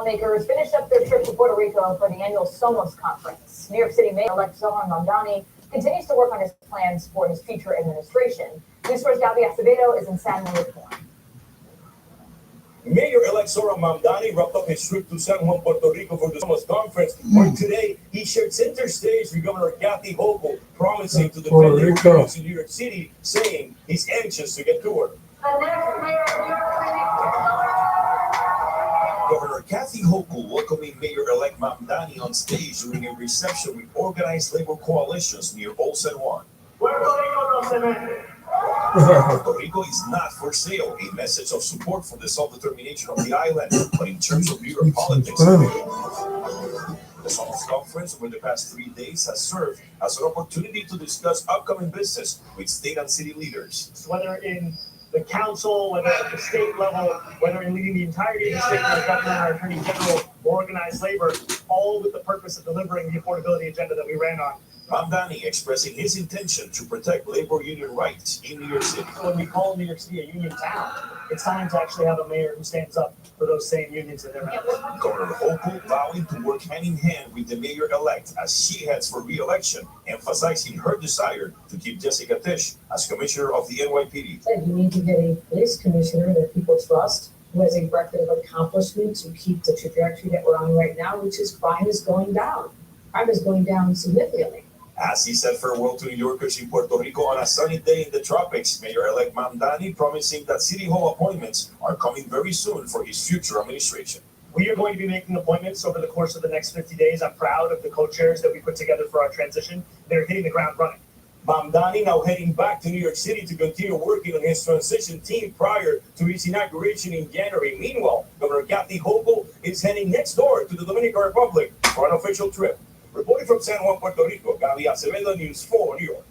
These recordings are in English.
Lawmakers finished up their trip to Puerto Rico for the annual Somos conference. New York City Mayor-elect Zohar Mamdani continues to work on his plans for his future administration. News Source Gabby Acevedo is in San Juan. Mayor-elect Zohar Mamdani wrapped up his trip to San Juan, Puerto Rico for the Somos conference, where today he shared center stage with Governor Kathy Hochul, promising to defend the immigrants in New York City, saying he's anxious to get to work. Governor Kathy Hochul welcoming Mayor-elect Mamdani on stage during a reception with organized labor coalitions near Old San Juan. Puerto Rico is not for sale, a message of support for the self-determination of the island, but in terms of New York politics, the Somos conference over the past 3 days has served as an opportunity to discuss upcoming business with state and city leaders. Whether in the council, whether at the state level, whether in leading the entirety of the state, the governor, our attorney general, organized labor, all with the purpose of delivering the affordability agenda that we ran on. Mamdani expressing his intention to protect labor union rights in New York City. So when we call New York City a union town, it's time to actually have a mayor who stands up for those same unions in their members. Governor Hochul vowing to work hand in hand with the mayor-elect as she heads for re-election, emphasizing her desire to keep Jessica Tisch as commissioner of the NYPD. You need to get a police commissioner that people trust, who has a record of accomplishment to keep the trajectory that we're on right now, which is crime is going down. Crime is going down significantly. As he said farewell to New Yorkers in Puerto Rico on a sunny day in the tropics, Mayor-elect Mamdani promising that City Hall appointments are coming very soon for his future administration. We are going to be making appointments over the course of the next 50 days. I'm proud of the co-chairs that we put together for our transition. They're hitting the ground running. Mamdani now heading back to New York City to continue working on his transition team prior to his inauguration in January. Meanwhile, Governor Kathy Hochul is heading next door to the Dominican Republic for an official trip. Reporting from San Juan, Puerto Rico, Gabby Acevedo, News 4, New York.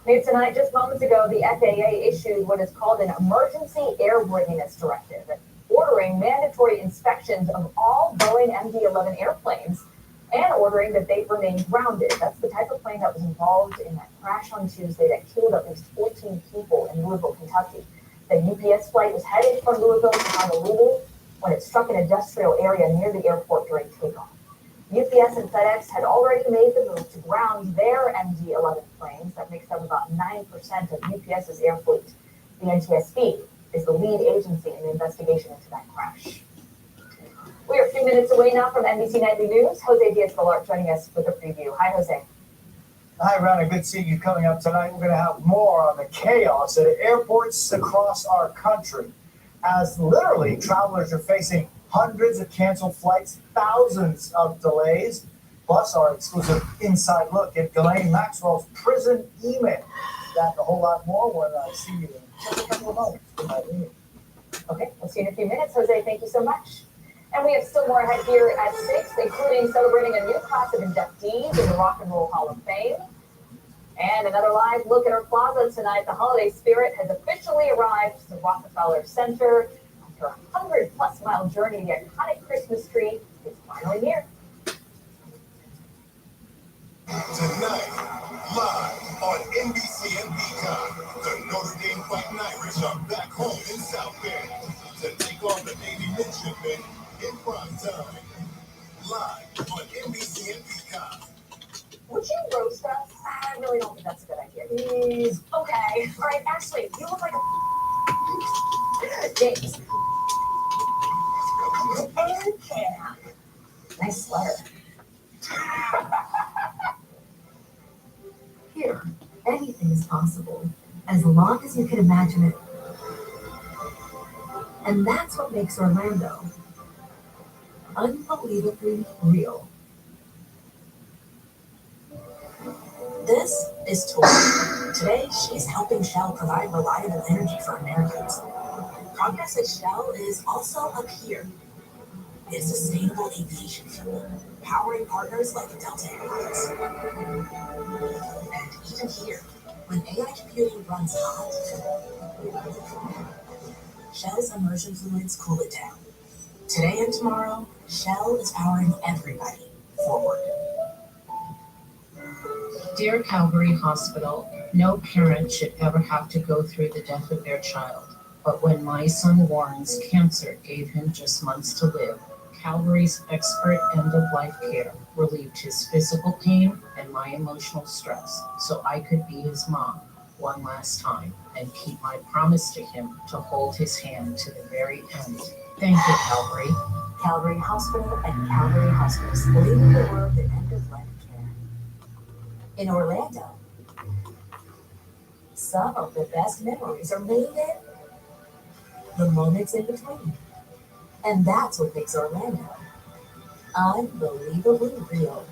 News tonight, just moments ago, the FAA issued what is called an Emergency Airworthiness Directive, ordering mandatory inspections of all Boeing MD-11 airplanes and ordering that they remain grounded. That's the type of plane that was involved in that crash on Tuesday that killed at least 14 people in Louisville, Kentucky. The UPS flight was headed from Louisville to Honolulu when it struck an industrial area near the airport during takeoff. UPS and FedEx had already made the move to ground their MD-11 planes. That makes up about 9% of UPS's air fleet. The NTSB is the lead agency in the investigation into that crash. We are a few minutes away now from NBC Nightly News. Jose Diaz-Balart joining us with a preview. Hi, Jose. Hi, Rana. Good seeing you. Coming up tonight, we're going to have more on the chaos at airports across our country, as literally travelers are facing hundreds of canceled flights, thousands of delays, plus our exclusive inside look at Ghislaine Maxwell's prison email. That and a whole lot more when I see you in just a couple of moments. Okay, we'll see you in a few minutes. Jose, thank you so much. And we have still more ahead here at 6, including celebrating a new class of inductees in the Rock and Roll Hall of Fame. And another live look at our plaza tonight. The holiday spirit has officially arrived to the Rockefeller Center. After a 100-plus mile journey, the iconic Christmas tree is finally here. Tonight, live on NBC and Peacock, the Notre Dame Fighting Irish are back home in South Bend to take on the Navy Midshipmen in prime time. Live on NBC and Peacock. Would you roast us? I really don't think that's a good idea. Please. Okay. All right, Ashley, you look like a... James. And Hannah. Nice sweater. Here, anything is possible, as long as you can imagine it. And that's what makes Orlando unbelievably real. This is Tori. Today, she's helping Shell provide reliable energy for Americans. Progress at Shell is also up here. It's sustainable aviation fuel, powering partners like Delta Airlines. And even here, when AI computing runs hot, Shell's immersion fluids cool it down. Today and tomorrow, Shell is powering everybody forward. Dear Calvary Hospital, no parent should ever have to go through the death of their child. But when my son Warren's cancer gave him just months to live, Calvary's expert end-of-life care relieved his physical pain and my emotional stress so I could be his mom one last time and keep my promise to him to hold his hand to the very end. Thank you, Calvary. Calvary Hospital and Calvary Hospice, leading the world in end-of-life care. In Orlando, some of the best memories are made in the moments in between. And that's what makes Orlando unbelievably real.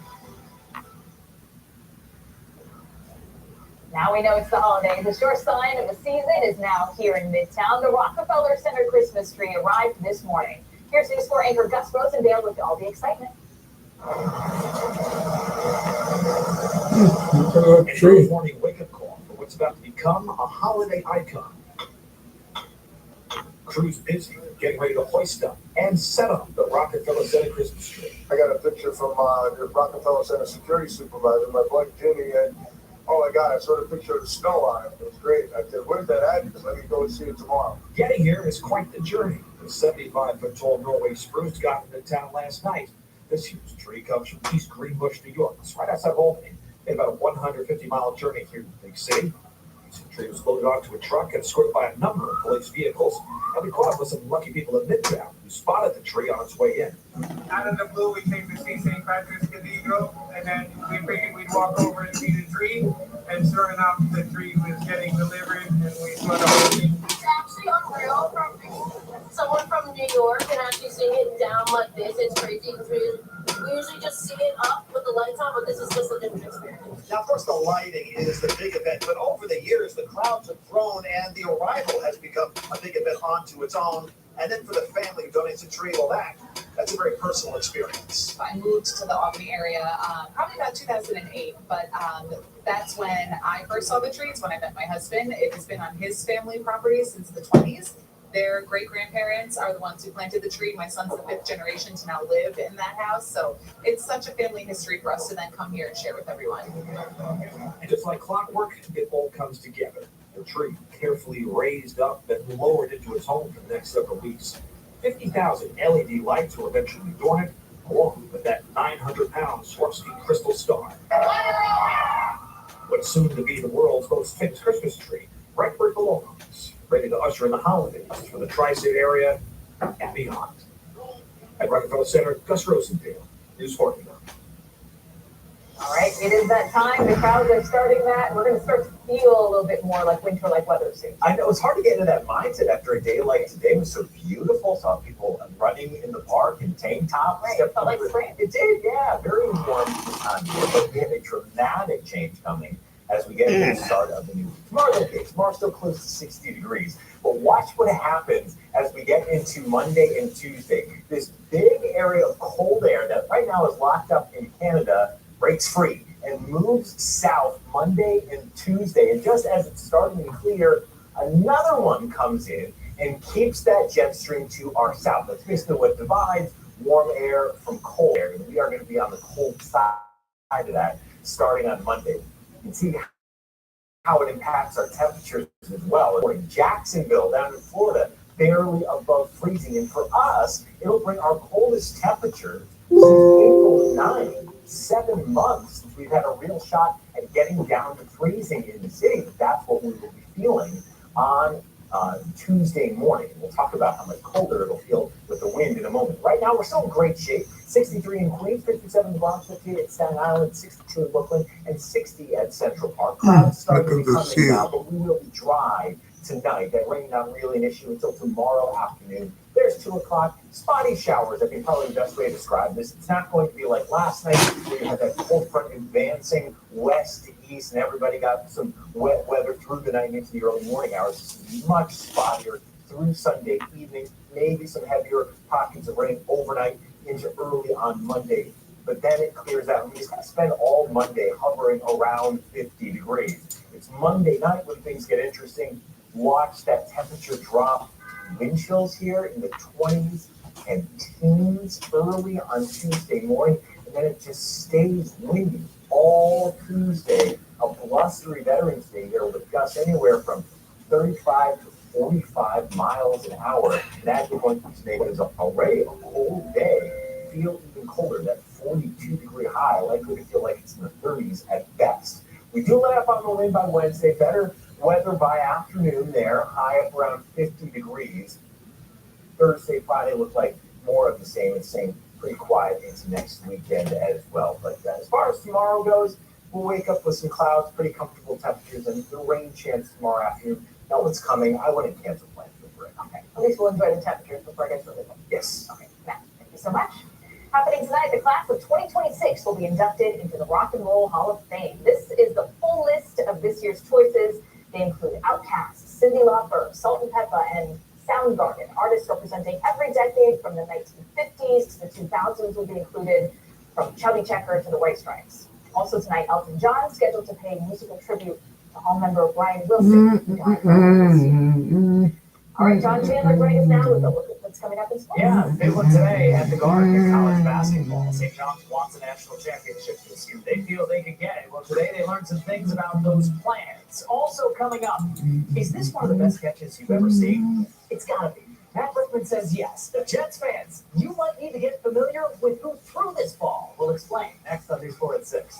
Now we know it's the holidays. The sure sign of the season is now here in Midtown. The Rockefeller Center Christmas tree arrived this morning. Here's News 4 anchor Gus Rosendale with all the excitement. An early morning wake-up call for what's about to become a holiday icon. Crews busy getting ready to hoist up and set up the Rockefeller Center Christmas tree. I got a picture from the Rockefeller Center security supervisor, my buddy Jimmy, and oh my God, I saw the picture of the snow on it. It was great. I said, where's that address? Let me go and see it tomorrow. Getting here is quite the journey. The 75-foot-tall Norway spruce got into town last night. This year's tree comes from East Greenbush, New York. It's right outside of Albany. It's about a 150-mile journey here in the big city. The tree was loaded onto a truck and escorted by a number of police vehicles. And we caught up with some lucky people in Midtown who spotted the tree on its way in. Out of the blue, we came to see St. Patrick's Cathedral, and then we figured we'd walk over and see the tree. And sure enough, the tree was getting delivered, and we saw the whole thing. It's actually unreal from someone from New York and actually seeing it down like this. It's crazy because we usually just see it up with the lights on, but this is just a different experience. Now, of course, the lighting is the big event, but over the years, the crowds have grown, and the arrival has become a big event onto its own. And then for the family who donates a tree, well, that's a very personal experience. I moved to the Albany area probably about 2008, but that's when I first saw the trees, when I met my husband. It has been on his family property since the 20s. Their great-grandparents are the ones who planted the tree. My son's the 5th generation to now live in that house. So it's such a family history for us to then come here and share with everyone. And just like clockwork, it all comes together. The tree carefully raised up and lowered into its home for the next several weeks. 50,000 LED lights will eventually adorn it, along with that 900-pound Swarovski crystal star. What's soon to be the world's most famous Christmas tree, right where it belongs, ready to usher in the holidays for the tri-state area and beyond. At Rockefeller Center, Gus Rosendale, News 4. All right, it is that time. The crowds are starting that. We're going to start to feel a little bit more like winter-like weather soon. I know it's hard to get into that mindset after a day like today was so beautiful. Saw people running in the park in tank tops. Right, it felt like spring. It did, yeah. Very warm this time of year, but we have a dramatic change coming as we get into the start of the new week. Tomorrow's okay. Tomorrow's still close to 60 degrees. But watch what happens as we get into Monday and Tuesday. This big area of cold air that right now is locked up in Canada breaks free and moves south Monday and Tuesday. And just as it's starting to clear, another one comes in and keeps that jet stream to our south. That's basically what divides warm air from cold air. And we are going to be on the cold side of that starting on Monday. You can see how it impacts our temperatures as well. We're in Jacksonville down in Florida, barely above freezing. And for us, it'll bring our coldest temperature since April 9th. 7 months since we've had a real shot at getting down to freezing in the city. That's what we will be feeling on Tuesday morning. We'll talk about how much colder it'll feel with the wind in a moment. Right now, we're still in great shape. 63 in Queens, 57 in the Bronx, 58 at Staten Island, 62 in Brooklyn, and 60 at Central Park. Clouds starting to be coming down, but we will be dry tonight. That rain not really an issue until tomorrow afternoon. There's 2 o'clock, spotty showers. I think probably the best way to describe this. It's not going to be like last night where you had that cold front advancing west to east and everybody got some wet weather through the night into the early morning hours. This is much spottier through Sunday evening, maybe some heavier pockets of rain overnight into early on Monday. But then it clears out. And we just got to spend all Monday hovering around 50 degrees. It's Monday night when things get interesting. Watch that temperature drop. Wind chills here in the 20s and teens early on Tuesday morning, and then it just stays windy all Tuesday. A blustery Veterans Day here with gusts anywhere from 35 to 45 miles an hour. And as we're going through today, what is already a cold day, feel even colder. That 42-degree high, likely to feel like it's in the 30s at best. We do let up on the wind by Wednesday. Better weather by afternoon there, high up around 50 degrees. Thursday, Friday look like more of the same. It's staying pretty quiet into next weekend as well. But as far as tomorrow goes, we'll wake up with some clouds, pretty comfortable temperatures, and the rain chance tomorrow afternoon. Know what's coming. I wouldn't cancel plans for it. Okay. At least we'll enjoy the temperatures before it gets really cold. Yes. Okay, Matt, thank you so much. Happening tonight, the class of 2026 will be inducted into the Rock and Roll Hall of Fame. This is the full list of this year's choices. They include Outkast, Cyndi Lauper, Salt and Pepper, and Soundgarden. Artists representing every decade from the 1950s to the 2000s will be included, from Chubby Checker to the White Stripes. Also tonight, Elton John scheduled to pay musical tribute to Hall member Brian Wilson, who died earlier this year. All right, John Chandler joining us now with a look at what's coming up in sports. Yeah, big one today at the Garden in college basketball. St. John's wants a national championship this year. They feel they could get it. Well, today they learned some things about those plans. Also coming up, is this one of the best catches you've ever seen? It's gotta be. Matt Brickman says yes. The Jets fans, you might need to get familiar with who threw this ball. We'll explain next on News 4 at 6.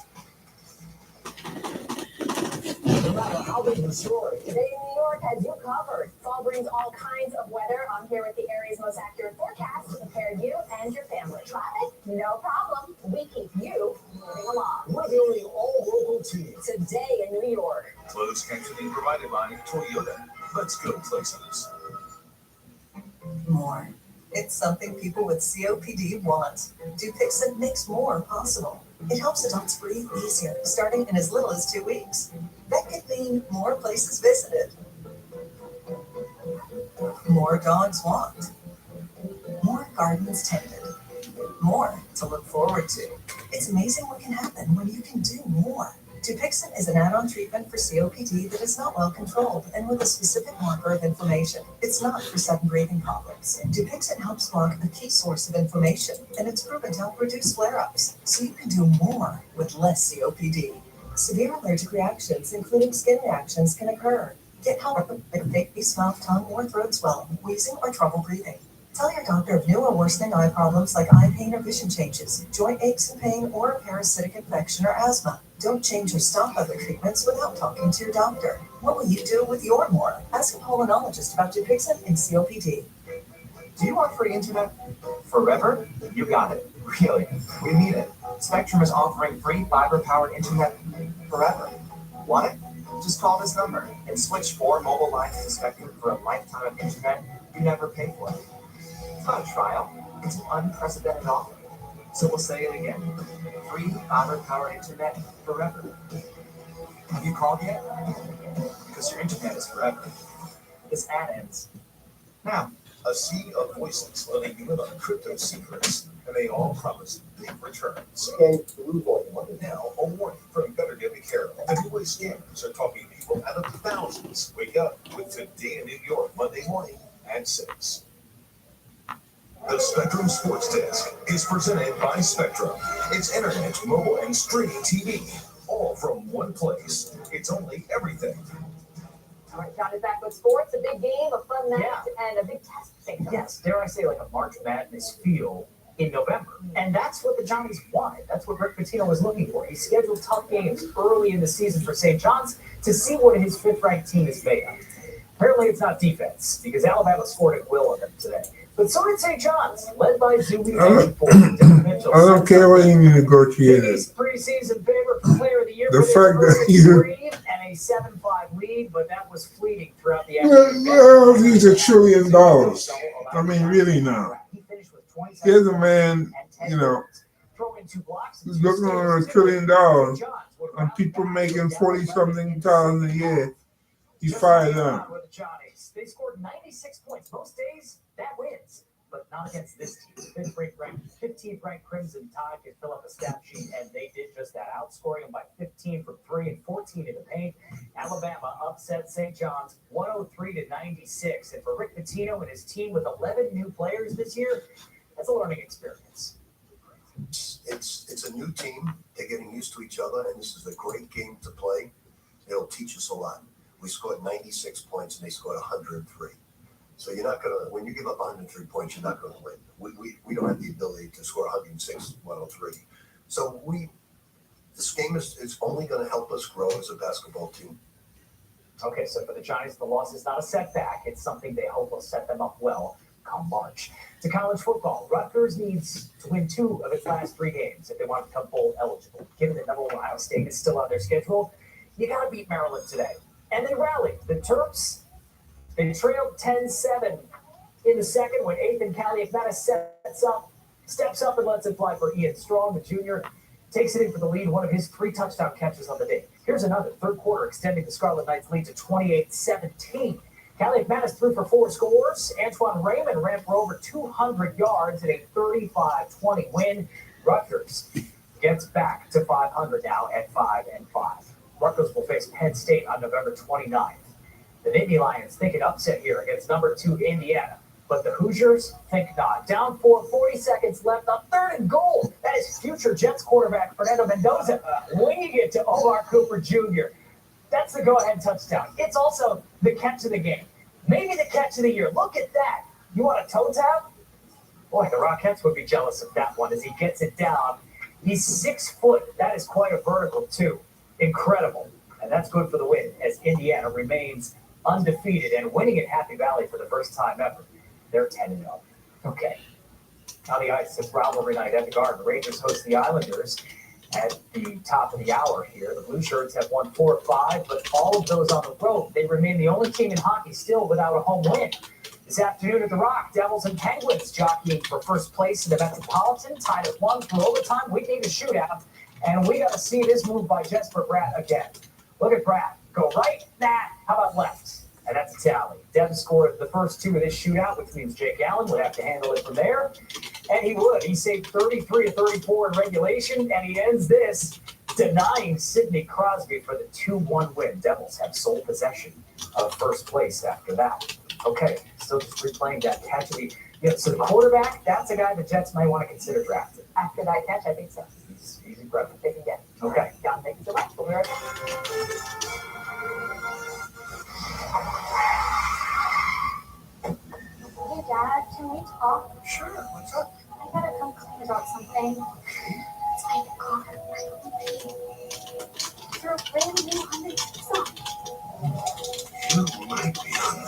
No matter how big the story. Today in New York has you covered. Fall brings all kinds of weather. I'm here with the area's most accurate forecast to prepare you and your family. Traffic? No problem. We keep you moving along. We're viewing all local teams. Today in New York. Closed captioning provided by Toyota. Let's go places. More. It's something people with COPD want. Dupixent makes more possible. It helps adults breathe easier, starting in as little as 2 weeks. That could mean more places visited, more dogs walked, more gardens tended, more to look forward to. It's amazing what can happen when you can do more. Dupixent is an add-on treatment for COPD that is not well controlled and with a specific marker of inflammation. It's not for sudden breathing problems. Dupixent helps block a key source of inflammation, and it's proven to help reduce flare-ups, so you can do more with less COPD. Severe allergic reactions, including skin reactions, can occur. Get help with face, mouth, tongue, or throat swelling, wheezing, or trouble breathing. Tell your doctor of new or worsening eye problems like eye pain or vision changes, joint aches and pain, or a parasitic infection or asthma. Don't change or stop other treatments without talking to your doctor. What will you do with your more? Ask a pulmonologist about Dupixent and COPD. Do you want free internet forever? You got it. Really. We need it. Spectrum is offering free fiber-powered internet forever. Want it? Just call this number and switch 4 mobile lines to Spectrum for a lifetime of internet you never pay for. It's not a trial. It's an unprecedented offer. So we'll say it again. Free fiber-powered internet forever. Have you called yet? Because your internet is forever. This ad ends now. A sea of voices letting you in on crypto secrets, and they all promise big returns. Now, a warning from Better Get Me Careful. The new way scammers are talking people out of the thousands. Wake up with Today in New York, Monday morning at 6. The Spectrum Sports Desk is presented by Spectrum. It's internet, mobile, and streaming TV, all from one place. It's only everything. All right, John is back with sports. A big game, a fun night, and a big test. Yes, dare I say, like a March Madness feel in November. And that's what the Johnnies wanted. That's what Rick Pitino was looking for. He scheduled tough games early in the season for St. John's to see what his fifth-ranked team is made of. Apparently it's not defense, because Alabama scored at will on them today. But so did St. John's, led by Zuby Mitchell. I don't care what you negotiated. Biggest preseason favorite for Player of the Year. The fact that you and a 7-5 lead, but that was fleeting throughout the well, these are $1 trillion. I mean, really now. Here's a man, you know, who's looking at $1 trillion on people making 40-something thousand a year. He's fired up. They scored 96 points. Most days, that wins. But not against this team. 15th ranked Crimson Tide could fill up a stat sheet, and they did just that, outscoring them by 15 from 3 and 14 in the paint. Alabama upset St. John's 103-96. And for Rick Pitino and his team with 11 new players this year, that's a learning experience. It's a new team. They're getting used to each other, and this is a great game to play. It'll teach us a lot. We scored 96 points and they scored 103. So you're not gonna, when you give up 103 points, you're not gonna win. We don't have the ability to score 106, 103. So this game is only gonna help us grow as a basketball team. Okay, so for the Giants, the loss is not a setback. It's something they hope will set them up well come March. To college football, Rutgers needs to win 2 of its last 3 games if they want to become bowl eligible. Given that number 1 Ohio State is still on their schedule, you got to beat Maryland today. And they rallied. The Terps, they trailed 10-7 in the second when Ethan Kaliakmanis steps up and lets it fly for Ian Strong, the junior. Takes it in for the lead, one of his 3 touchdown catches on the day. Here's another, third quarter, extending the Scarlet Knights' lead to 28-17. Kaliakmanis threw for 4 scores. Antoine Raymond ran for over 200 yards in a 35-20 win. Rutgers gets back to 500 now at 5-5. Rutgers will face Penn State on November 29th. The Nittany Lions think an upset here against number 2 Indiana. But the Hoosiers think not. Down 40 seconds left, a 3rd and goal. That is future Jets quarterback Fernando Mendoza winging it to Omar Cooper Jr. That's the go-ahead touchdown. It's also the catch of the game. Maybe the catch of the year. Look at that. You want a toe tap? Boy, the Rockettes would be jealous of that one as he gets it down. He's 6 foot. That is quite a vertical, too. Incredible. And that's good for the win as Indiana remains undefeated and winning at Happy Valley for the first time ever. They're 10-0. Okay. On the ice, it's rivalry night at the Garden. The Rangers host the Islanders at the top of the hour here. The Blue Shirts have won 4 of 5, but all of those on the road. They remain the only team in hockey still without a home win. This afternoon at the Rock, Devils and Penguins jockeying for first place in the Metropolitan, tied at 1 through overtime. We need a shootout, and we got to see this move by Jesper Bratt again. Look at Bratt. Go right, how about left? And that's a tally. Devs scored the first 2 of this shootout, which means Jake Allen would have to handle it from there. And he would. He saved 33 of 34 in regulation, and he ends this denying Sidney Crosby for the 2-1 win. Devils have sole possession of first place after that. Okay, still just replaying that catch of the... so the quarterback, that's a guy the Jets might want to consider drafting. After that catch, I think so. He's incredible. They can get. Okay. John, thank you so much. We'll be right back. Hey, Dad, can we talk? Sure, what's up? I gotta come clean about something. It's my car. You're a brand new 100 stop. You might be on the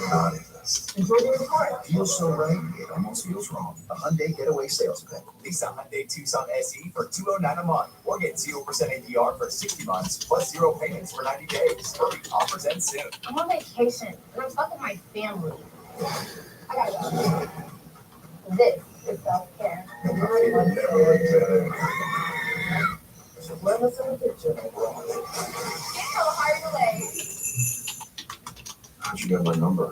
naughty list. Enjoy your car. Feels so right, it almost feels wrong. The Hyundai Getaway Sales Event. Lease a Hyundai Tucson SE for $209 a month, or get 0% APR for 60 months, plus 0 payments for 90 days. Hurry, offers end soon. I'm on vacation, and I'm stuck with my family. I gotta go. This is self-care. You never return. Let us in the picture. Get how hard delay. How'd you get my number?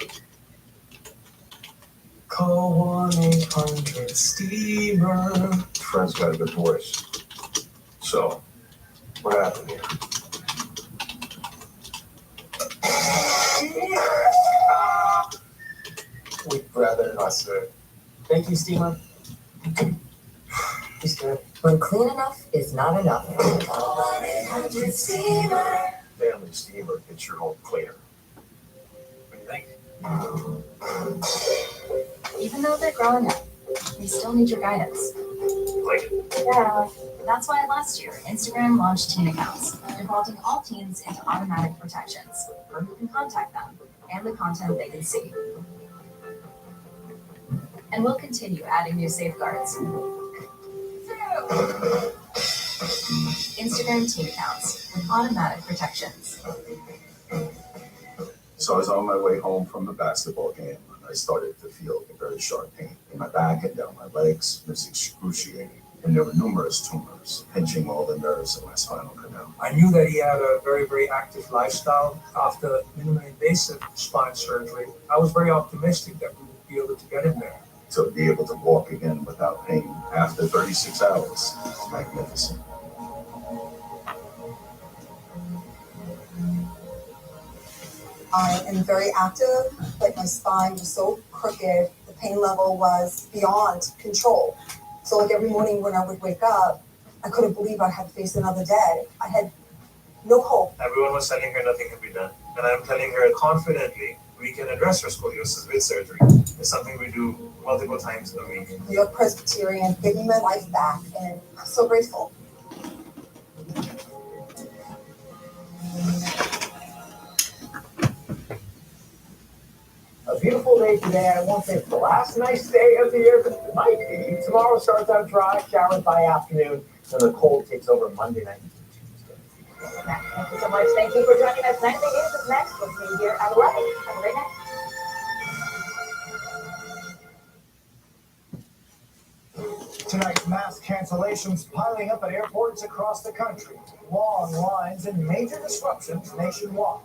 Call 1-800-STEAMER. Fred's got a good voice. So, what happened here? We'd rather not, sir. Thank you, Steamer. He's good. When clean enough is not enough. Family Steamer gets your home cleaner. What do you think? Even though they're growing up, they still need your guidance. Like, Yeah, that's why last year, Instagram launched teen accounts, defaulting all teens into automatic protections for who can contact them and the content they can see. And we'll continue adding new safeguards. Instagram teen accounts with automatic protections. so I was on my way home from the basketball game and I started to feel a very sharp pain in my back and down my legs. It was excruciating. And there were numerous tumors pinching all the nerves in my spinal canal. I knew that he had a very, very active lifestyle after minimally invasive spine surgery. I was very optimistic that we would be able to get him there. To be able to walk again without pain after 36 hours is magnificent. I am very active, but my spine was so crooked, the pain level was beyond control. So like every morning when I would wake up, I couldn't believe I had to face another day. I had no hope. Everyone was telling her nothing could be done. And I'm telling her confidently, we can address her scoliosis with surgery. It's something we do multiple times a week. You're Presbyterian, give me my life back, and I'm so grateful. A beautiful day today. I won't say it's the last nice day of the year, but it might be. Tomorrow starts out dry, showers by afternoon, and the cold takes over Monday night. Thank you so much. Thank you for joining us. 9 News is next. We'll see you here at 11. Have a great night. Tonight, mass cancellations piling up at airports across the country. Long lines and major disruptions nationwide.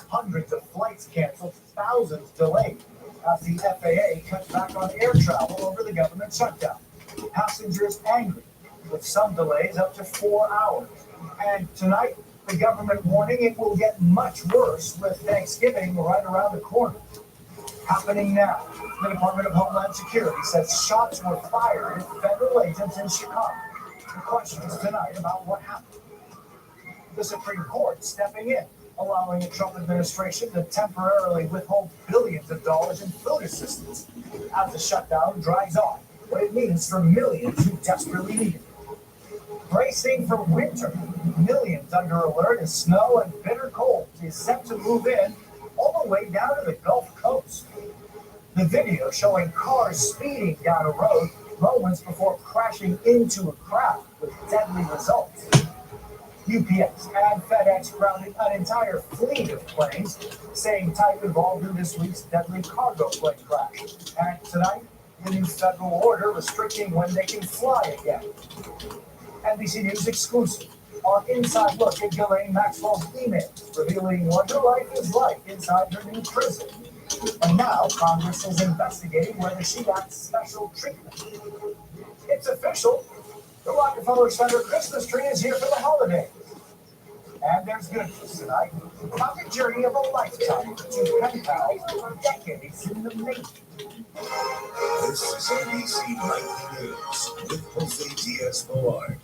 Hundreds of flights canceled, thousands delayed as the FAA cut back on air travel over the government shutdown. Passengers angry, with some delays up to 4 hours. And tonight, the government warning it will get much worse with Thanksgiving right around the corner. Happening now. The Department of Homeland Security says shots were fired at federal agents in Chicago. The questions tonight about what happened. The Supreme Court stepping in, allowing the Trump administration to temporarily withhold billions of dollars in food assistance as the shutdown drags on. What it means for millions who desperately need it. Bracing for winter, millions under alert as snow and bitter cold is set to move in all the way down to the Gulf Coast. The video showing cars speeding down a road moments before crashing into a crowd with deadly results. UPS and FedEx grounded an entire fleet of planes, same type involved in this week's deadly cargo plane crash. And tonight, the new federal order restricting when they can fly again. NBC News exclusive. Our inside look at Ghislaine Maxwell's emails, revealing what her life is like inside her new prison. And now Congress is investigating whether she got special treatment. It's official. The Rockefeller Center Christmas tree is here for the holidays. And there's good news tonight. About the journey of a lifetime for two pen pals for decades in the making. This is NBC Nightly News with Jose Diaz-Millard.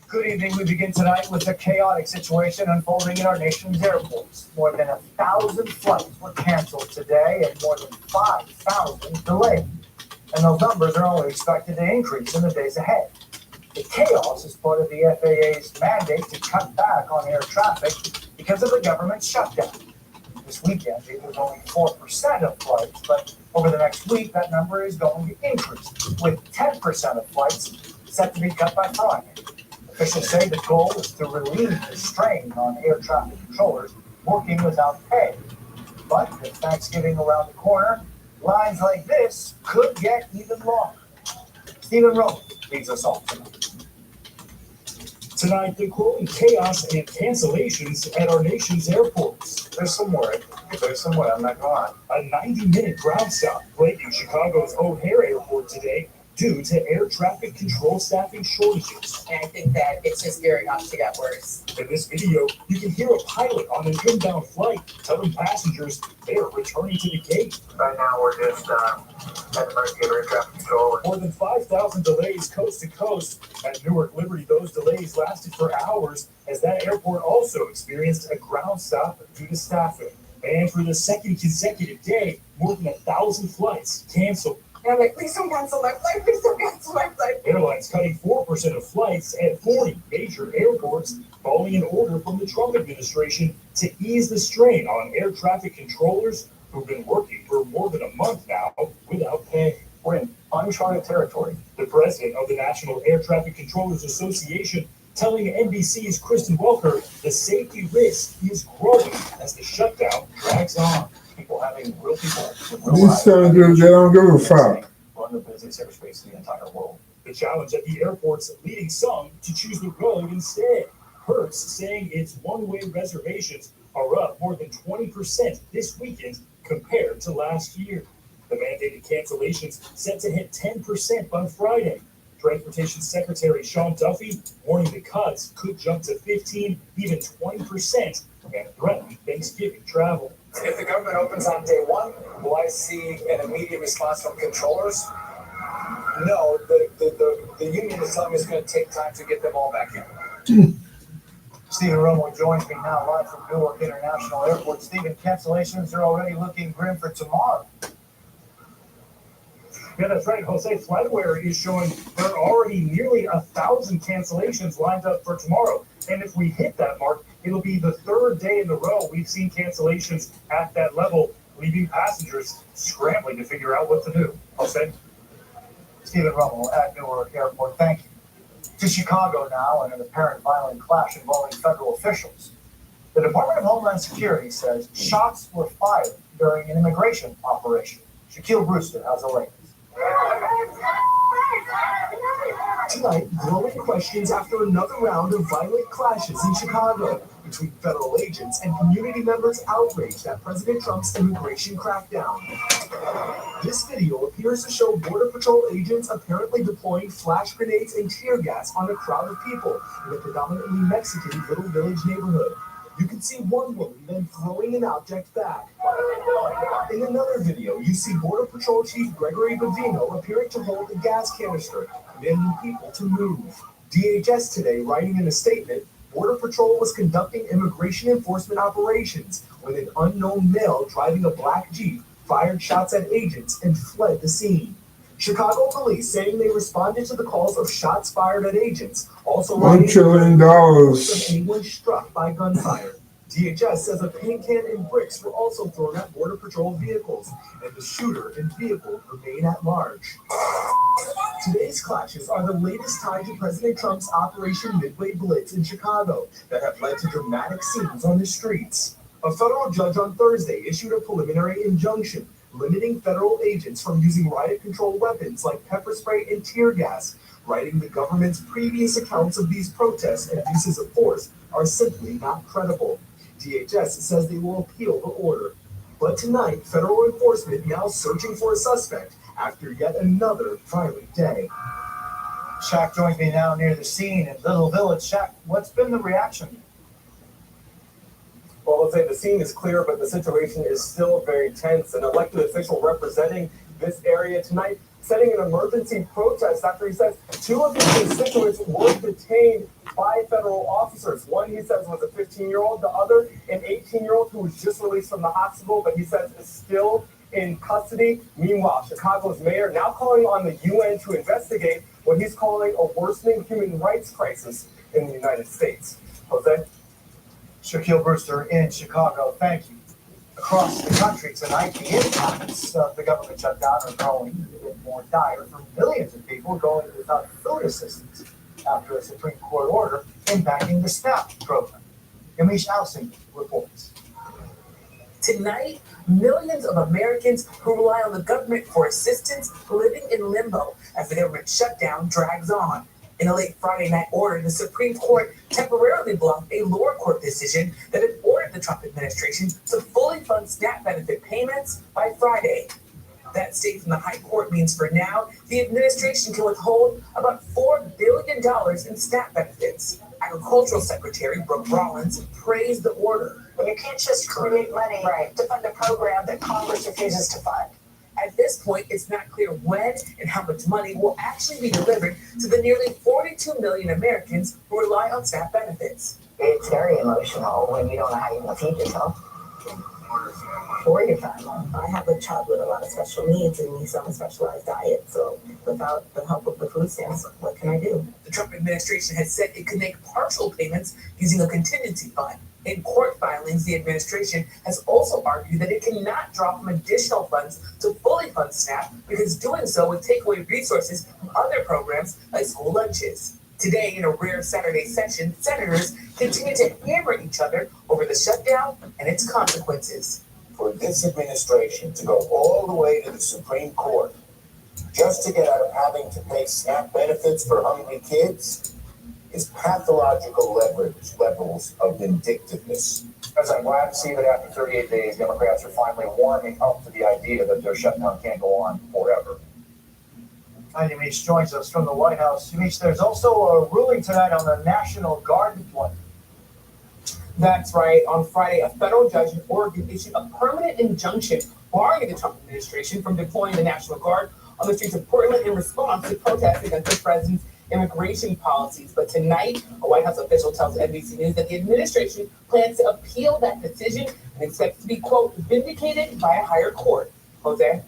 Good evening. We begin tonight with a chaotic situation unfolding in our nation's airports. More than 1,000 flights were canceled today and more than 5,000 delayed. And those numbers are only expected to increase in the days ahead. The chaos is part of the FAA's mandate to cut back on air traffic because of the government shutdown. This weekend, it was only 4% of flights, but over the next week, that number is going to increase, with 10% of flights set to be cut by Friday. Officials say the goal is to relieve the strain on air traffic controllers working without pay. But with Thanksgiving around the corner, lines like this could get even longer. Stephen Rowan leads us all tonight. Tonight, the growing chaos and cancellations at our nation's airports. There's some worry, I'm not going on. A 90-minute ground stop plaguing Chicago's O'Hare Airport today due to air traffic control staffing shortages. And I think that it's just gearing up to get worse. In this video, you can hear a pilot on an inbound flight telling passengers they're returning to the gate. Right now, we're just at emergency air traffic control. More than 5,000 delays coast to coast. At Newark Liberty, those delays lasted for hours as that airport also experienced a ground stop due to staffing. And for the second consecutive day, more than 1,000 flights canceled. And I'm like, please don't cancel my flight. Please don't cancel my flight. Airlines cutting 4% of flights at 40 major airports following an order from the Trump administration to ease the strain on air traffic controllers who've been working for more than a month now without pay. We're in uncharted territory. The president of the National Air Traffic Controllers Association telling NBC's Kristen Welker the safety risk is growing as the shutdown drags on. People having real people. These senators, they don't give a fuck. Run the business airspace in the entire world. The challenge at the airports leading some to choose the road instead. Hertz saying its one-way reservations are up more than 20% this weekend compared to last year. The mandated cancellations set to hit 10% by Friday. Transportation Secretary Sean Duffy warning the cuts could jump to 15, even 20% and threaten Thanksgiving travel. If the government opens on day one, will I see an immediate response from controllers? No, the union is telling me it's going to take time to get them all back in. Stephen Romo joins me now live from Newark International Airport. Stephen, cancellations are already looking grim for tomorrow. Yeah, that's right, Jose. FlightAware is showing there are already nearly 1,000 cancellations lined up for tomorrow. And if we hit that mark, it'll be the third day in a row we've seen cancellations at that level, leaving passengers scrambling to figure out what to do. Jose? Stephen Romo at Newark Airport, thank you. To Chicago now, and an apparent violent clash involving federal officials. The Department of Homeland Security says shots were fired during an immigration operation. Shaquille Brewster has the latest. Tonight, growing questions after another round of violent clashes in Chicago between federal agents and community members outraged at President Trump's immigration crackdown. This video appears to show Border Patrol agents apparently deploying flash grenades and tear gas on a crowd of people in a predominantly Mexican little village neighborhood. You can see one woman then throwing an object back. In another video, you see Border Patrol Chief Gregory Bavino appearing to hold a gas canister, commanding people to move. DHS today writing in a statement, Border Patrol was conducting immigration enforcement operations when an unknown male driving a black Jeep fired shots at agents and fled the scene. Chicago police saying they responded to the calls of shots fired at agents, also $1 trillion. of anyone struck by gunfire. DHS says a paint can and bricks were also thrown at Border Patrol vehicles, and the shooter and vehicle remain at large. Today's clashes are the latest tied to President Trump's Operation Midway Blitz in Chicago that have led to dramatic scenes on the streets. A federal judge on Thursday issued a preliminary injunction limiting federal agents from using riot control weapons like pepper spray and tear gas, writing the government's previous accounts of these protests and uses of force are simply not credible. DHS says they will appeal the order. But tonight, federal enforcement now searching for a suspect after yet another violent day. Shaq joins me now near the scene in Little Village. Shaq, what's been the reaction? Well, let's say the scene is clear, but the situation is still very tense. An elected official representing this area tonight setting an emergency protest after he says two of his constituents were detained by federal officers. One, he says, was a 15-year-old. The other, an 18-year-old who was just released from the hospital, but he says is still in custody. Meanwhile, Chicago's mayor now calling on the UN to investigate what he's calling a worsening human rights crisis in the United States. Jose? Shaquille Brewster in Chicago, thank you. Across the country tonight, the impacts of the government shutdown are growing a bit more dire for millions of people going without food assistance after a Supreme Court order impacting the SNAP program. Yamiche Alsing reports. Tonight, millions of Americans who rely on the government for assistance living in limbo as the government shutdown drags on. In a late Friday night order, the Supreme Court temporarily blocked a lower court decision that had ordered the Trump administration to fully fund SNAP benefit payments by Friday. That stay from the High Court means for now, the administration can withhold about $4 billion in SNAP benefits. Agricultural Secretary Brooke Rollins praised the order. But you can't just create money to fund a program that Congress refuses to fund. At this point, it's not clear when and how much money will actually be delivered to the nearly 42 million Americans who rely on SNAP benefits. It's very emotional when you don't know how you're going to feed yourself or your family. I have a child with a lot of special needs and needs on a specialized diet, so without the help of the food stamps, what can I do? The Trump administration has said it could make partial payments using a contingency fund. In court filings, the administration has also argued that it cannot draw from additional funds to fully fund SNAP because doing so would take away resources from other programs like school lunches. Today, in a rare Saturday session, senators continue to hammer each other over the shutdown and its consequences. For this administration to go all the way to the Supreme Court just to get out of having to pay SNAP benefits for hungry kids is pathological levels of vindictiveness. As I'm glad to see that after 38 days, Democrats are finally warming up to the idea that their shutdown can't go on forever. And Yamiche joins us from the White House. Yamiche, there's also a ruling tonight on the National Guard deployment. That's right. On Friday, a federal judge in Oregon issued a permanent injunction barring the Trump administration from deploying the National Guard on the streets of Portland in response to protests against the president's immigration policies. But tonight, a White House official tells NBC News that the administration plans to appeal that decision and expects to be, quote, vindicated by a higher court. Jose?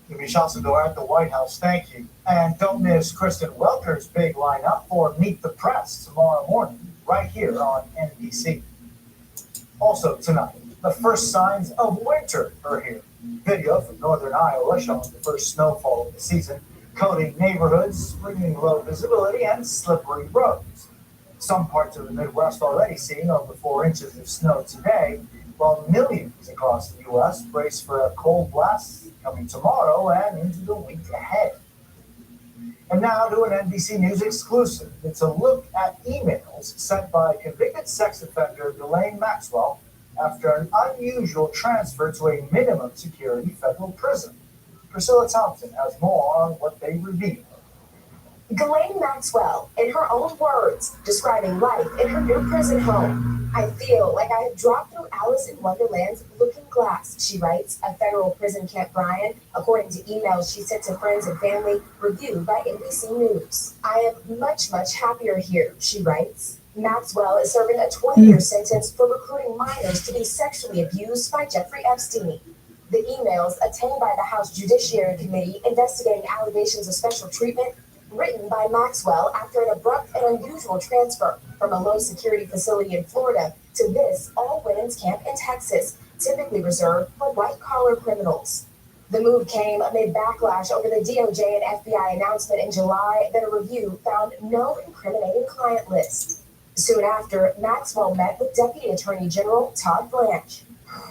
Michelle Sador at the White House, thank you. And don't miss Kristen Welker's big lineup for Meet the Press tomorrow morning, right here on NBC. Also tonight, the first signs of winter are here. Video from northern Iowa showing the first snowfall of the season, coating neighborhoods, bringing low visibility and slippery roads. Some parts of the Midwest already seeing over 4 inches of snow today, while millions across the U.S. brace for a cold blast coming tomorrow and into the week ahead. And now to an NBC News exclusive. It's a look at emails sent by convicted sex offender Ghislaine Maxwell after an unusual transfer to a minimum security federal prison. Priscilla Thompson has more on what they reveal. Ghislaine Maxwell, in her own words, describing life in her new prison home. I feel like I have dropped through Alice in Wonderland's looking glass, she writes, at federal prison Camp Bryant, according to emails she sent to friends and family reviewed by NBC News. I am much, much happier here, she writes. Maxwell is serving a 20-year sentence for recruiting minors to be sexually abused by Jeffrey Epstein. The emails obtained by the House Judiciary Committee investigating allegations of special treatment written by Maxwell after an abrupt and unusual transfer from a low-security facility in Florida to this all-women's camp in Texas, typically reserved for white-collar criminals. The move came amid backlash over the DOJ and FBI announcement in July that a review found no incriminating client list. Soon after, Maxwell met with Deputy Attorney General Todd Blanche.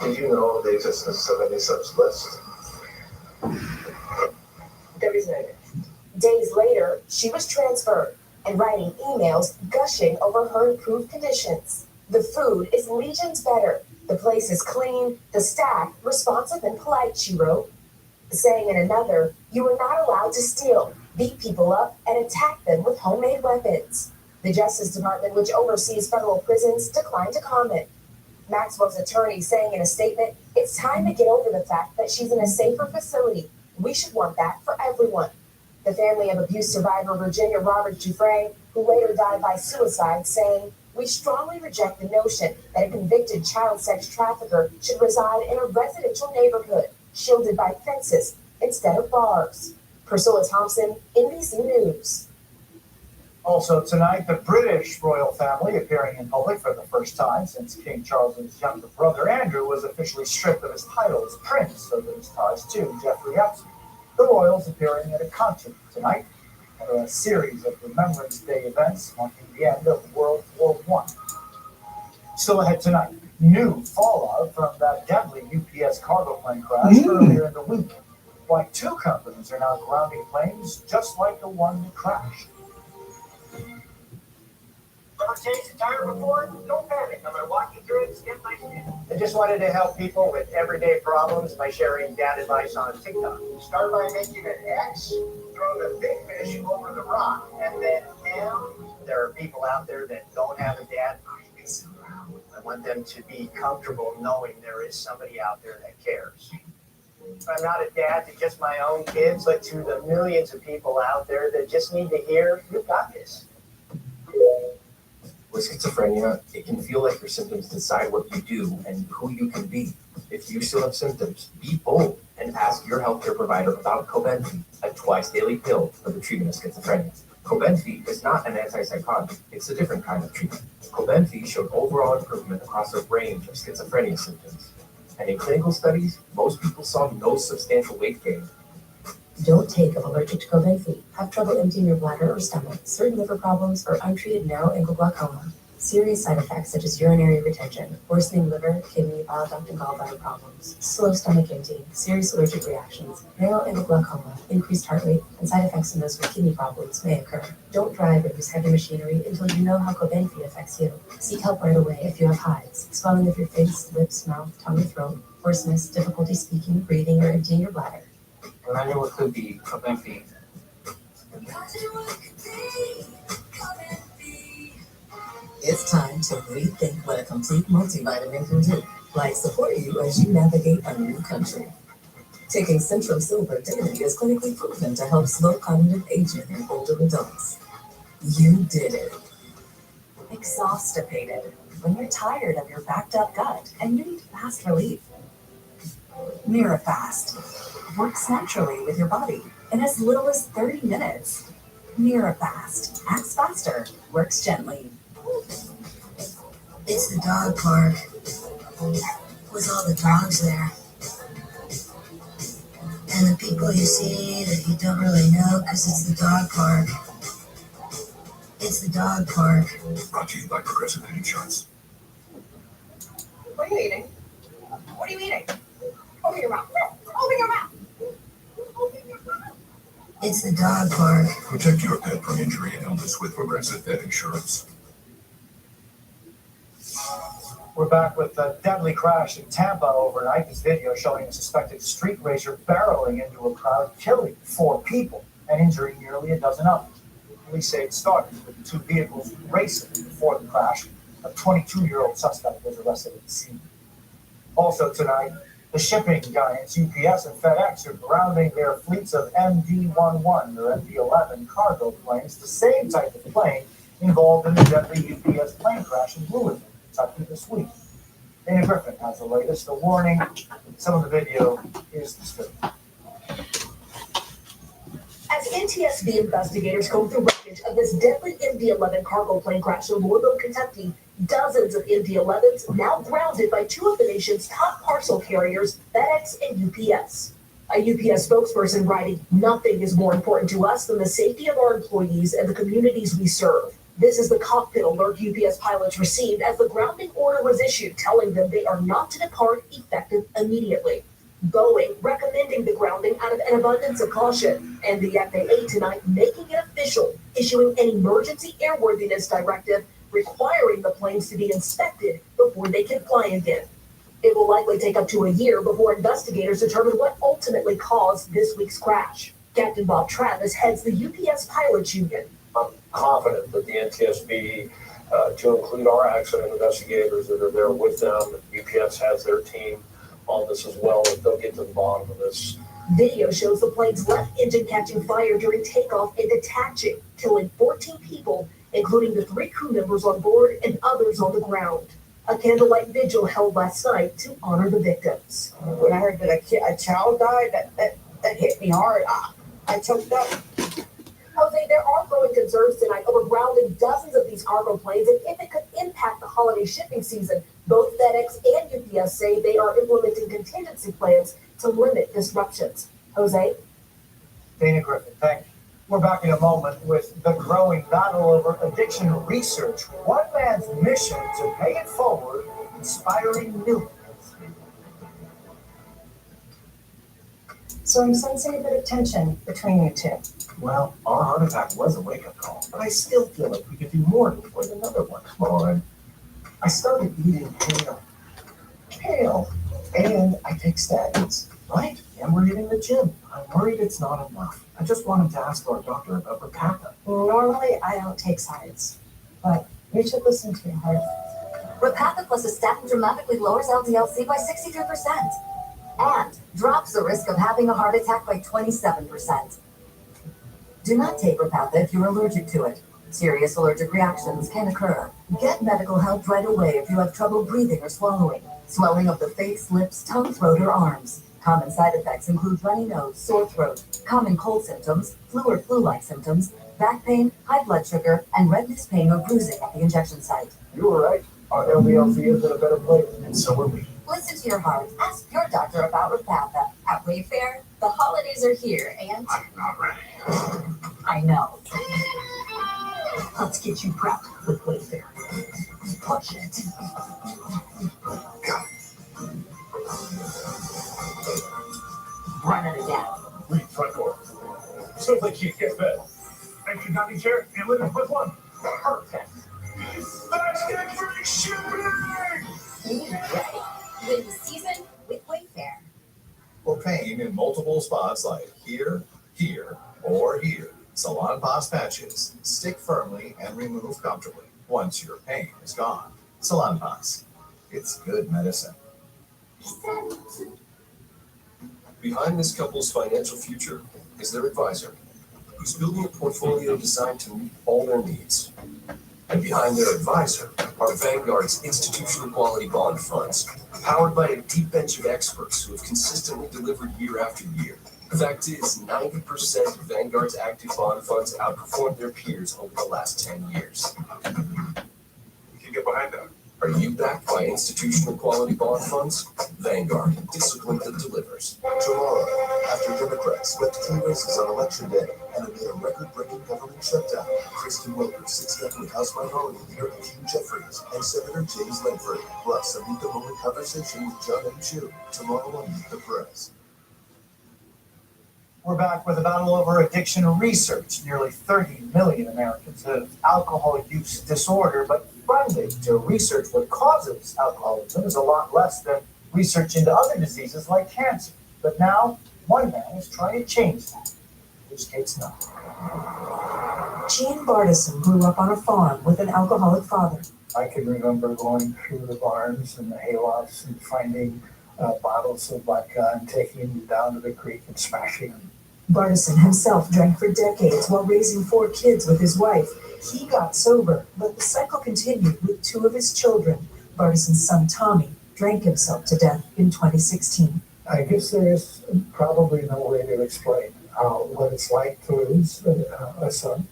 Did you know of the existence of any such list? There is no list. Days later, she was transferred and writing emails gushing over her improved conditions. The food is legions better. The place is clean. The staff responsive and polite, she wrote. Saying in another, you are not allowed to steal, beat people up, and attack them with homemade weapons. The Justice Department, which oversees federal prisons, declined to comment. Maxwell's attorney saying in a statement, it's time to get over the fact that she's in a safer facility. We should want that for everyone. The family of abuse survivor Virginia Roberts Dufresne, who later died by suicide, saying, we strongly reject the notion that a convicted child sex trafficker should reside in a residential neighborhood, shielded by fences instead of bars. Priscilla Thompson, NBC News. Also tonight, the British royal family appearing in public for the first time since King Charles's younger brother Andrew was officially stripped of his title as prince over his ties to Jeffrey Epstein. The royals appearing at a concert tonight and a series of Remembrance Day events marking the end of World War I. Still ahead tonight, new fallout from that deadly UPS cargo plane crash earlier in the week. Why 2 companies are now grounding planes just like the one that crashed. Ever changed a tire before? Don't panic. I'm going to walk you through it step by step. I just wanted to help people with everyday problems by sharing dad advice on TikTok. Start by making an X, throw the big fish over the rock, and then down. There are people out there that don't have a dad. I want them to be comfortable knowing there is somebody out there that cares. I'm not a dad to just my own kids, but to the millions of people out there that just need to hear, you got this. With schizophrenia, it can feel like your symptoms decide what you do and who you can be. If you still have symptoms, be bold and ask your healthcare provider about Cobenfy, a twice-daily pill for the treatment of schizophrenia. Cobenfy is not an antipsychotic, it's a different kind of treatment. Cobenfy showed overall improvement across a range of schizophrenia symptoms. And in clinical studies, most people saw no substantial weight gain. Don't take if allergic to Cobenfy, have trouble emptying your bladder or stomach, certain liver problems, or untreated narrow angle glaucoma. Serious side effects such as urinary retention, worsening liver, kidney, bile duct, and gallbladder problems, slow stomach emptying, serious allergic reactions, narrow angle glaucoma, increased heart rate, and side effects in those with kidney problems may occur. Don't drive or use heavy machinery until you know how Cobenfy affects you. Seek help right away if you have hives, swelling of your face, lips, mouth, tongue, or throat, hoarseness, difficulty speaking, breathing, or emptying your bladder. Imagine what could be Cobenfy. It's time to rethink what a complete multivitamin can do, like support you as you navigate a new country. Taking Centrum Silver daily is clinically proven to help slow cognitive aging in older adults. You did it. Exhaustipated. When you're tired of your backed up gut and you need fast relief. MiraFast works naturally with your body in as little as 30 minutes. MiraFast acts faster, works gently. It's the dog park with all the dogs there. And the people you see that you don't really know because it's the dog park. It's the dog park. Brought to you by Progressive Insurance. What are you eating? What are you eating? Open your mouth. Open your mouth. It's the dog park. Protect your pet from injury and illness with Progressive Pet Insurance. We're back with a deadly crash in Tampa overnight. This video showing a suspected street racer barreling into a crowd, killing 4 people and injuring nearly a dozen others. Police say it started with the 2 vehicles racing before the crash. A 22-year-old suspect was arrested at the scene. Also tonight, the shipping giants UPS and FedEx are grounding their fleets of MD-11 or MD-11 cargo planes, the same type of plane involved in the deadly UPS plane crash in Louisville, Kentucky this week. Dana Griffin has the latest. The warning, some of the video is disturbing. As NTSB investigators comb through wreckage of this deadly MD-11 cargo plane crash in Louisville, Kentucky, dozens of MD-11s now grounded by 2 of the nation's top parcel carriers, FedEx and UPS. A UPS spokesperson writing, "Nothing is more important to us than the safety of our employees and the communities we serve." This is the cockpit alert UPS pilots received as the grounding order was issued, telling them they are not to depart effective immediately. Boeing recommending the grounding out of an abundance of caution, and the FAA tonight making it official, issuing an emergency airworthiness directive requiring the planes to be inspected before they can fly again. It will likely take up to a year before investigators determine what ultimately caused this week's crash. Captain Bob Travis heads the UPS Pilots Union. I'm confident that the NTSB, to include our accident investigators that are there with them, UPS has their team on this as well, and they'll get to the bottom of this. Video shows the plane's left engine catching fire during takeoff and detaching, killing 14 people, including the 3 crew members on board and others on the ground. A candlelight vigil held last night to honor the victims. When I heard that a child died, that hit me hard. I choked up. Jose, there are growing concerns tonight over grounding dozens of these cargo planes and if it could impact the holiday shipping season. Both FedEx and UPS say they are implementing contingency plans to limit disruptions. Jose? Dana Griffin, thank you. We're back in a moment with the growing battle over addiction research. One man's mission to pay it forward, inspiring millions. So I'm sensing a bit of tension between you 2. Well, our heart attack was a wake-up call, but I still feel like we could do more to avoid another one. Come on. I started eating kale, and I take statins, right? And we're hitting the gym. I'm worried it's not enough. I just wanted to ask our doctor about Repatha. Normally, I don't take sides, but you should listen to your heart. Repatha plus a statin dramatically lowers LDL-C by 63% and drops the risk of having a heart attack by 27%. Do not take Repatha if you're allergic to it. Serious allergic reactions can occur. Get medical help right away if you have trouble breathing or swallowing, swelling of the face, lips, tongue, throat, or arms. Common side effects include runny nose, sore throat, common cold symptoms, flu or flu-like symptoms, back pain, high blood sugar, and redness, pain, or bruising at the injection site. You were right. Our LDL-C is in a better place, and so are we. Listen to your heart. Ask your doctor about Repatha. At Wayfair, the holidays are here, and I'm not ready. I know. Let's get you prepped with Wayfair. Push it. Run it again. Read front door. Sounds like you get bed. Extra dining chair and living +1. Perfect. Let's get free shipping! Be ready. Win the season with Wayfair. For pain in multiple spots like here, here, or here, Salon Pass patches stick firmly and remove comfortably once your pain is gone. Salon Pass. It's good medicine. Behind this couple's financial future is their advisor, who's building a portfolio designed to meet all their needs. And behind their advisor are Vanguard's institutional quality bond funds, powered by a deep bench of experts who have consistently delivered year after year. The fact is, 90% of Vanguard's active bond funds outperformed their peers over the last 10 years. We can get behind that. Are you backed by institutional quality bond funds? Vanguard, discipline that delivers. Tomorrow, after Democrats swept key races on Election Day and amid a record-breaking government shutdown, Kristen Welker sits down with House Minority Leader Hakeem Jeffries and Senator James Lankford, plus a meet-the-moment conversation with John M. Chu. Tomorrow on Meet the Press. We're back with a battle over addiction research. Nearly 30 million Americans have alcohol use disorder, but funding to research what causes alcoholism is a lot less than research into other diseases like cancer. But now, one man is trying to change that. Who's Kate's not? Gene Bardison grew up on a farm with an alcoholic father. I can remember going through the barns and the haylofts and finding bottles of vodka and taking them down to the creek and smashing them. Bardison himself drank for decades while raising 4 kids with his wife. He got sober, but the cycle continued with 2 of his children. Bardison's son Tommy drank himself to death in 2016. I guess there is probably no way to explain what it's like to lose a son,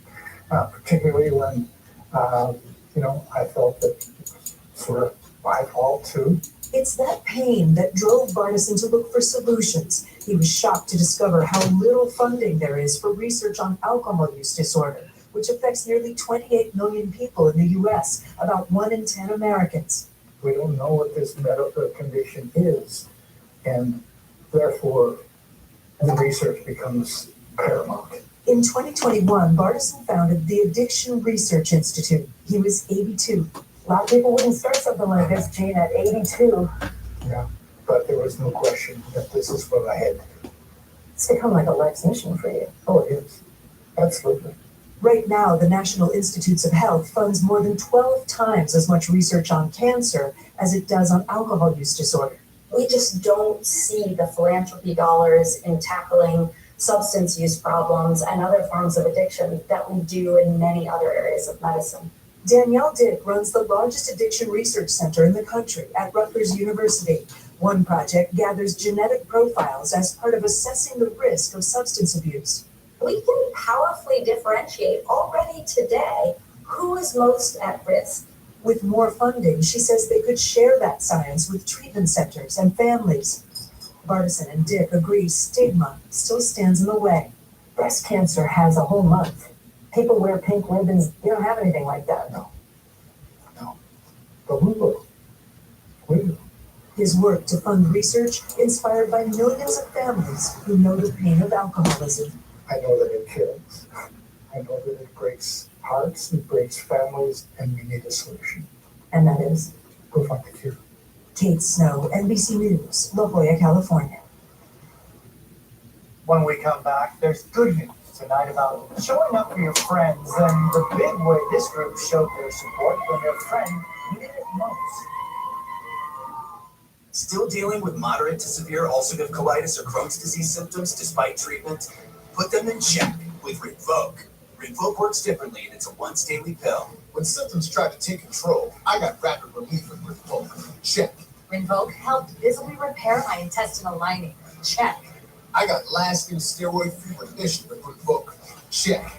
particularly when, I felt that it was sort of my fault too. It's that pain that drove Bardison to look for solutions. He was shocked to discover how little funding there is for research on alcohol use disorder, which affects nearly 28 million people in the U.S., about 1 in 10 Americans. We don't know what this medical condition is, and therefore the research becomes paramount. In 2021, Bardison founded the Addiction Research Institute. He was 82. A lot of people wouldn't start something like this, Gene, at 82. Yeah, but there was no question that this is what I had. It's become like a life's mission for you. Oh, it is. Absolutely. Right now, the National Institutes of Health funds more than 12 times as much research on cancer as it does on alcohol use disorder. We just don't see the philanthropy dollars in tackling substance use problems and other forms of addiction that we do in many other areas of medicine. Danielle Dick runs the largest addiction research center in the country at Rutgers University. One project gathers genetic profiles as part of assessing the risk of substance abuse. We can powerfully differentiate already today who is most at risk. With more funding, she says they could share that science with treatment centers and families. Bardison and Dick agree stigma still stands in the way. Breast cancer has a whole month. People wear pink ribbons. You don't have anything like that. No. But we will. His work to fund research inspired by millions of families who know the pain of alcoholism. I know that it kills. I know that it breaks hearts, it breaks families, and we need a solution. And that is? Go find the cure. Kate Snow, NBC News, La Jolla, California. When we come back, there's good news tonight about showing up for your friends and the big way this group showed their support when their friend needed it most. Still dealing with moderate to severe ulcerative colitis or Crohn's disease symptoms despite treatment? Put them in check with Rinvoq. Rinvoq works differently, and it's a once daily pill. When symptoms try to take control, I got rapid relief with Rinvoq. Check. Rinvoq helped visibly repair my intestinal lining. Check. I got lasting steroid-free remission with Rinvoq. Check.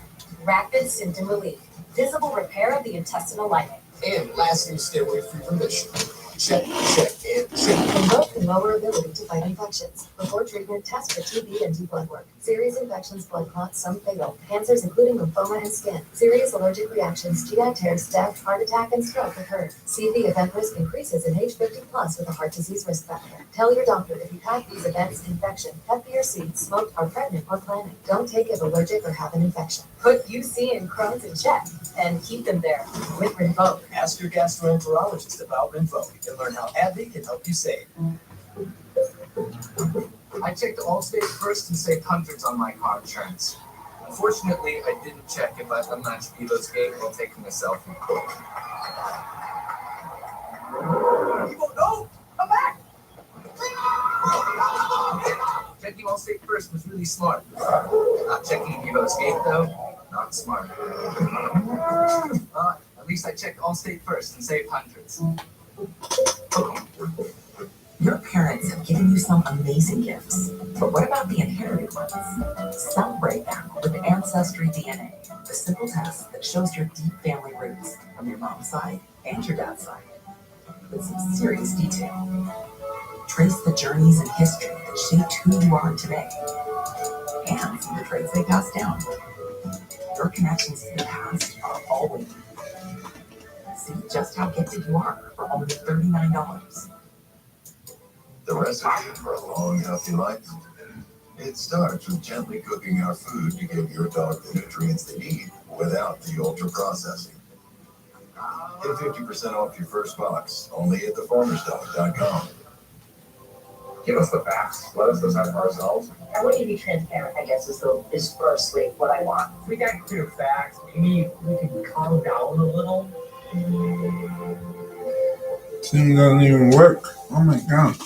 Rapid symptom relief. Visible repair of the intestinal lining. And lasting steroid-free remission. Check, check, and check. Rinvoq can lower ability to fight infections. Before treatment, test for TB and do blood work. Serious infections, blood clots, some fatal. Cancers including lymphoma and skin. Serious allergic reactions, GI tears, death, heart attack, and stroke occur. CV event risk increases in age 50 plus with a heart disease risk factor. Tell your doctor if you've had these events: infection, Hep B or C, smoked, are pregnant, or planning. Don't take if allergic or have an infection. Put UC and Crohn's in check and keep them there with Rinvoq. Ask your gastroenterologist about Rinvoq and learn how AbbVie can help you save. I checked Allstate first and saved hundreds on my car insurance. Unfortunately, I didn't check if I unlatched Evo's gate while taking a selfie. Evo, no! Come back! Checking Allstate Allstate First was really smart. Not checking Evo's gate though, not smart. At least I checked Allstate First and saved hundreds. Your parents have given you some amazing gifts, but what about the inherited ones? Celebrate them with Ancestry DNA, the simple test that shows your deep family roots from your mom's side and your dad's side, with some serious detail. Trace the journeys and history that shaped who you are today, and the traits they passed down. Your connections to the past are all waiting. See just how gifted you are for only $39. The recipe for a long, healthy life? It starts with gently cooking our food to give your dog the nutrients they need without the ultra-processing. Get 50% off your first box, only at thefarmersdog.com. Give us the facts. Let us decide for ourselves. I want you to be transparent, I guess, is firstly what I want. If we got clear facts, maybe we can calm down a little. Thing doesn't even work. Oh my god.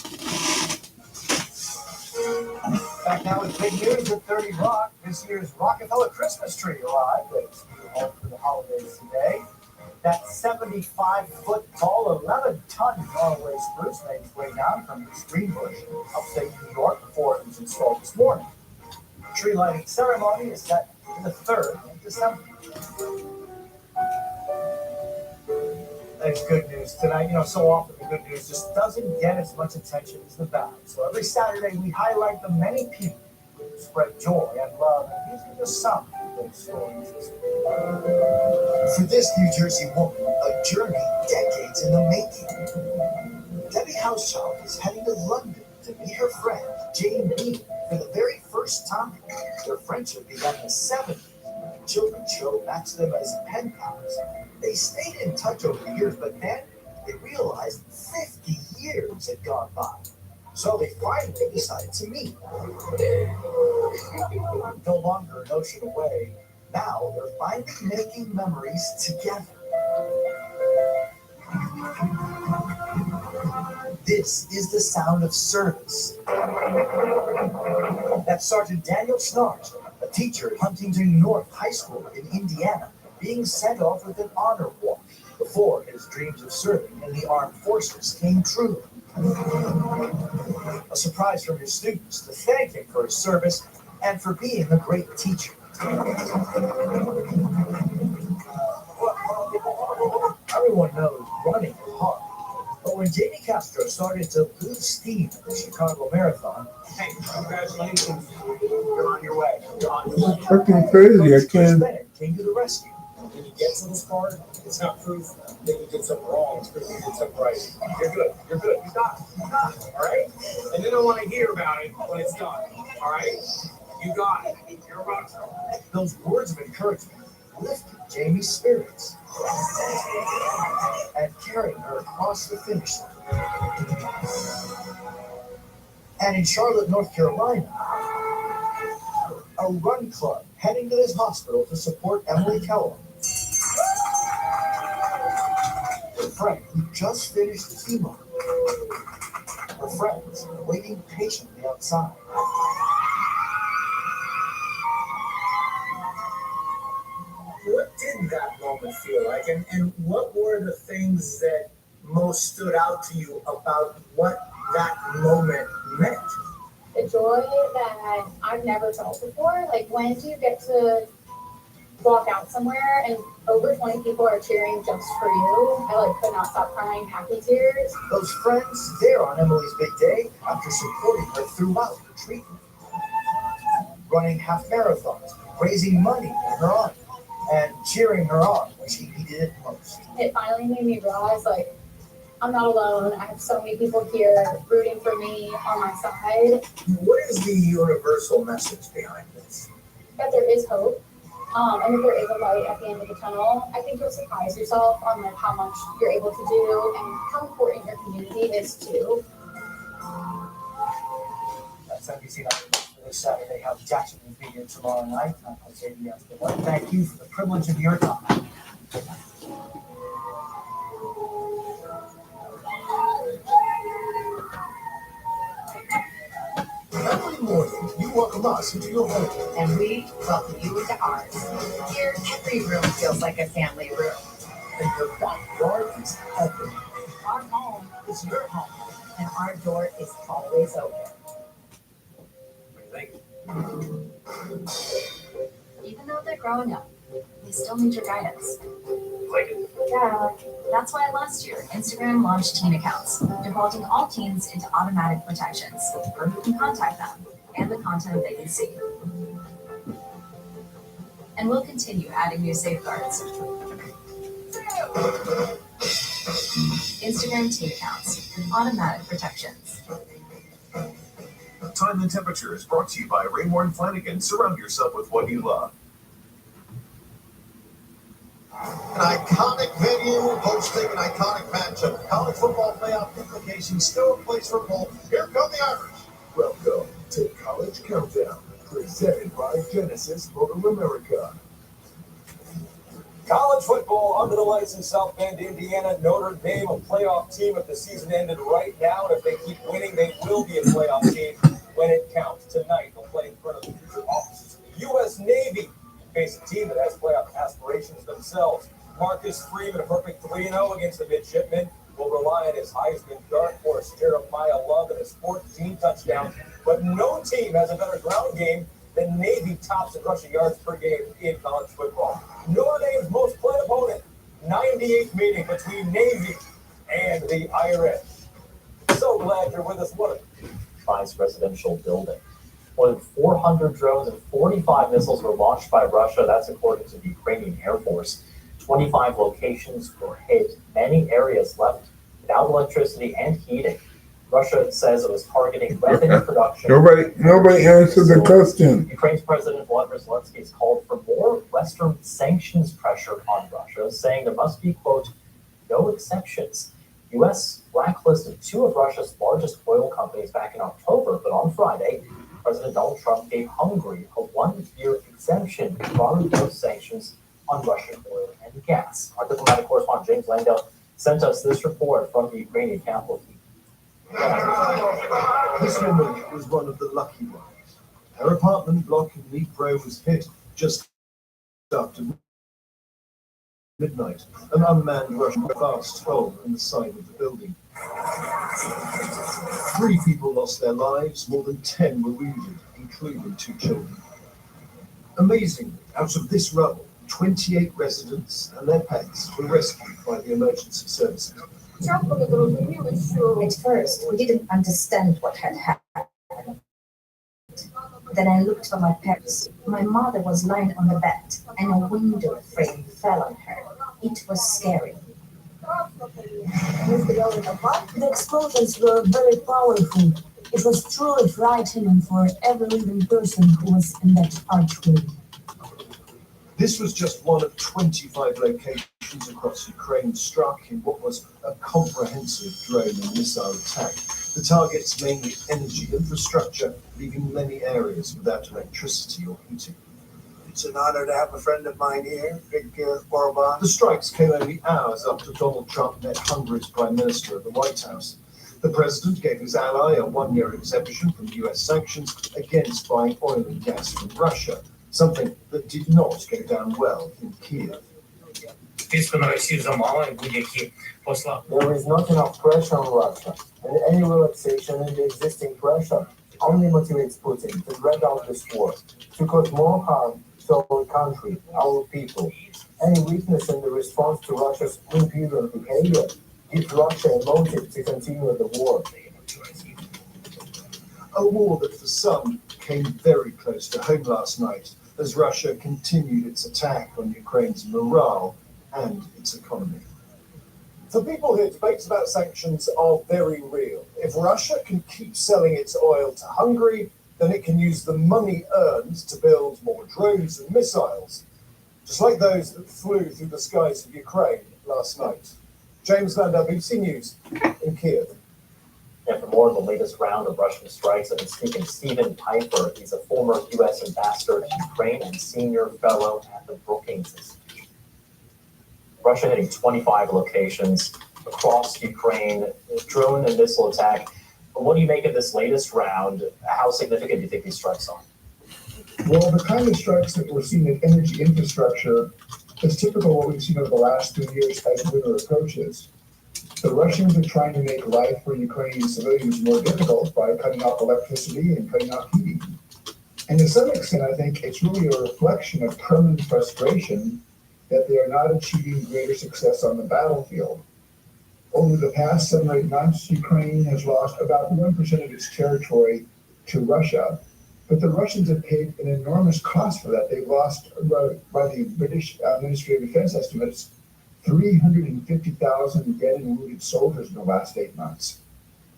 Back now with big news at 30 Rock. This year's Rockefeller Christmas tree arrived at its new home for the holidays today. That 75-foot tall, 11-ton Norway spruce made its way down from East Greenbush, upstate New York, before it was installed this morning. The tree lighting ceremony is set for the 3rd of December. That's good news tonight. You know, so often the good news just doesn't get as much attention as the bad. So every Saturday we highlight the many people who spread joy and love, and these are just some of those stories. For this New Jersey woman, a journey decades in the making. Debbie Housechild is heading to London to meet her friend, Jane Bean, for the very first time. Their friendship began in the 70s. Children's show matched them as pen pals. They stayed in touch over the years, but then they realized 50 years had gone by. So they finally decided to meet. No longer an ocean away, now they're finally making memories together. This is the sound of service. That's Sergeant Daniel Snarch, a teacher at Huntington North High School in Indiana, being sent off with an honor walk before his dreams of serving in the armed forces came true. A surprise from his students to thank him for his service and for being a great teacher. Everyone knows running is hard. But when Jamie Castro started to lose steam at the Chicago Marathon, Hey, congratulations. You're on your way. You're on your way. It's freaking crazy. I can't. came to the rescue. When you get to this part, it's not proof that you did something wrong. It's proof you did something right. You're good. You're good. You got it. You got it. All right? And then I want to hear about it when it's done. All right? You got it. You're a rock star. Those words of encouragement lifted Jamie's spirits and carried her across the finish line. And in Charlotte, North Carolina, a run club heading to this hospital to support Emily Kellogg, her friend who just finished chemo. Her friends waiting patiently outside. What did that moment feel like? And what were the things that most stood out to you about what that moment meant? The joy that I've never felt before. Like, when do you get to walk out somewhere and over 20 people are cheering just for you? I could not stop crying happy tears. Those friends there on Emily's big day after supporting her throughout the treatment. Running half marathons, raising money in her honor, and cheering her on when she needed it most. It finally made me realize, I'm not alone. I have so many people here rooting for me on my side. What is the universal message behind this? That there is hope, and that there is a light at the end of the tunnel. I think you'll surprise yourself on how much you're able to do and how important your community is too. That's NBC for this Saturday. How Jackson will be here tomorrow night. I'm Jose Diaz. I want to thank you for the privilege of your time. Emily Every morning, you welcome us into your home. And we welcome you into ours. Here, every room feels like a family room. And your backyard is heaven. Our home is your home, and our door is always open. Even though they're growing up, they still need your guidance. Like it? Yeah. That's why last year, Instagram launched teen accounts, defaulting all teens into automatic protections, where you can contact them and the content they can see. And we'll continue adding new safeguards. Instagram teen accounts, automatic protections. Time and Temperature is brought to you by Raymore and Flanagan. Surround yourself with what you love. An iconic venue hosting an iconic matchup. College football playoff implications still in place for both. Here come the Irish. Welcome to College Countdown, presented by Genesis Motor America. College football under the lights in South Bend, Indiana. Notre Dame, a playoff team. If the season ended right now, and if they keep winning, they will be a playoff team when it counts. Tonight, they'll play in front of the future officers of the U.S. Navy. Face a team that has playoff aspirations themselves. Marcus Freeman, a perfect 3-0 against the midshipmen, will rely on his Heisman dark horse, Jeremiah Love, and his 14 touchdowns. But no team has a better ground game than Navy tops in rushing yards per game in college football. Notre Dame's most played opponent, 98th meeting between Navy and the Irish. So glad you're with us. What a Vice presidential building. More than 400 drones and 45 missiles were launched by Russia. That's according to the Ukrainian Air Force. 25 locations were hit. Many areas left without electricity and heating. Russia says it was targeting weapon production. Nobody answered the question. Ukraine's President Volodymyr Zelensky has called for more Western sanctions pressure on Russia, saying there must be, quote, no exceptions. U.S. blacklisted two of Russia's largest oil companies back in October, but on Friday, President Donald Trump gave Hungary a one-year exemption from those sanctions on Russian oil and gas. Our diplomatic correspondent James Langdale sent us this report from the Ukrainian capital. This woman was one of the lucky ones. Her apartment block in Dnipro was hit just after midnight. An unmanned Russian fast hole in the side of the building. 3 people lost their lives, more than 10 were wounded, including 2 children. Amazingly, out of this rubble, 28 residents and their pets were rescued by the emergency services. At first, we didn't understand what had happened. Then I looked for my parents. My mother was lying on the bed, and a window frame fell on her. It was scary. The explosions were very powerful. It was truly frightening for every living person who was in that archway. This was just one of 25 locations across Ukraine struck in what was a comprehensive drone and missile attack. The targets mainly energy infrastructure, leaving many areas without electricity or heating. It's an honor to have a friend of mine here, Viktor Orban. The strikes came only hours after Donald Trump met Hungary's Prime Minister at the White House. The president gave his ally a one-year exemption from US sanctions against buying oil and gas from Russia, something that did not go down well in Kiev. There is not enough pressure on Russia, and any relaxation in the existing pressure only motivates Putin to drag out this war, to cause more harm to our country, our people. Any weakness in the response to Russia's impudent behavior gives Russia a motive to continue the war. A war that for some came very close to home last night as Russia continued its attack on Ukraine's morale and its economy. For people here, debates about sanctions are very real. If Russia can keep selling its oil to Hungary, then it can use the money earned to build more drones and missiles, just like those that flew through the skies of Ukraine last night. James Landau, BBC News in Kiev. And for more of the latest round of Russian strikes, I've been speaking to Stephen Piper. He's a former U.S. ambassador to Ukraine and senior fellow at the Brookings Institution. Russia hitting 25 locations across Ukraine, drone and missile attack What do you make of this latest round? How significant do you think these strikes are? Well, the kind of strikes that we're seeing in energy infrastructure is typical of what we've seen over the last 2 years as winter approaches. The Russians are trying to make life for Ukrainian civilians more difficult by cutting off electricity and cutting off heating. And to some extent, I think it's really a reflection of permanent frustration that they are not achieving greater success on the battlefield. Over the past 7 or 8 months, Ukraine has lost about 1% of its territory to Russia, but the Russians have paid an enormous cost for that. They've lost, by the British Ministry of Defense estimates, 350,000 dead and wounded soldiers in the last 8 months.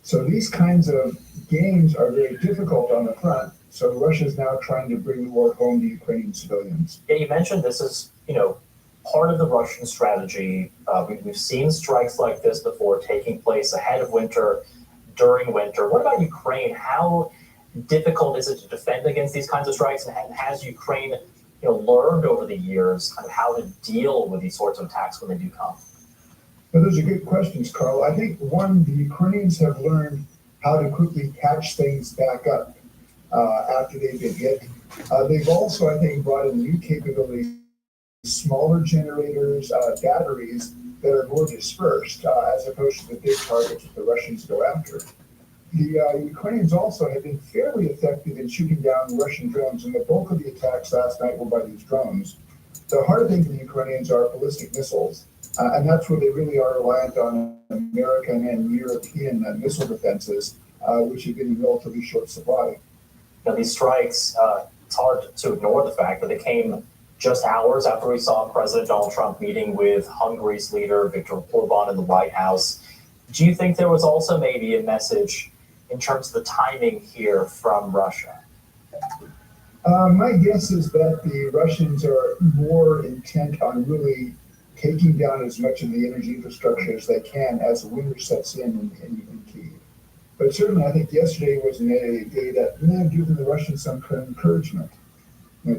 So these kinds of gains are very difficult on the front. So Russia is now trying to bring the war home to Ukrainian civilians. Yeah, you mentioned this is, part of the Russian strategy. We've seen strikes like this before taking place ahead of winter, during winter. What about Ukraine? How difficult is it to defend against these kinds of strikes? And has Ukraine, learned over the years kind of how to deal with these sorts of attacks when they do come? Well, those are good questions, Carl. I think, one, the Ukrainians have learned how to quickly catch things back up after they've been hit. They've also, I think, brought in new capabilities, smaller generators, batteries that are more dispersed, as opposed to the big targets that the Russians go after. The Ukrainians also have been fairly effective in shooting down Russian drones, and the bulk of the attacks last night were by these drones. The harder thing for the Ukrainians are ballistic missiles, and that's where they really are reliant on American and European missile defenses, which have been in relatively short supply. Now, these strikes, it's hard to ignore the fact that they came just hours after we saw President Donald Trump meeting with Hungary's leader, Viktor Orbán, in the White House. Do you think there was also maybe a message in terms of the timing here from Russia? My guess is that the Russians are more intent on really taking down as much of the energy infrastructure as they can as the winter sets in Kyiv. But certainly, I think yesterday was a day that may have given the Russians some encouragement.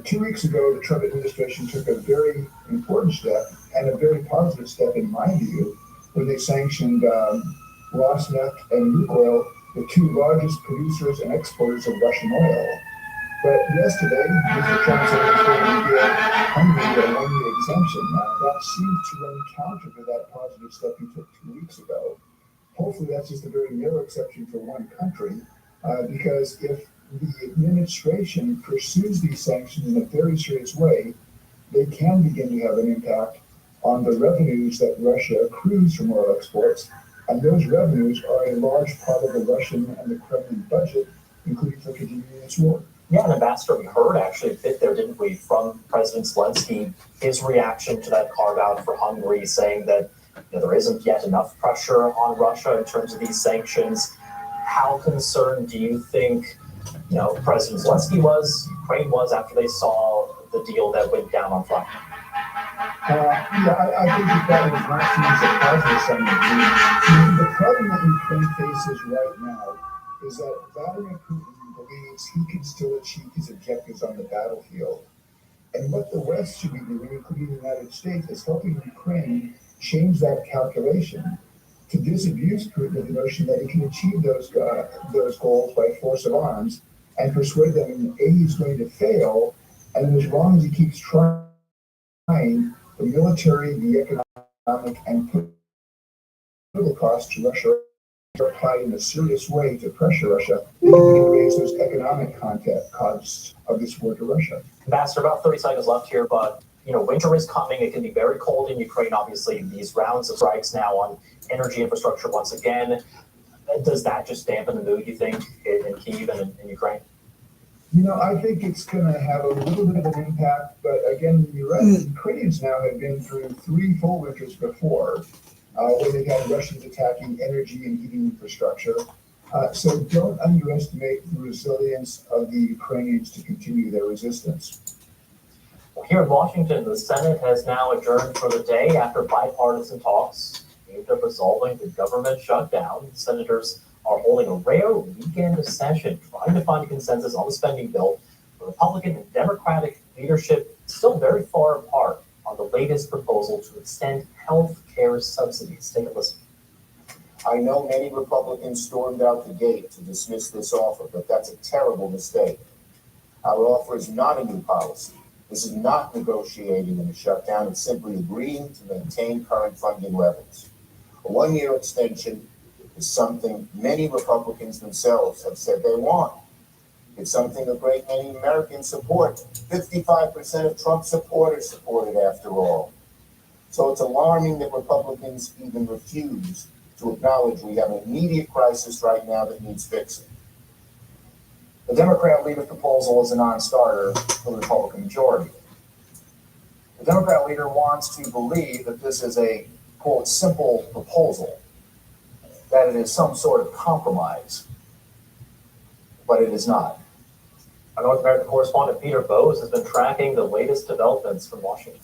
2 weeks ago, the Trump administration took a very important step and a very positive step, in my view, when they sanctioned Rosneft and Lukoil, the two largest producers and exporters of Russian oil. But yesterday, Mr. Trump said he was going to give Hungary a 1-year exemption. That seems to run counter to that positive step he took 2 weeks ago. Hopefully that's just a very narrow exception for one country, because if the administration pursues these sanctions in a very serious way, they can begin to have an impact on the revenues that Russia accrues from oil exports. And those revenues are a large part of the Russian and the Kremlin budget, including for continuing this war. Yeah, and Ambassador, we heard actually a bit there, didn't we, from President Zelensky, his reaction to that carve-out for Hungary, saying that there isn't yet enough pressure on Russia in terms of these sanctions. How concerned do you think President Zelensky was, Ukraine was, after they saw the deal that went down on Friday? I think that was not seen as a positive sign. The problem that Ukraine faces right now is that Vladimir Putin believes he can still achieve his objectives on the battlefield. And what the West should be doing, including the United States, is helping Ukraine change that calculation to disabuse Putin of the notion that he can achieve those goals by force of arms, and persuade them, A, he's going to fail, and as long as he keeps trying, the military, the economic, and political costs to Russia are applied in a serious way to pressure Russia. They can raise those economic costs of this war to Russia. Ambassador, about 30 seconds left here, but winter is coming. It can be very cold in Ukraine. Obviously, these rounds of strikes now on energy infrastructure once again. Does that just dampen the mood, you think, in Kyiv and in Ukraine? I think it's going to have a little bit of an impact, but again, you're right. The Ukrainians now have been through 3 full winters before, where they've had Russians attacking energy and heating infrastructure. So don't underestimate the resilience of the Ukrainians to continue their resistance. Well, here in Washington, the Senate has now adjourned for the day after bipartisan talks aimed at resolving the government shutdown. Senators are holding a rare weekend session, trying to find a consensus on the spending bill. The Republican and Democratic leadership still very far apart on the latest proposal to extend health care subsidies. Take a listen. I know many Republicans stormed out the gate to dismiss this offer, but that's a terrible mistake. Our offer is not a new policy. This is not negotiating in a shutdown. It's simply agreeing to maintain current funding levels. A one-year extension is something many Republicans themselves have said they want. It's something a great many Americans support. 55% of Trump supporters support it, after all. So it's alarming that Republicans even refuse to acknowledge we have an immediate crisis right now that needs fixing. The Democrat leader proposal is a non-starter for the Republican majority. The Democrat leader wants to believe that this is a, quote, simple proposal, that it is some sort of compromise, but it is not. Our North American correspondent Peter Bowes has been tracking the latest developments from Washington.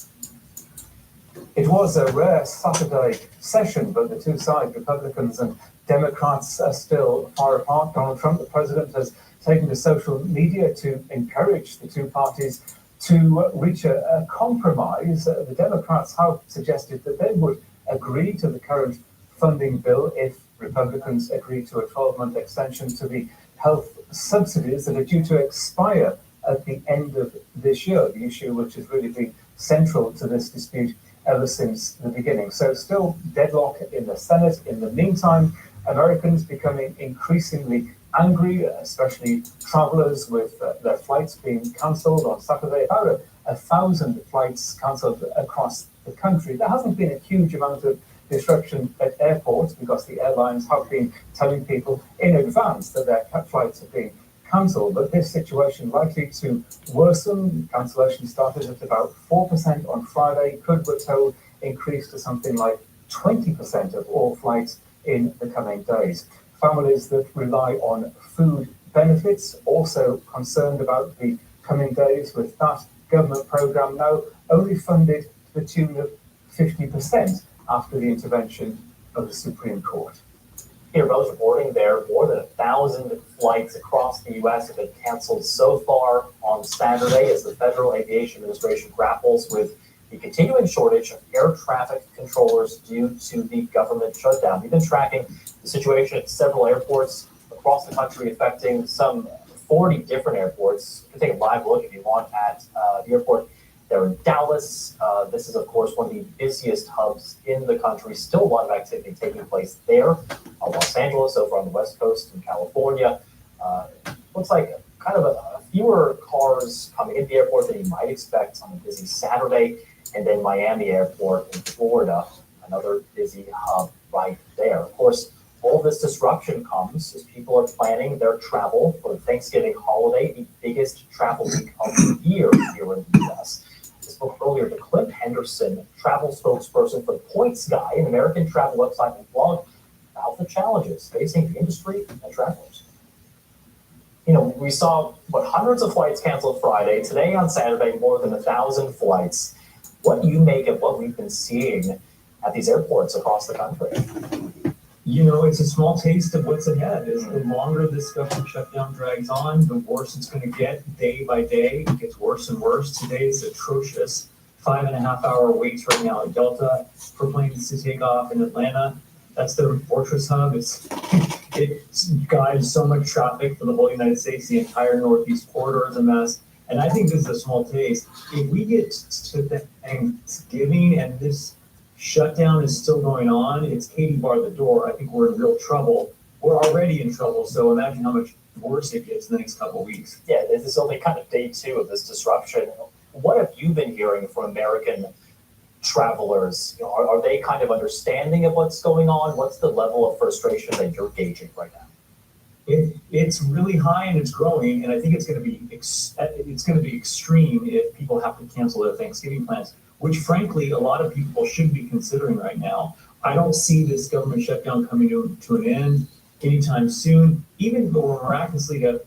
It was a rare Saturday session, but the two sides, Republicans and Democrats, are still far apart. Donald Trump, the president, has taken to social media to encourage the two parties to reach a compromise. The Democrats have suggested that they would agree to the current funding bill if Republicans agree to a 12-month extension to the health subsidies that are due to expire at the end of this year, the issue which has really been central to this dispute ever since the beginning. So still deadlock in the Senate. In the meantime, Americans becoming increasingly angry, especially travelers with their flights being cancelled on Saturday. About 1,000 flights cancelled across the country. There hasn't been a huge amount of disruption at airports because the airlines have been telling people in advance that their flights have been cancelled, but this situation likely to worsen. Cancellation started at about 4% on Friday, could, we're told, increase to something like 20% of all flights in the coming days. Families that rely on food benefits also concerned about the coming days, with that government program now only funded to the tune of 50% after the intervention of the Supreme Court. Peter Bowes reporting there, more than 1,000 flights across the U.S. have been canceled so far on Saturday as the Federal Aviation Administration grapples with the continuing shortage of air traffic controllers due to the government shutdown. We've been tracking the situation at several airports across the country, affecting some 40 different airports. You can take a live look if you want at the airport there in Dallas. This is, of course, one of the busiest hubs in the country. Still a lot of activity taking place there. Los Angeles, over on the West Coast in California. Looks like kind of a fewer cars coming into the airport than you might expect on a busy Saturday. And then Miami Airport in Florida, another busy hub right there. Of course, all this disruption comes as people are planning their travel for the Thanksgiving holiday, the biggest travel week of the year here in the U.S. I spoke earlier to Clint Henderson, travel spokesperson for Points Guy, an American travel website and blog, about the challenges facing the industry and travelers. You know, we saw hundreds of flights canceled Friday. Today on Saturday, more than 1,000 flights. What do you make of what we've been seeing at these airports across the country? You know, it's a small taste of what's ahead. As the longer this government shutdown drags on, the worse it's going to get day by day. It gets worse and worse. Today's atrocious 5.5-hour waits right now at Delta for planes to take off in Atlanta. That's the Fortress hub. It guides so much traffic for the whole United States. The entire Northeast corridor is a mess. And I think this is a small taste. If we get to the Thanksgiving and this shutdown is still going on, it's Katie bar the door. I think we're in real trouble. We're already in trouble, so imagine how much worse it gets in the next couple of weeks. Yeah, this is only kind of day 2 of this disruption. What have you been hearing from American travelers? You know, are they kind of understanding of what's going on? What's the level of frustration that you're gauging right now? It's really high and it's growing, and I think it's going to be extreme if people have to cancel their Thanksgiving plans, which frankly a lot of people should be considering right now. I don't see this government shutdown coming to an end anytime soon. Even though we're miraculously to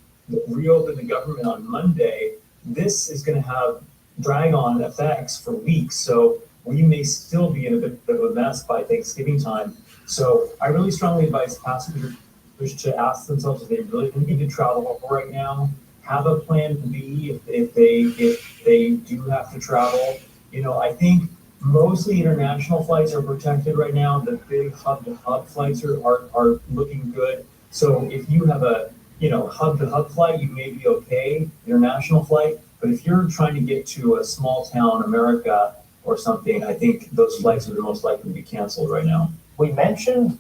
reopen the government on Monday, this is going to have drag-on effects for weeks. So we may still be in a bit of a mess by Thanksgiving time. So I really strongly advise passengers to ask themselves if they really need to travel right now. Have a plan B if they do have to travel. You know, I think Mostly international flights are protected right now. The big hub-to-hub flights are looking good. So if you have a hub-to-hub flight, you may be okay, international flight. But if you're trying to get to a small town America or something, I think those flights are the most likely to be canceled right now. We mentioned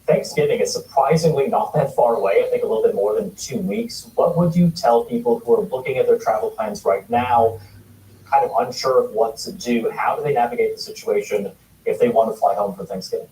Thanksgiving is surprisingly not that far away, I think a little bit more than 2 weeks. What would you tell people who are looking at their travel plans right now, kind of unsure of what to do? How do they navigate the situation if they want to fly home for Thanksgiving?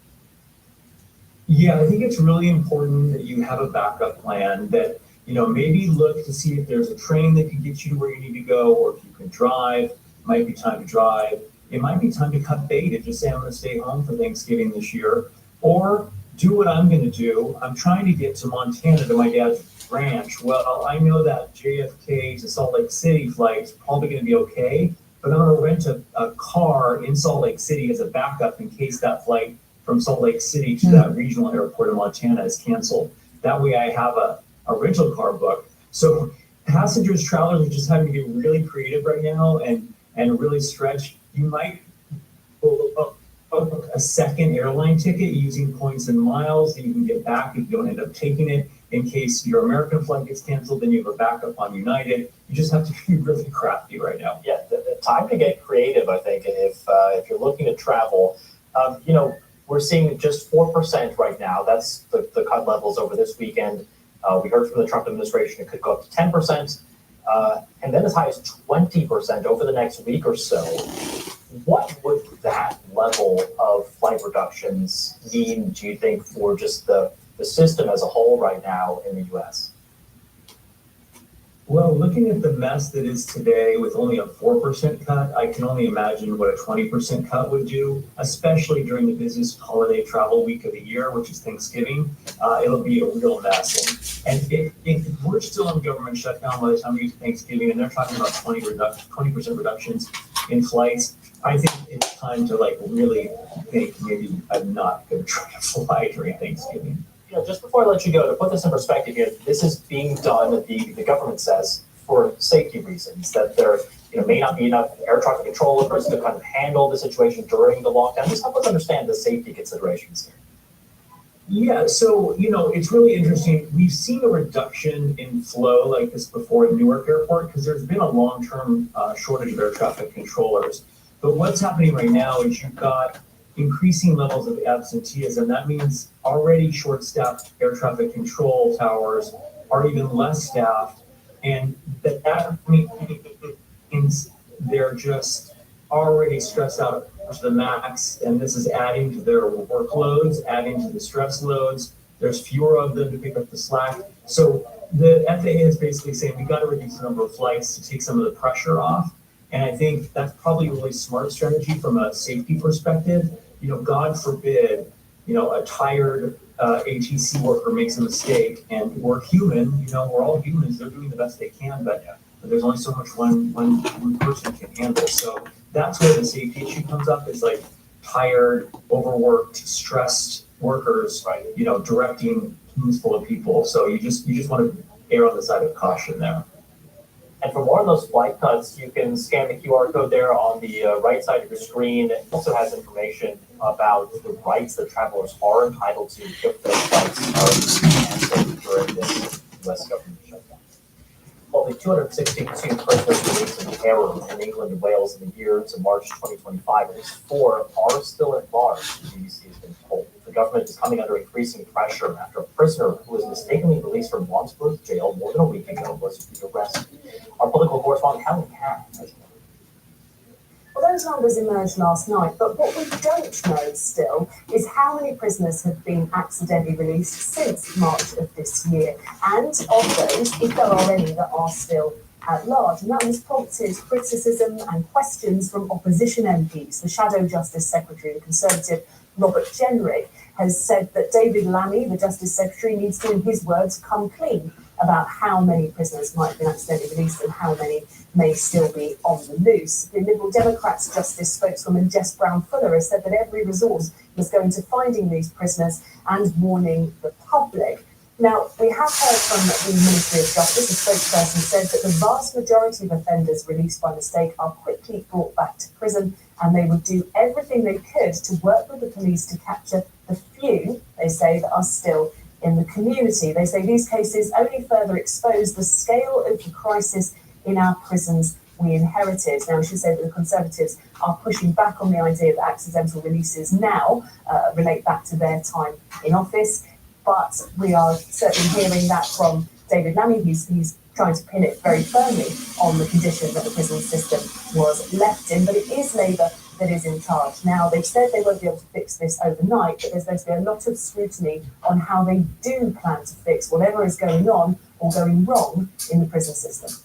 Yeah, I think it's really important that you have a backup plan, that maybe look to see if there's a train that can get you to where you need to go, or if you can drive. It might be time to drive. It might be time to cut bait and just say, I'm going to stay home for Thanksgiving this year, or do what I'm going to do. I'm trying to get to Montana to my dad's ranch. Well, I know that JFK to Salt Lake City flight is probably going to be okay, but I'm going to rent a car in Salt Lake City as a backup in case that flight from Salt Lake City to that regional airport in Montana is canceled. That way I have a rental car booked. So passengers, travelers are just having to get really creative right now and really stretch. You might book a second airline ticket using points and miles that you can get back if you don't end up taking it. In case your American flight gets canceled, then you have a backup on United. You just have to be really crafty right now. Yeah, the time to get creative, I think, if you're looking to travel. We're seeing just 4% right now. That's the cut levels over this weekend. We heard from the Trump administration it could go up to 10%, and then as high as 20% over the next week or so. What would that level of flight reductions mean, do you think, for just the system as a whole right now in the U.S.? Well, looking at the mess that is today with only a 4% cut, I can only imagine what a 20% cut would do, especially during the busiest holiday travel week of the year, which is Thanksgiving. It'll be a real mess. And if we're still in government shutdown by the time we get to Thanksgiving, and they're talking about 20% reductions in flights, I think it's time to really think maybe I'm not going to try to fly during Thanksgiving. Just before I let you go, to put this in perspective here, this is being done, the government says, for safety reasons, that there may not be enough air traffic controllers to kind of handle the situation during the lockdown. Just help us understand the safety considerations here. Yeah, so, it's really interesting. We've seen a reduction in flow like this before at Newark Airport because there's been a long-term shortage of air traffic controllers. But what's happening right now is you've got increasing levels of absenteeism. That means already short-staffed air traffic control towers are even less staffed, and that means they're just already stressed out to the max, and this is adding to their workloads, adding to the stress loads. There's fewer of them to pick up the slack. So the FAA is basically saying we got to reduce the number of flights to take some of the pressure off. And I think that's probably a really smart strategy from a safety perspective. God forbid, a tired ATC worker makes a mistake, and we're human, we're all humans. They're doing the best they can, but there's only so much one person can handle. So that's where the safety issue comes up, is tired, overworked, stressed workers, directing teams full of people. So you just want to err on the side of caution there. And for more on those flight cuts, you can scan the QR code there on the right side of your screen. It also has information about the rights that travelers are entitled to if their flights are canceled during this U.S. government shutdown. Well, the 262 prisoners released in terror in England and Wales in the year to March 2025, at least 4 are still at large, the BBC has been told. The government is coming under increasing pressure after a prisoner who was mistakenly released from Wandsworth jail more than a week ago was arrested. Our political correspondent, Helen Cat, has more. Well, those numbers emerged last night, but what we don't know still is how many prisoners have been accidentally released since March of this year, and of those, if there are any that are still at large. And that has prompted criticism and questions from opposition MPs. The Shadow Justice Secretary, the Conservative Robert Jenrick, has said that David Lammy, the Justice Secretary, needs to, in his words, come clean about how many prisoners might have been accidentally released and how many may still be on the loose. The Liberal Democrats Justice spokeswoman Jess Brown-Fuller has said that every resource must go into finding these prisoners and warning the public. Now, we have heard from the Ministry of Justice. A spokesperson said that the vast majority of offenders released by mistake are quickly brought back to prison and they would do everything they could to work with the police to capture the few, they say, that are still in the community. They say these cases only further expose the scale of the crisis in our prisons we inherited. Now, I should say that the Conservatives are pushing back on the idea that accidental releases now relate back to their time in office, but we are certainly hearing that from David Lammy. He's trying to pin it very firmly on the condition that the prison system was left in, but it is Labour that is in charge. Now, they've said they won't be able to fix this overnight, but there's going to be a lot of scrutiny on how they do plan to fix whatever is going on or going wrong in the prison system.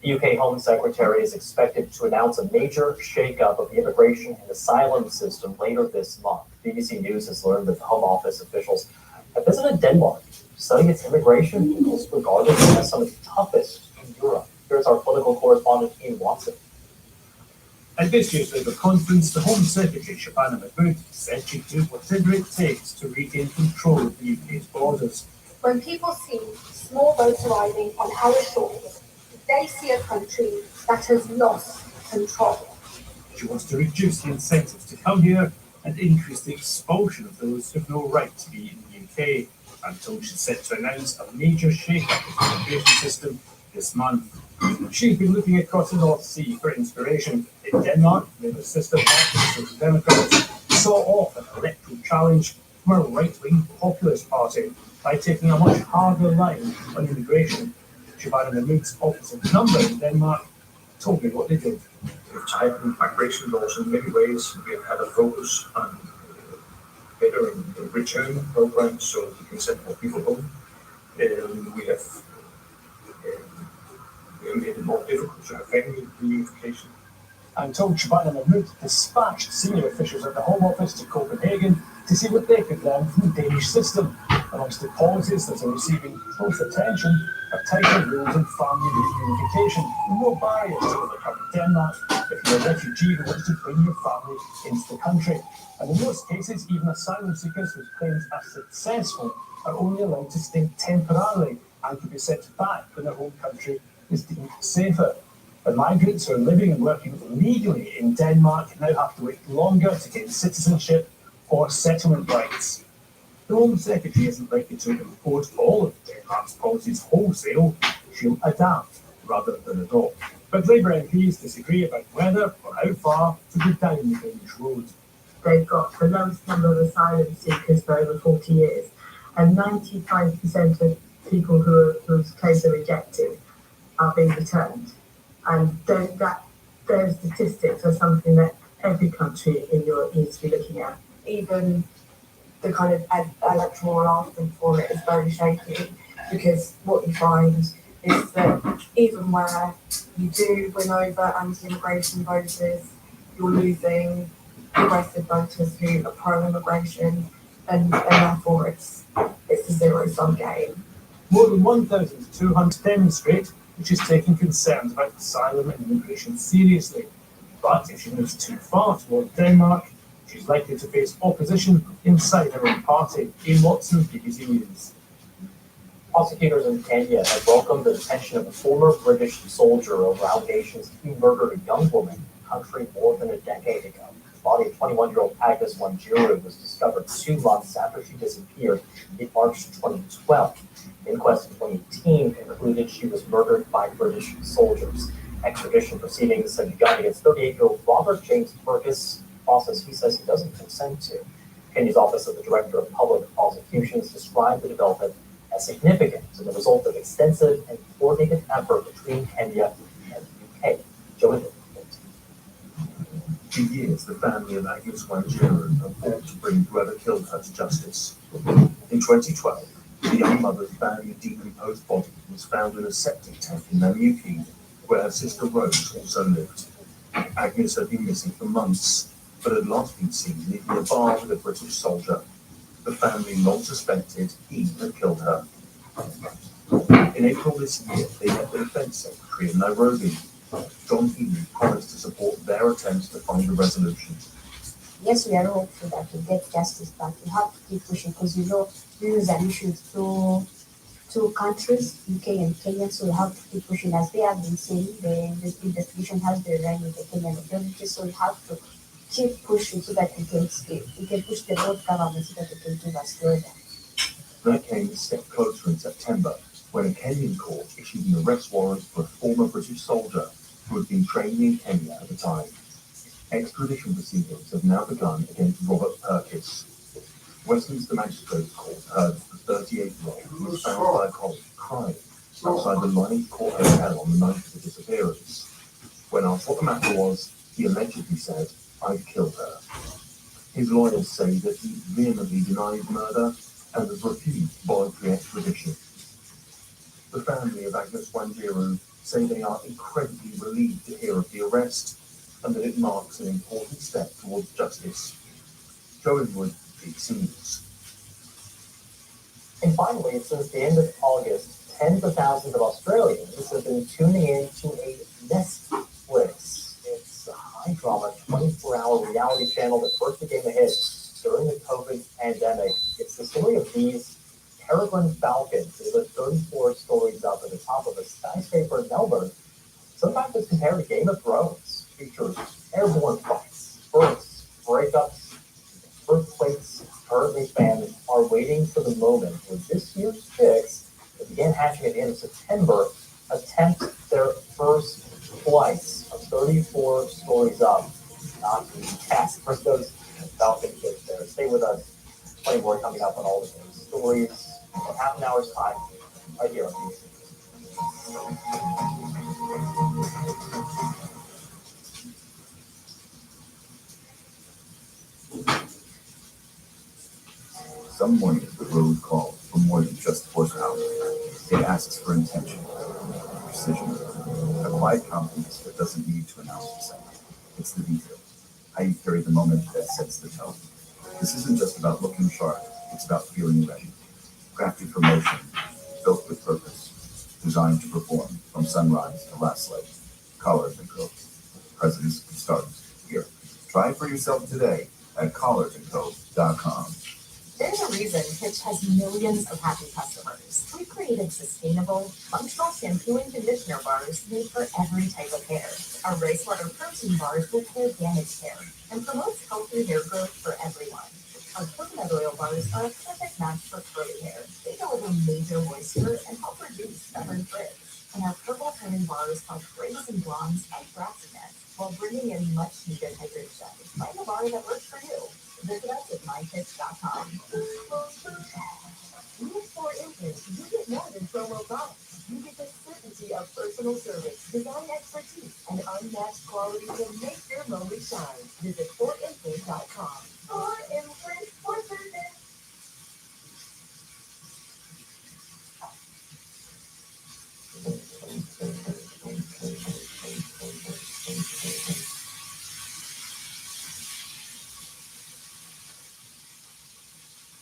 The UK Home Secretary is expected to announce a major shake-up of the immigration and asylum system later this month. BBC News has learned that the Home Office officials have visited Denmark, studying its immigration rules regarded as some of the toughest in Europe. Here's our political correspondent, Ian Watson. At this year's Labour conference, the Home Secretary, Shabana Mahmood, said she'd do whatever it takes to regain control of the UK's borders. When people see small boats arriving on our shores, they see a country that has lost control. She wants to reduce the incentives to come here and increase the expulsion of those who have no right to be in the UK. I'm told she's set to announce a major shake-up of the immigration system this month. She's been looking across the North Sea for inspiration. In Denmark, the sister party, the Social Democrats, saw off an electoral challenge from a right-wing populist party by taking a much harder line on immigration. Shabana Mahmood's opposite number in Denmark told me what they did. We've tightened migration laws in many ways. We've had a focus on better return programs so we can send more people home. We have made it more difficult to have family reunification. I'm told Shabana Mahmood dispatched senior officials at the Home Office to Copenhagen to see what they could learn from the Danish system. Amongst the policies that are receiving close attention are tighter rules on family reunification, more barriers to overcome in Denmark if you're a refugee who wants to bring your family into the country. And in most cases, even asylum seekers whose claims are successful are only allowed to stay temporarily and can be sent back when their home country is deemed safer. But migrants who are living and working legally in Denmark now have to wait longer to gain citizenship or settlement rights. The Home Secretary isn't likely to impose all of Denmark's policies wholesale. She'll adapt rather than adopt. But Labour MPs disagree about whether or how far to go down the Danish road. They've got the lowest number of asylum seekers for over 40 years, and 95% of people whose claims are rejected are being returned. And those statistics are something that every country in Europe needs to be looking at. Even the kind of electoral argument for it is very shaky, because what you find is that even where you do win over anti-immigration voters, you're losing progressive voters who are pro-immigration, and therefore it's a zero-sum game. More than 1,200 demonstrate, which is taking concerns about asylum and immigration seriously. But if she moves too far toward Denmark, she's likely to face opposition inside her own party. Ian Watson, BBC News. Prosecutors in Kenya have welcomed the detention of a former British soldier over allegations he murdered a young woman in the country more than a decade ago. The body of 21-year-old Agnes Wanjiru was discovered 2 months after she disappeared in March 2012. The inquest in 2018 concluded she was murdered by British soldiers. Extradition proceedings have begun against 38-year-old Robert James Fergus, process he says he doesn't consent to. Kenya's Office of the Director of Public Prosecutions described the development as significant as the result of extensive and coordinated effort between Kenya and the UK. Joe. For years, the family of Agnes Wanjiru have fought to bring whoever killed her to justice. In 2012, the young mother's badly decomposed body was found in a septic tank in Nairobi, where her sister Rose also lived. Agnes had been missing for months, but had last been seen leaving a bar with a British soldier. The family long suspected he had killed her. In April this year, they met the defence secretary in Nairobi. John Healy promised to support their attempts to find a resolution. Yes, we are hopeful that we get justice, but we have to keep pushing because these are issues so two countries, UK and Kenya, so we have to keep pushing as they have been saying. The investigation has been run with the Kenyan authorities, so we have to keep pushing so that we can push the both governments so that they can give us further. That came a step closer in September when a Kenyan court issued an arrest warrant for a former British soldier who had been training in Kenya at the time. Extradition proceedings have now begun against Robert Purkis. Westminster Magistrates Court heard the 38-year-old who was found by a colleague crying outside the Lions Court Hotel on the night of the disappearance. When asked what the matter was, he allegedly said, "I've killed her." His lawyers say that he vehemently denies murder and has refused voluntary extradition. The family of Agnes Wanjiru say they are incredibly relieved to hear of the arrest and that it marks an important step towards justice. Joe Wood, BBC News. And finally, since the end of August, tens of thousands of Australians have been tuning in to a Netflix. It's a high-drama, 24-hour reality channel that first became a hit during the COVID pandemic. It's the story of these peregrine falcons. They live 34 stories up at the top of a skyscraper in Melbourne. Sometimes it's compared to Game of Thrones. Features airborne fights, births, breakups, earthquakes. Currently, fans are waiting for the moment when this year's chicks, that began hatching at the end of September, attempt their first flights of 34 stories up. Not the cast for those falcon kids there. Stay with us. Plenty more coming up on all the stories in half an hour's time, right here on BBC. Some mornings the road calls for more than just horsepower. It asks for intention, precision, a quiet confidence that doesn't need to announce itself. It's the details, how you carry the moment that sets the tone. This isn't just about looking sharp, it's about feeling ready. Crafted for motion, built with purpose, designed to perform from sunrise to last leg. Collars and coats. Presidents and starters here. Try it for yourself today at collarsandco.com. There's a reason Hitch has millions of happy customers. We created sustainable, functional shampoo and conditioner bars made for every type of hair. Our Racewater protein bars repair damaged hair and promotes healthy hair growth for everyone. Our coconut oil bars are a perfect match for curly hair. They deliver major moisture and help reduce stubborn frizz. And our purple toning bars help raise and bronze and grassiness while bringing in much needed hydration. Find a bar that works for you. Visit us at mykids.com. With 4 Infants, you get more than promo products. You get the certainty of personal service, design expertise, and unmatched quality to make your moment shine. Visit 4infant.com. 4 Infants, 4 Infants.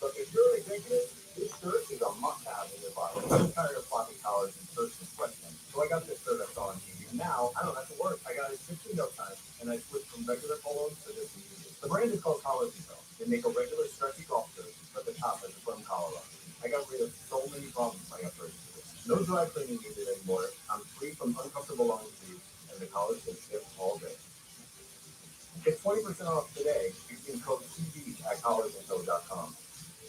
But if you're an executive, this shirt is a must-have in your life. I'm tired of floppy collars and shirts and sweatpants, so I got this shirt I saw on TV. Now I don't have to work. I got it shipped in no time, and I switched from regular polos to this. The brand is called Collars & Co. They make a regular stretchy golf shirt, but the top has a firm collar on it. I got rid of so many problems by upgrading to this. No dry cleaning needed anymore. I'm free from uncomfortable long sleeves, and the collars will ship all day. Get 20% off today using code CD at collarsandco.com.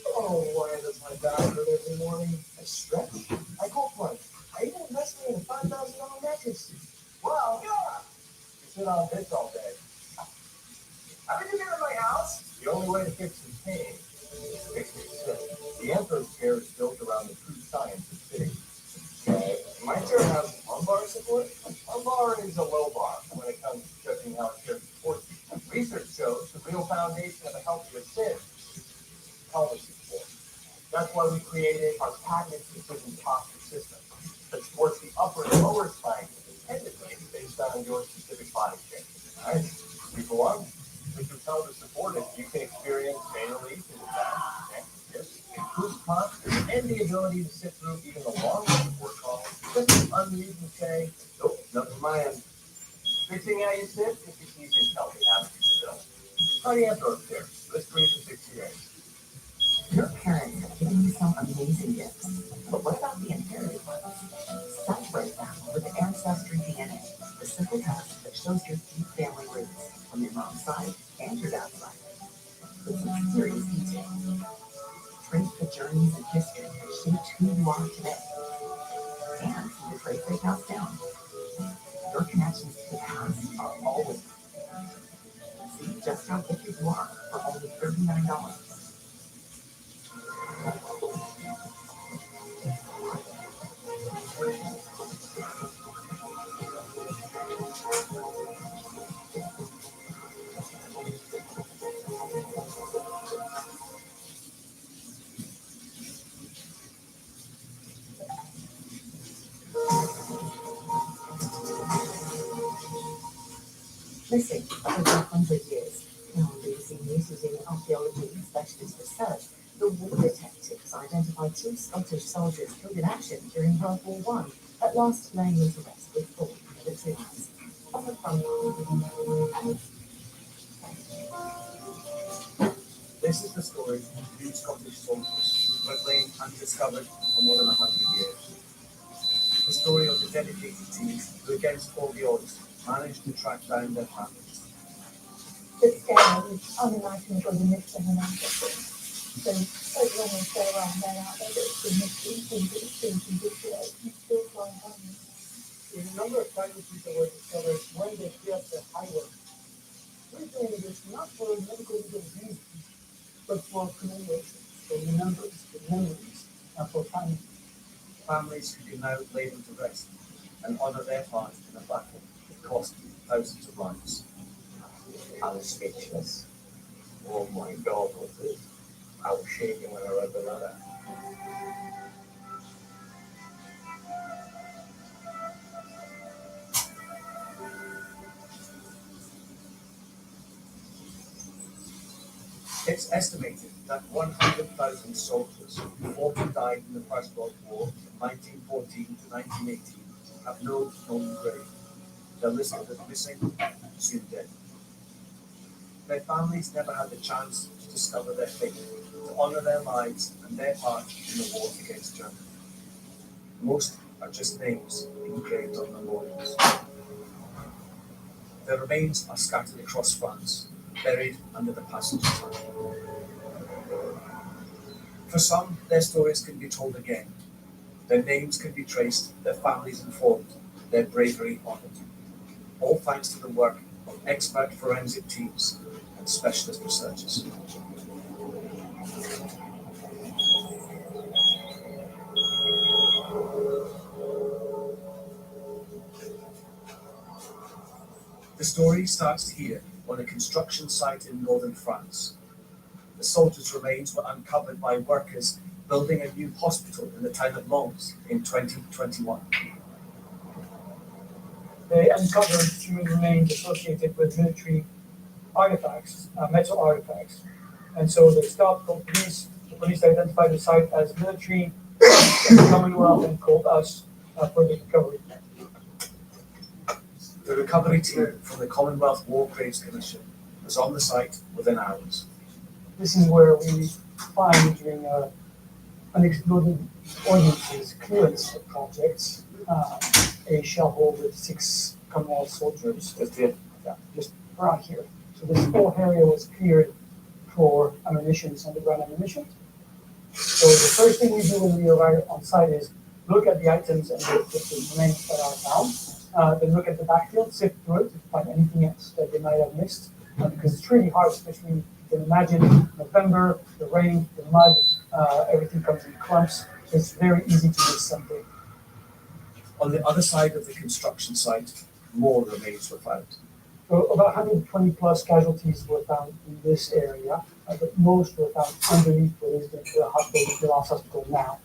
Oh, why does my back hurt every morning? I stretch. I go plunge. I even invested in a $5,000 mattress. Wow, yeah. You sit on this all day. How did you get in my house? The only way to fix this pain is to fix it sick. The Emperor's chair is built around the true science of sitting. My chair has lumbar support. Lumbar is a low bar when it comes to judging how a chair supports you. Research shows the real foundation of a healthier sit is pelvic support. That's why we created our patented precision posture system that supports the upper and lower spine independently based on your specific body shape. All right, 3 for 1. With your pelvis supported, you can experience manual release in the back, neck, hips, improved posture, and the ability to sit through even the longest support calls. Just unmute and say, nope, nothing my end. Fixing how you sit is the easiest healthy habit you can build. Try the Emperor chair. Let's 3 for 60 days. Your parents have giving you some amazing gifts. But what about the inherited ones? Celebrate them with Ancestry DNA, the simple test that shows your deep family roots from your mom's side and your dad's side. With some serious detail. Trace the journeys and history that shaped who you are today. And the trace they passed down. Your connections to the past are always see just how gifted you are for only $39. Missing over 100 years. Now BBC News using archaeology and specialist research, the war detectives identified 2 Scottish soldiers killed in action during World War One, at last laying them to rest with full military honours. On the front line. This is the story of 2 Scottish soldiers who have lain undiscovered for more than 100 years. The story of the dedicated team who, against all the odds, managed to track down their families. The scale is unimaginable in this generation. So long as there are men out there that have been missing, things that have been conditioned, you still find families. In a number of casualties that were discovered when they cleared the highway. We're doing this not for medical legal reasons, but for commemoration, for memories, and for family. Families who can now lay them to rest and honour their part in a battle that cost thousands of lives. I was speechless. Oh my God, was it? I was shaking when I read the letter. It's estimated that 100,000 soldiers who fought and died in the First World War from 1914 to 1918 have no known grave. They're listed as missing, soon dead. Their families never had the chance to discover their fate, to honour their lives and their part in the war against Germany. Most are just names engraved on memorials. Their remains are scattered across France, buried under the passage of time. For some, their stories can be told again. Their names can be traced, their families informed, their bravery honoured. All thanks to the work of expert forensic teams and specialist researchers. The story starts here, on a construction site in northern France. The soldiers' remains were uncovered by workers building a new hospital in the town of Mons in 2021. They uncovered human remains associated with military artifacts, metal artifacts. And so they stopped the police. The police identified the site as military, the Commonwealth, and called us for the recovery. The recovery team from the Commonwealth War Graves Commission was on the site within hours. This is where we find during unexploded ordnances clearance projects a shovel with 6 Commonwealth soldiers. Just here? Yeah, just around here. So this whole area was cleared for ammunition, underground ammunition. So the first thing we do when we arrive on site is look at the items and the remains that are found. Then look at the backfield, sift through it to find anything else that they might have missed. Because it's really hard, especially you can imagine November, the rain, the mud, everything comes in clumps. So it's very easy to miss something. On the other side of the construction site, more remains were found. So about 120 plus casualties were found in this area, but most were found underneath what is the hospital, the last hospital now.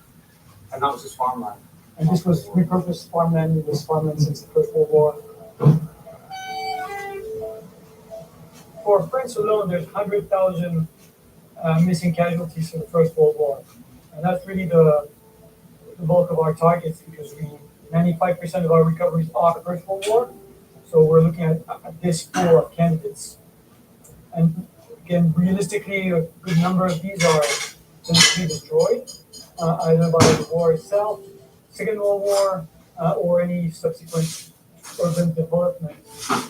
And that was his farmland. And this was repurposed farmland. It was farmland since the First World War. For France alone, there's 100,000 missing casualties in the First World War. And that's really the bulk of our targets because 95% of our recoveries are the First World War. So we're looking at this pool of candidates. And again, realistically, a good number of these are items be destroyed, either by the war itself, Second World War, or any subsequent urban development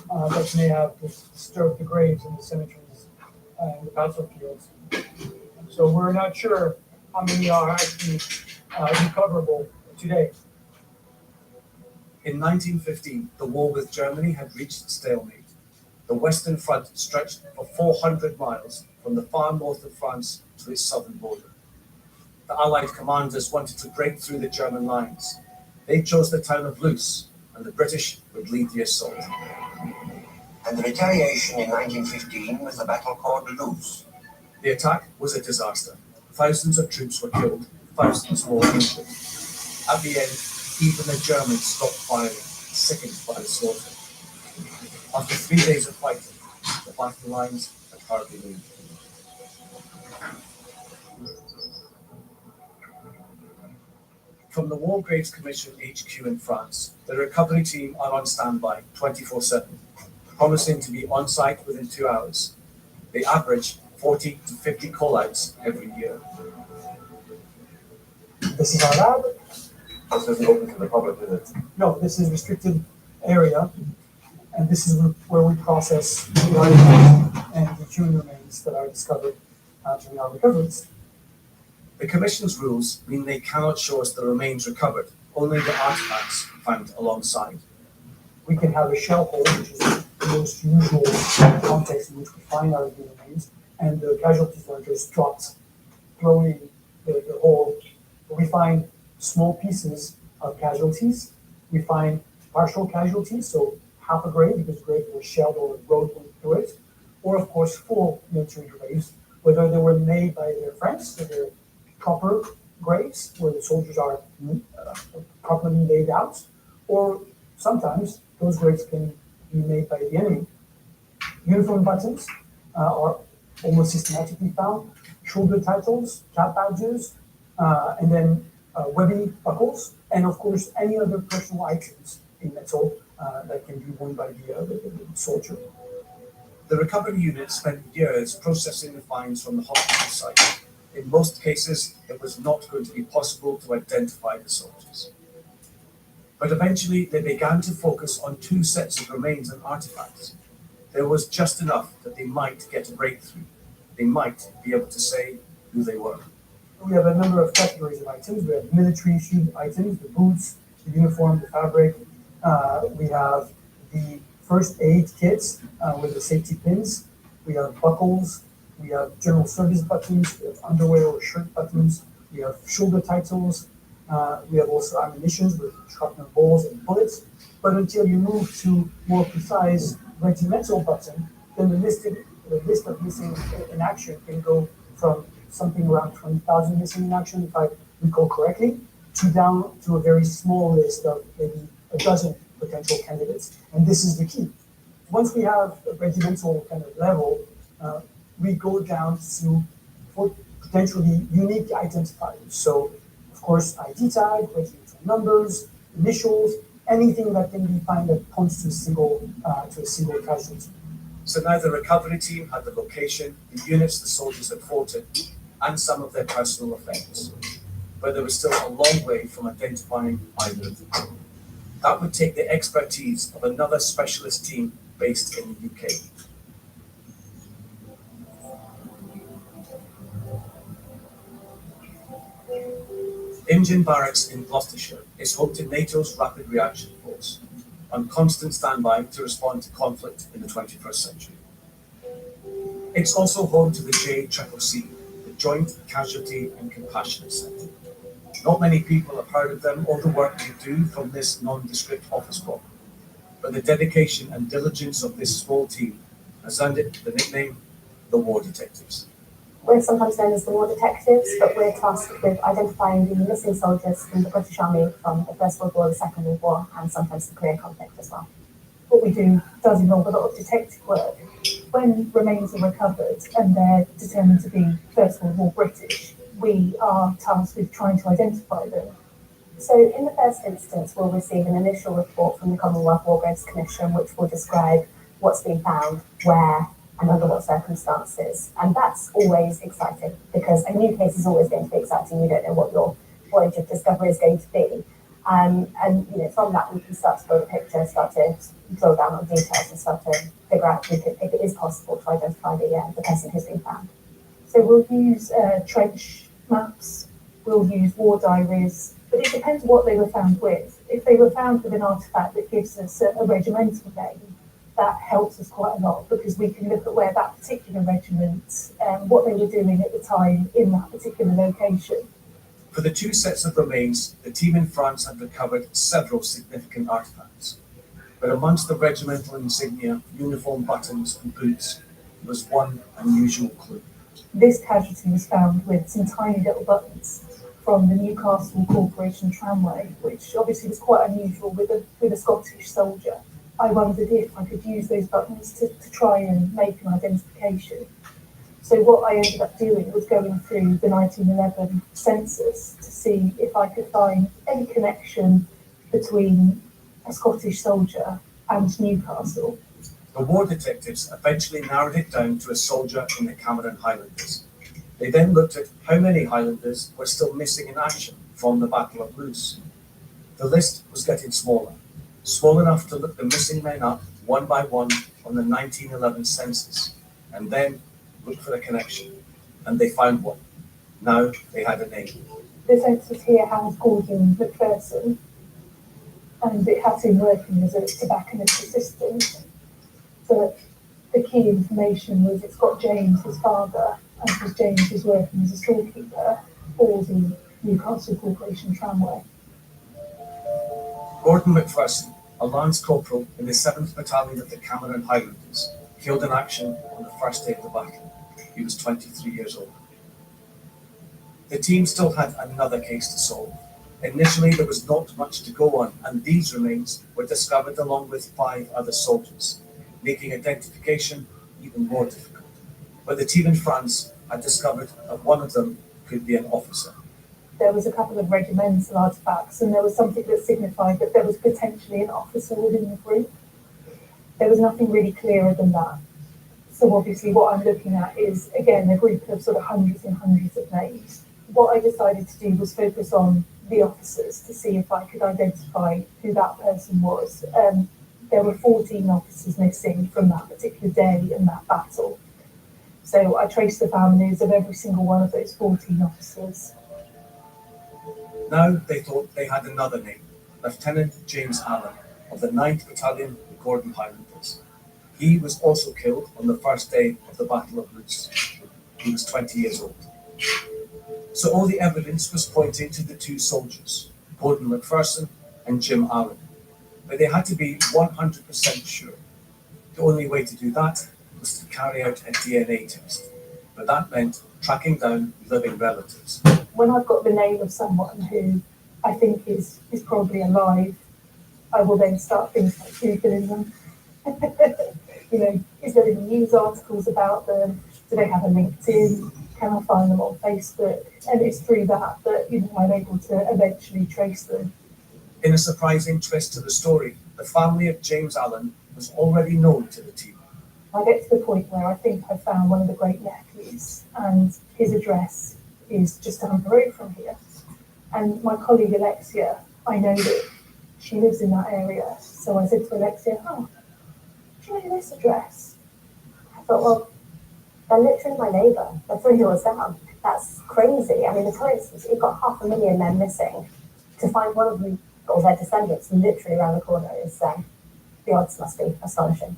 that may have disturbed the graves in the cemeteries and the battlefields. So we're not sure how many are actually recoverable today. In 1915, the war with Germany had reached stalemate. The Western Front stretched for 400 miles from the far north of France to its southern border. The Allied commanders wanted to break through the German lines. They chose the town of Loos, and the British would lead the assault. And the retaliation in 1915 was the battle called Loos. The attack was a disaster. Thousands of troops were killed, thousands more injured. At the end, even the Germans stopped firing, sickened by the slaughter. After 3 days of fighting, the battle lines had hardly moved. From the War Graves Commission HQ in France, the recovery team are on standby 24/7, promising to be on site within 2 hours. They average 40 to 50 call-outs every year. This is our lab. This isn't open to the public, is it? No, this is restricted area, and this is where we process the artifacts and the human remains that are discovered during our recoveries. The Commission's rules mean they cannot show us the remains recovered, only the artifacts found alongside. We can have a shell hole, which is the most usual context in which we find our human remains, and the casualties are just dropped, thrown in the hole. We find small pieces of casualties. We find partial casualties, so half a grave because the grave was shelled or a road went through it, or of course full military graves, whether they were made by their friends, so they're proper graves where the soldiers are properly laid out, or sometimes those graves can be made by the enemy. Uniform buttons are almost systematically found, shoulder titles, cap badges, and then webbing buckles, and of course any other personal items in metal that can be worn by the soldier. The recovery unit spent years processing the finds from the hospital site. In most cases, it was not going to be possible to identify the soldiers. But eventually, they began to focus on 2 sets of remains and artifacts. There was just enough that they might get a breakthrough. They might be able to say who they were. We have a number of categories of items. We have military issued items, the boots, the uniform, the fabric. We have the first aid kits with the safety pins. We have buckles. We have general service buttons. We have underwear or shirt buttons. We have shoulder titles. We have also ammunition with shrapnel balls and bullets. But until you move to more precise regimental button, then the list of missing in action can go from something around 20,000 missing in action, if I recall correctly, down to a very small list of maybe a dozen potential candidates. And this is the key. Once we have a regimental kind of level, we go down to potentially unique identifiers. So, of course, ID tag, regimental numbers, initials, anything that can be found that points to a single casualty. So now the recovery team had the location, the units the soldiers had fought in, and some of their personal effects. But there was still a long way from identifying either of them. That would take the expertise of another specialist team based in the UK. Indian Barracks in Gloucestershire is home to NATO's Rapid Reaction Force, on constant standby to respond to conflict in the 21st century. It's also home to the JCCC, the Joint Casualty and Compassionate Centre. Not many people have heard of them or the work they do from this nondescript office block, but the dedication and diligence of this small team has earned it the nickname the War Detectives. We're sometimes known as the War Detectives, but we're tasked with identifying the missing soldiers from the British Army from the First World War, the Second World War, and sometimes the Korean conflict as well. What we do does involve a lot of detective work. When remains are recovered and they're determined to be First World War British, we are tasked with trying to identify them. So in the first instance, we'll receive an initial report from the Commonwealth War Graves Commission, which will describe what's been found, where, and under what circumstances. And that's always exciting because a new case is always going to be exciting. You don't know what your voyage of discovery is going to be. And from that we can start to build a picture, start to drill down on details and start to figure out if it is possible to identify the person who's been found. So we'll use trench maps, we'll use war diaries, but it depends what they were found with. If they were found with an artefact that gives us a regimental name, that helps us quite a lot because we can look at where that particular regiment, what they were doing at the time in that particular location. For the two sets of remains, the team in France had recovered several significant artifacts. But amongst the regimental insignia, uniform buttons and boots was one unusual clue. This casualty was found with some tiny little buttons from the Newcastle Corporation tramway, which obviously was quite unusual with a Scottish soldier. I wondered if I could use those buttons to try and make an identification. So what I ended up doing was going through the 1911 census to see if I could find any connection between a Scottish soldier and Newcastle. The war detectives eventually narrowed it down to a soldier in the Cameron Highlanders. They then looked at how many Highlanders were still missing in action from the Battle of Loos. The list was getting smaller, small enough to look the missing men up one by one on the 1911 census, and then look for a connection. And they found one. Now they had a name. The census here has Gordon McPherson, and it has him working as a tobacconist assistant. But the key information was it's got James, his father, and because James was working as a storekeeper for the Newcastle Corporation tramway. Gordon McPherson, a lance corporal in the 7th Battalion of the Cameron Highlanders, killed in action on the first day of the battle. He was 23 years old. The team still had another case to solve. Initially, there was not much to go on, and these remains were discovered along with 5 other soldiers, making identification even more difficult. But the team in France had discovered that one of them could be an officer. There was a couple of regimental artifacts, and there was something that signified that there was potentially an officer within the group. There was nothing really clearer than that. So obviously what I'm looking at is, again, a group of sort of hundreds and hundreds of names. What I decided to do was focus on the officers to see if I could identify who that person was. There were 14 officers missing from that particular day in that battle. So I traced the families of every single one of those 14 officers. Now they thought they had another name, Lieutenant James Allen of the 9th Battalion, the Gordon Highlanders. He was also killed on the first day of the Battle of Loos. He was 20 years old. So all the evidence was pointing to the 2 soldiers, Gordon McPherson and Jim Allen. But they had to be 100% sure. The only way to do that was to carry out a DNA test. But that meant tracking down living relatives. When I've got the name of someone who I think is probably alive, I will then start things like Googling them. Is there any news articles about them? Do they have a LinkedIn? Can I find them on Facebook? And it's through that I'm able to eventually trace them. In a surprising twist to the story, the family of James Allen was already known to the team. I get to the point where I think I found one of the great nephews, and his address is just down the road from here. And my colleague Alexia, I know that she lives in that area. So I said to Alexia, do you know this address? I thought, well, they're literally my neighbour. They're 3 doors down. That's crazy. I mean, the coincidence, you've got 500,000 men missing. To find one of them, or their descendants, literally around the corner is, the odds must be astonishing.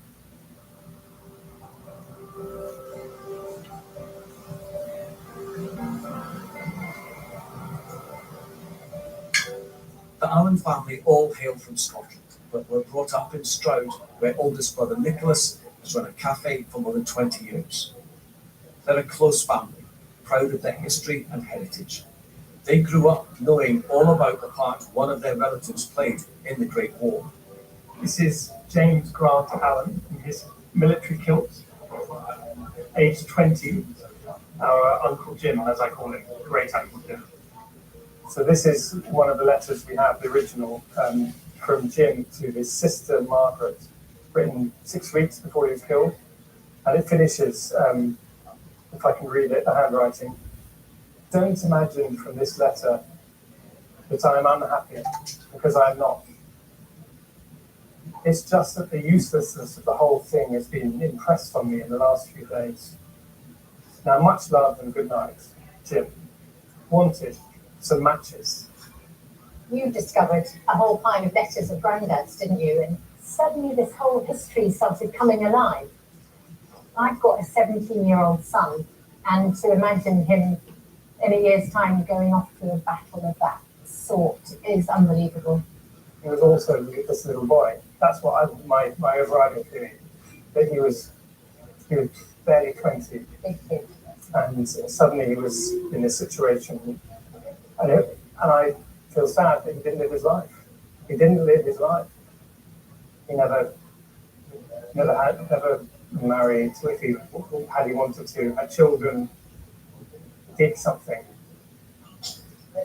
The Allen family all hail from Scotland, but were brought up in Stroud, where oldest brother Nicholas has run a cafe for more than 20 years. They're a close family, proud of their history and heritage. They grew up knowing all about the part one of their relatives played in the Great War. This is James Grant Allen in his military kilt, aged 20, our Uncle Jim, as I call him, Great Uncle Jim. So this is one of the letters we have, the original, from Jim to his sister Margaret, written 6 weeks before he was killed. And it finishes, if I can read it, the handwriting. Don't imagine from this letter that I am unhappy, because I am not. It's just that the uselessness of the whole thing has been impressed on me in the last few days. Now, much love and good night, Jim. Wanted some matches. You discovered a whole pile of letters of Grandad's, didn't you? And suddenly this whole history started coming alive. I've got a 17-year-old son, and to imagine him in a year's time going off to a battle of that sort is unbelievable. He was also this little boy. That's what my overriding feeling, that he was barely 20. Big kid. And suddenly he was in this situation. And I feel sad that he didn't live his life. He didn't live his life. He never married, if he wanted to, had children, did something.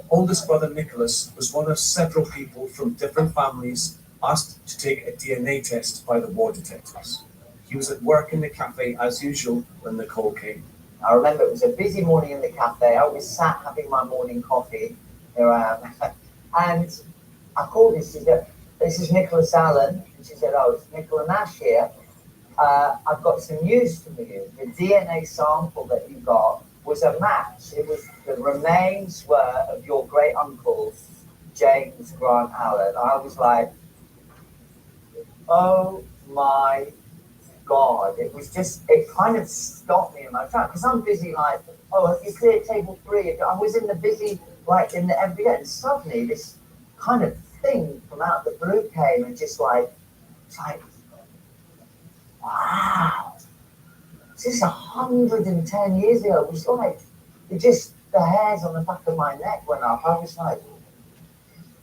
Oldest brother Nicholas was one of several people from different families asked to take a DNA test by the war detectives. He was at work in the cafe as usual when the call came. I remember it was a busy morning in the cafe. I was sat having my morning coffee. Here I am. And I called her. She said, "This is Nicholas Allen." And she said, "Oh, it's Nicola Nash here. I've got some news for you. The DNA sample that you got was a match. It was the remains were of your great uncle, James Grant Allen." I was like, oh my God. It was just, it kind of stopped me in my track because I'm busy like, oh, have you cleared table 3? I was in the busy, like in the every day. And suddenly this kind of thing from out the blue came and just like, it's like, wow. This is 110 years ago. It was like, it just, the hairs on the back of my neck went up. I was like,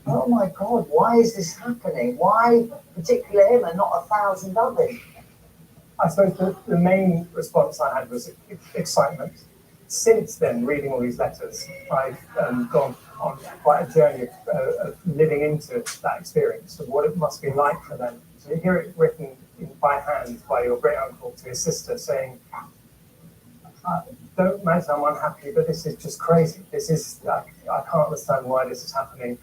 oh my God, why is this happening? Why particularly him and not 1,000 others? I suppose the main response I had was excitement. Since then, reading all these letters, I've gone on quite a journey of living into that experience of what it must be like for them. To hear it written by hand by your great uncle to his sister saying, don't imagine I'm unhappy, but this is just crazy. This is, I can't understand why this is happening.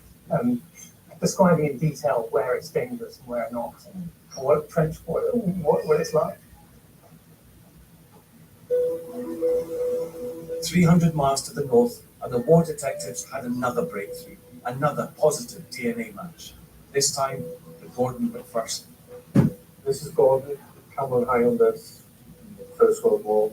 Describing in detail where it's dangerous and where not, and what it's like. 300 miles to the north, and the war detectives had another breakthrough, another positive DNA match. This time, the Gordon McPherson. This is Gordon, Cameron Highlanders, First World War.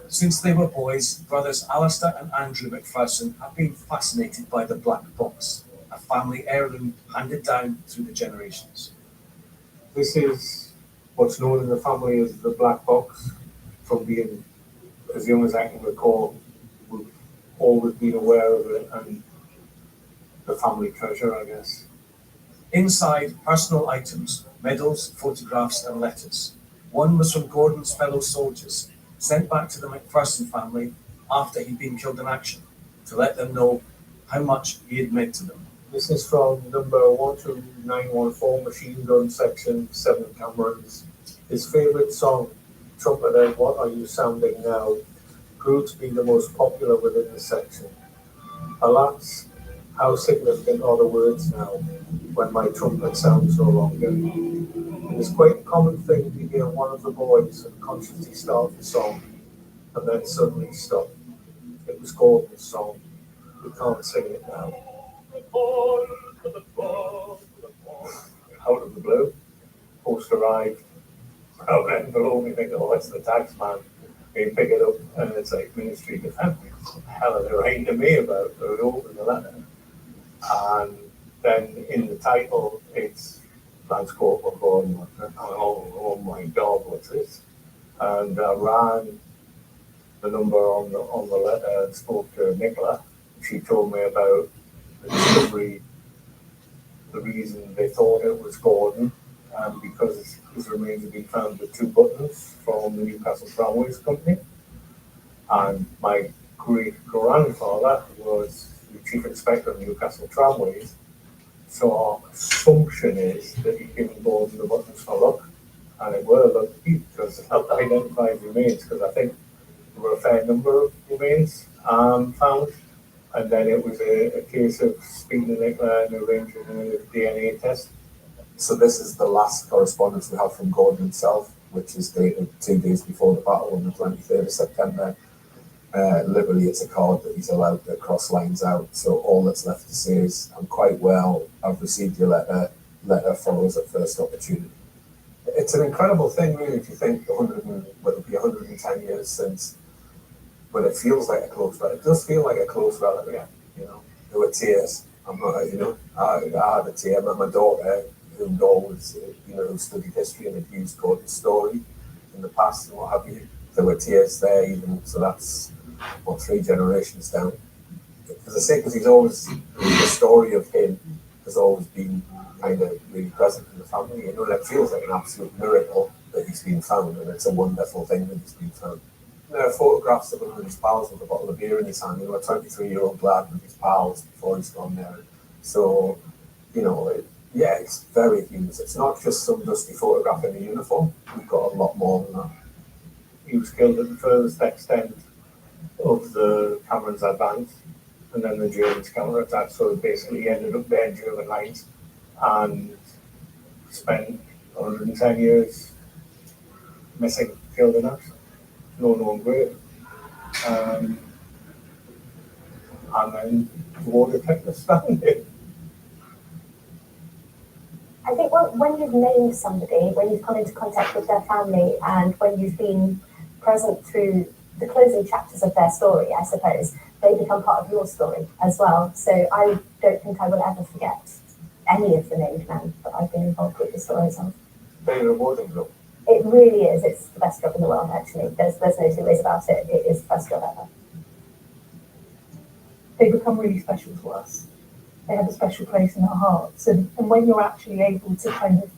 Since they were boys, brothers Alistair and Andrew McPherson have been fascinated by the black box, a family heirloom handed down through the generations. This is what's known in the family as the black box. From being as young as I can recall, we've always been aware of it and the family treasure, I guess. Inside, personal items, medals, photographs and letters. One was from Gordon's fellow soldiers, sent back to the McPherson family after he'd been killed in action, to let them know how much he had meant to them. This is from number 12914, machine gun section, 7 Camerons. His favourite song, Trumpeter, What Are You Sounding Now, grew to be the most popular within the section. Alas, how significant are the words now, when my trumpet sounds no longer. It is quite a common thing to hear one of the boys unconsciously start the song, and then suddenly stop. It was Gordon's song. We can't sing it now. Out of the blue, post arrived. Brown envelope, you think, oh, it's the tax man. You pick it up, and it's like Ministry of Defence. What the hell are they writing to me about? So we open the letter. And then in the title, it's Lance Corporal Gordon. Oh my God, what's this? And I ran the number on the letter and spoke to Nicola. She told me about the discovery, the reason they thought it was Gordon, because his remains had been found with 2 buttons from the Newcastle Tramways Company. And my great-grandfather was the Chief Inspector of Newcastle Tramways. So our assumption is that he'd given Gordon the buttons for luck. and it were lucky because it helped identify remains, because I think there were a fair number of remains found, and then it was a case of speaking to Nicola and arranging a DNA test. So this is the last correspondence we have from Gordon himself, which is dated 2 days before the battle on the 23rd of September. Literally, it's a card that he's allowed to cross lines out. So all that's left to say is, I'm quite well. I've received your letter. Letter follows at first opportunity. It's an incredible thing, really, if you think it'll be 110 years since, but it feels like a close relative. It does feel like a close relative. Yeah. You know, there were tears. I'm not, you know, I had a tear. My daughter, who'd always, who studied history and had used Gordon's story in the past and what have you, there were tears there even. So that's, 3 generations down. As I say, because he's always, the story of him has always been kind of really present in the family. You know, and it feels like an absolute miracle that he's been found, and it's a wonderful thing that he's been found. There are photographs of him with his pals with a bottle of beer in his hand, a 23-year-old lad with his pals before he's gone there. So, it's very humorous. It's not just some dusty photograph in a uniform. We've got a lot more than that. He was killed at the furthest extent of the Camerons' advance, and then the Germans counterattacked, so basically he ended up behind German lines and spent 110 years missing, killed in action, no known grave. And then the war detectives found it. I think when you've named somebody, when you've come into contact with their family, and when you've been present through the closing chapters of their story, I suppose, they become part of your story as well. So I don't think I will ever forget any of the named men that I've been involved with the stories of. Very rewarding job. It really is. It's the best job in the world, actually. There's no two ways about it. It is the best job ever. They become really special to us. They have a special place in our hearts. And when you're actually able to kind of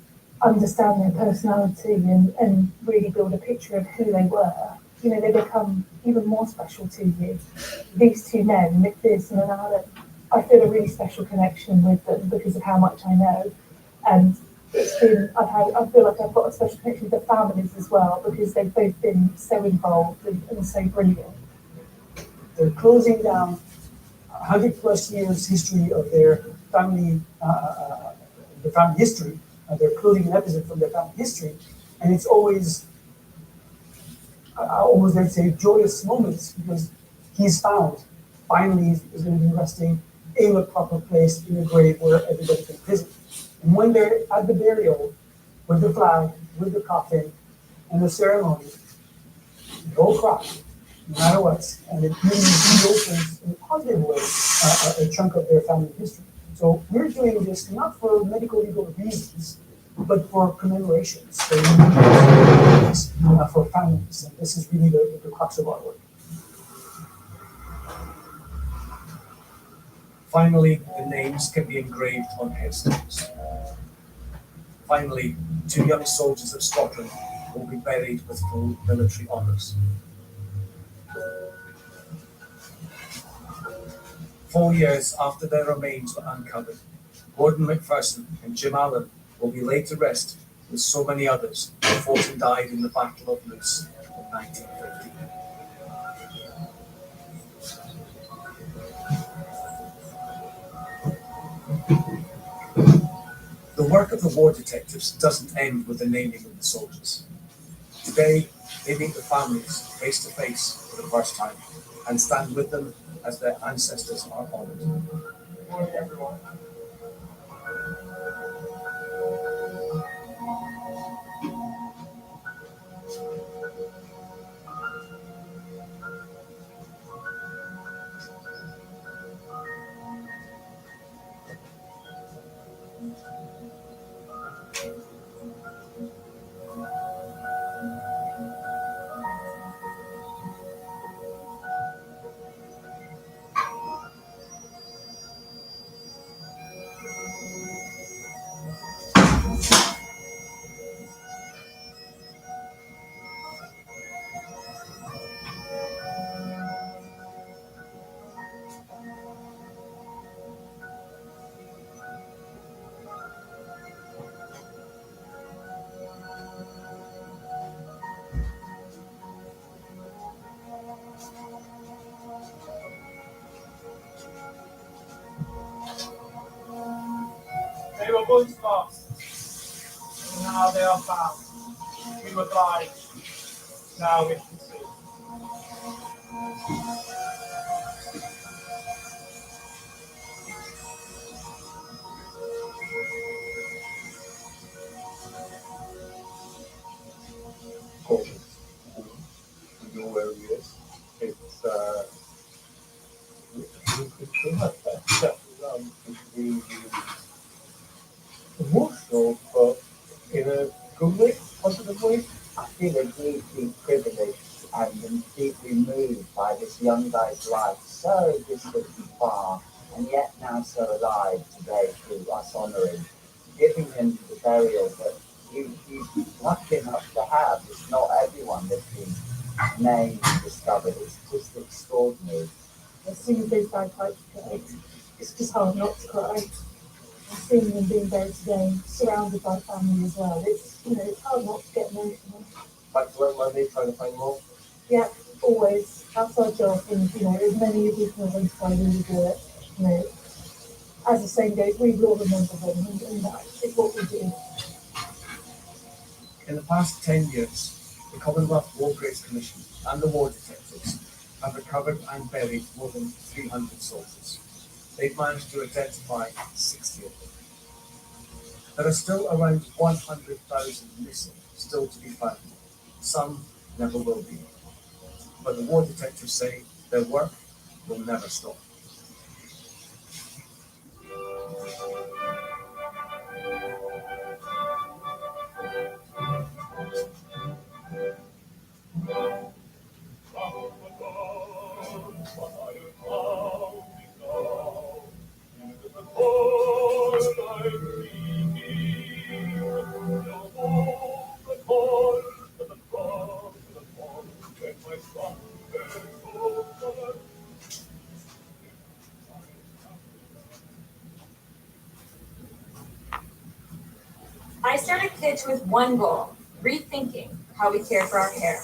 understand their personality and really build a picture of who they were, they become even more special to you. These 2 men, Nick Pearson and Alan, I feel a really special connection with them because of how much I know. And it's been, I feel like I've got a special connection with the families as well, because they've both been so involved and so brilliant. They're closing down 100+ years history of their family, their family history. They're closing an episode from their family history, and it's always, I almost dare say, joyous moments, because he's found. Finally, he's going to be resting in a proper place in a grave where everybody can visit. And when they're at the burial, with the flag, with the coffin, and the ceremony, they all cry, no matter what. And it really reopens in a positive way a chunk of their family history. So we're doing this not for medical legal reasons, but for commemorations, for families. And this is really the crux of our work. Finally, the names can be engraved on headstones. Finally, 2 young soldiers of Scotland will be buried with full military honours. 4 years after their remains were uncovered, Gordon McPherson and Jim Allen will be laid to rest with so many others who fought and died in the Battle of Loos in 1950. The work of the war detectives doesn't end with the naming of the soldiers. Today, they meet the families face to face for the first time and stand with them as their ancestors are honored. Good morning, everyone. your wounds fast. And now they are found. We were blind. Now we can see. Gorgeous. You know where he is. It's the emotional, but in a good way, positive way. I feel deeply privileged and deeply moved by this young guy's life, so distant and far, and yet now so alive today through us honouring, giving him the burial that he's lucky enough to have. It's not everyone that's been named and discovered. It's just extraordinary. As soon as those bagpipes played, it's just hard not to cry. And seeing them being buried today, surrounded by family as well, it's hard not to get emotional. Back to work Monday, trying to find more. Yeah, always. That's our job, and as many as we can identify when we do it. As the saying goes, we will remember them, and that is what we do. In the past 10 years, the Commonwealth War Graves Commission and the war detectives have recovered and buried more than 300 soldiers. They've managed to identify 60 of them. There are still around 100,000 missing, still to be found. Some never will be. But the war detectives say their work will never stop. I started Pitch with one goal, rethinking how we care for our hair.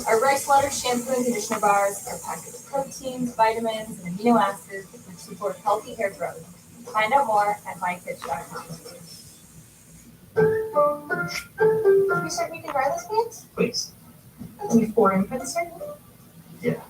Our rice water shampoo and conditioner bars are packed with proteins, vitamins, and amino acids which support healthy hair growth. Find out more at mypitch.com. You said we can wear this pants? Please. Are you 4 imprints, sir? Yeah.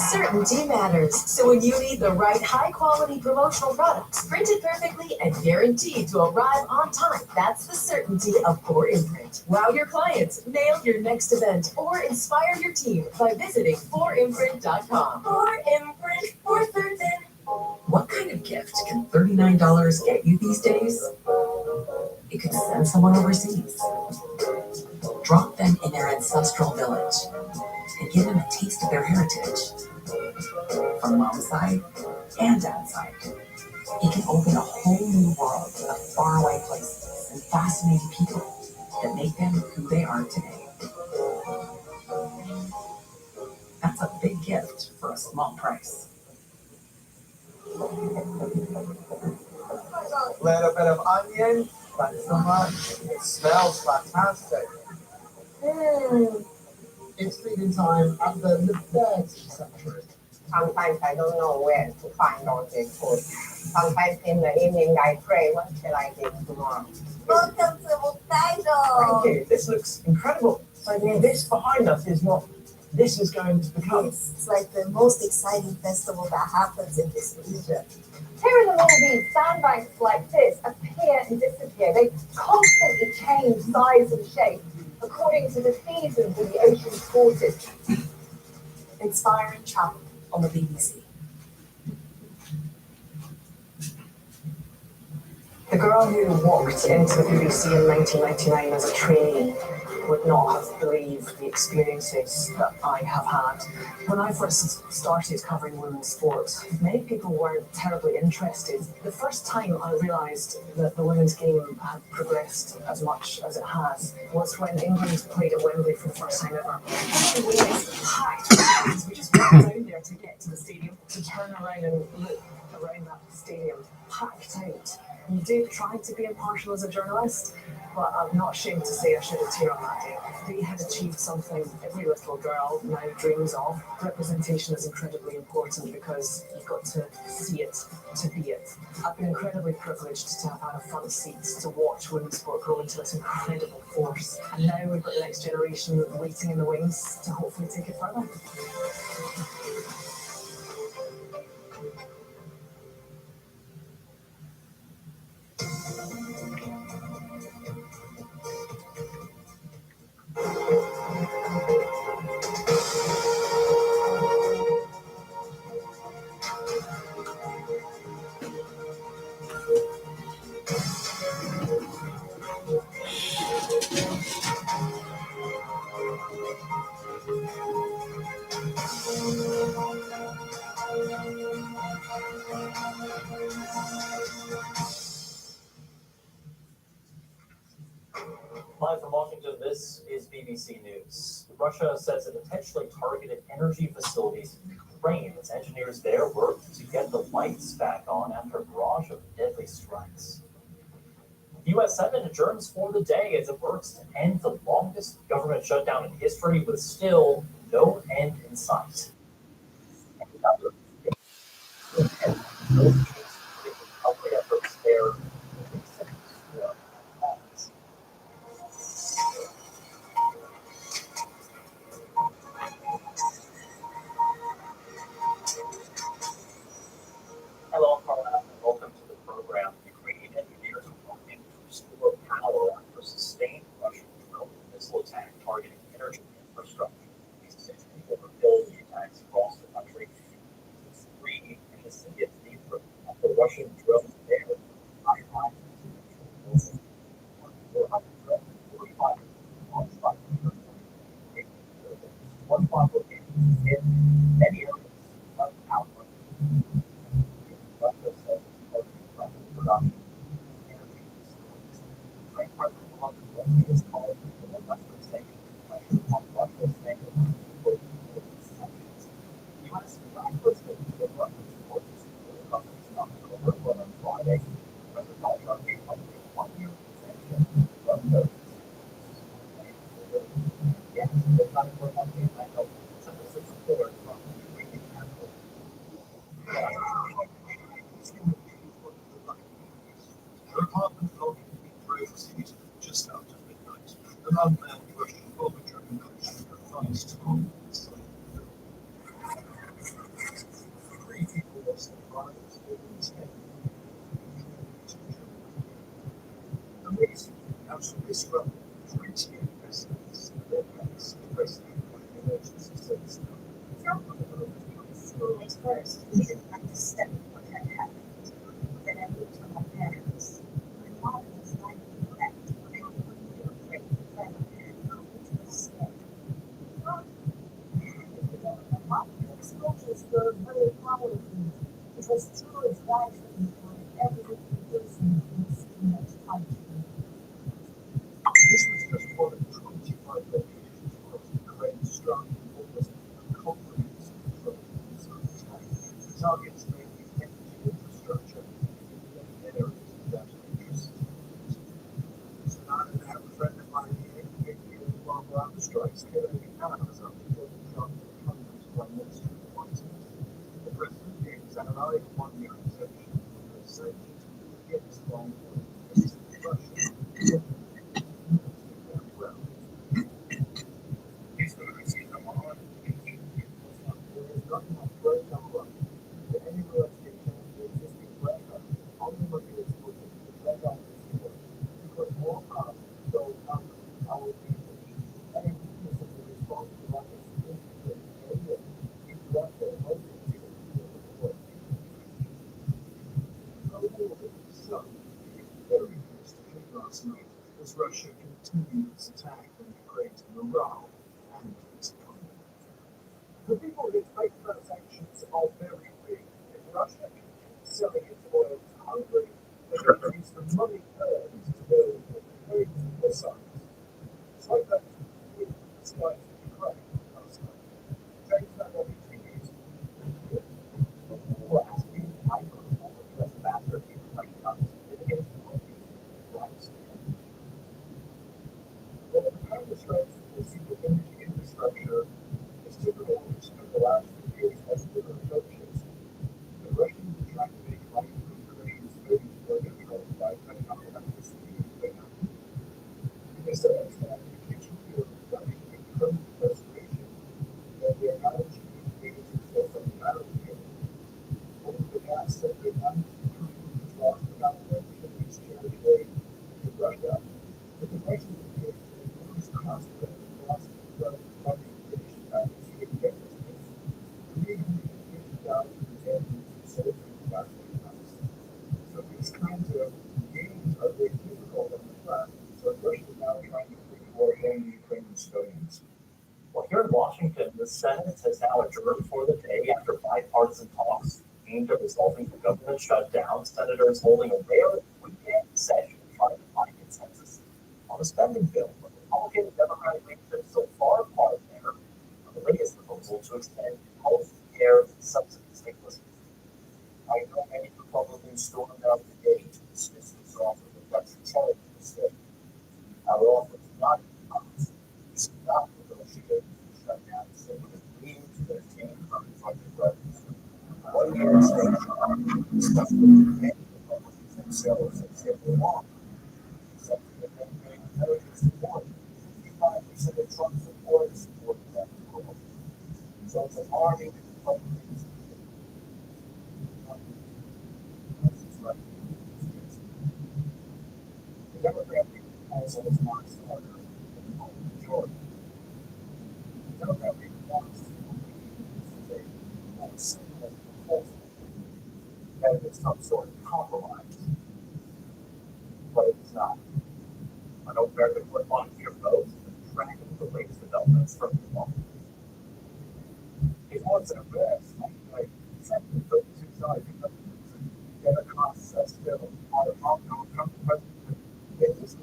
Certainty matters. So when you need the right high-quality promotional products, printed perfectly and guaranteed to arrive on time, that's the certainty of 4 Imprint. Wow your clients, nail your next event, or inspire your team by visiting 4imprint.com. 4 Imprint for certain. What kind of gift can $39 get you these days? You could send someone overseas. Drop them in their ancestral village and give them a taste of their heritage. From mom's side and dad's side, it can open a whole new world of faraway places and fascinating people that make them who they are today. That's a big gift for a small price. Little bit of onion, thanks so much. It smells fantastic. It's feeding time at the Liberty Sanctuary. Sometimes I don't know where to find all this food. Sometimes in the evening I pray, what shall I do tomorrow? Welcome to Hokkaido. Thank you. This looks incredible. I mean, this behind us is what this is going to become. It's like the most exciting festival that happens in this region. Here in the Maldives, sandbanks like this appear and disappear. They constantly change size and shape according to the seasons of the ocean's forces. Inspiring travel on the BBC. The girl who walked into the BBC in 1999 as a trainee would not have believed the experiences that I have had. When I first started covering women's sports, many people weren't terribly interested. The first time I realised that the women's game had progressed as much as it has was when England played at Wembley for the first time ever. We just packed crowds. We just went down there to get to the stadium, to turn around and look around that stadium, packed out. You do try to be impartial as a journalist, but I'm not ashamed to say I shed a tear on that day. They had achieved something every little girl now dreams of. Representation is incredibly important because you've got to see it to be it. I've been incredibly privileged to have had a front seat to watch women's sport grow into this incredible force. And now we've got the next generation waiting in the wings to hopefully take it further. Live from Washington, this is BBC News. Russia says it intentionally targeted energy facilities in Ukraine as engineers there worked to get the lights back on after a barrage of deadly strikes. The U.S. Senate adjourns for the day as it works to end the longest government shutdown in history with still no end in sight. Efforts there. Hello, Carla, and welcome to the program. Ukrainian engineers are working to restore power after a sustained Russian drone missile attack targeting energy infrastructure. These 6 people were killed in attacks across the country. It's 3 in the city of Dnipro after Russian drones there. One spot location in many areas of outbreak. Russia says it's working from production energy facilities. Ukraine President Zelensky is calling for the Western sanctions plan on Russia, saying that sanctions. The U.S. blacklisted the Russian forces for the country's October, but on Friday, President Donald Trump gave up a 1-year extension of those. Yes, the time for an update, I know. Send us a support from the Ukrainian capital. Her apartment belonging to Nairobi City just after midnight. An unmanned Russian bomber drone crashed advanced on the site. 3 people lost their lives, more than 10 amazing how to disrupt 28 residents and their pets rescued by the emergency service. From school at first, he didn't understand what had happened. Then I moved to my parents. My mom was like that. I wouldn't be afraid of them. I was scared. Explosions were very powerful. It was truly frightening for every person who was in that country. This was just one of 25 locations across Ukraine's strong almost comprehensive control attack. The targets mainly energy infrastructure in many areas without electricity. So now I have a friend of mine here making while the strikes killing hours after Donald Trump hundreds of Prime Minister of the White House. The president gave his ally a 1-year extension for sanctions against long Russia. He's going to receive them on. There is not enough break on one. The enemy will take the existing pressure on the mobility to break down the system because more cars go down our people. Any weakness of the response to Russia's significant area in Russia most considered to be the world. Overall, so it was very interesting last night as Russia continued its attack on Ukraine's morale and its economy. The people who fight for sanctions are very weak. If Russia can keep selling its oil to Hungary, they can use the money earned to build very missiles. It's like that with the skies of Ukraine last night. James Nairobi continues. Well, asking I US ambassador to Ukraine on significant strength is the energy infrastructure is typical of the last few years as different approaches. The Russians are trying to make life for Ukrainians very difficult by cutting off electricity in Uganda. Because they understand the continue running a current restoration that they are not achieving able to fill from the battlefield. Over the past several months, Ukraine has lost about 1% of its territory to Russia. But the Russians have paid for the enormous cost of the loss of funding British atmosphere defenses. 350,000 Americans sold in the last 8 months. So these kinds of gains are very difficult on the front. So Russia is now trying to bring more home Ukrainian civilians. Well, here in Washington, the Senate has now adjourned for the day after bipartisan talks aimed at resolving the government shutdown. Senators holding a rare weekend session trying to find consensus on a spending bill. But Republican and Democratic leaders are so far apart there on the latest proposal to extend health care subsidy stimulus. I know many Republicans stormed out the gate to dismiss this offer, but that's a terrible mistake. Our offer is not promise. This is not negotiating the shutdown, it's simply agreeing to maintain current funding levels. One administration discussed with many Republicans themselves and said they want something that they made American support. 55% of Trump supporters supported that proposal. So it's alarming that Republicans the Democratic proposal is not smarter than the majority. The Democratic wants to say more simple proposal that it is some sort of compromise, but it is not. I know American Foot Volunteer vote and tracking the latest developments from the law. It was a rest, like something for the two sides of the Democrats still are on Trump president. They just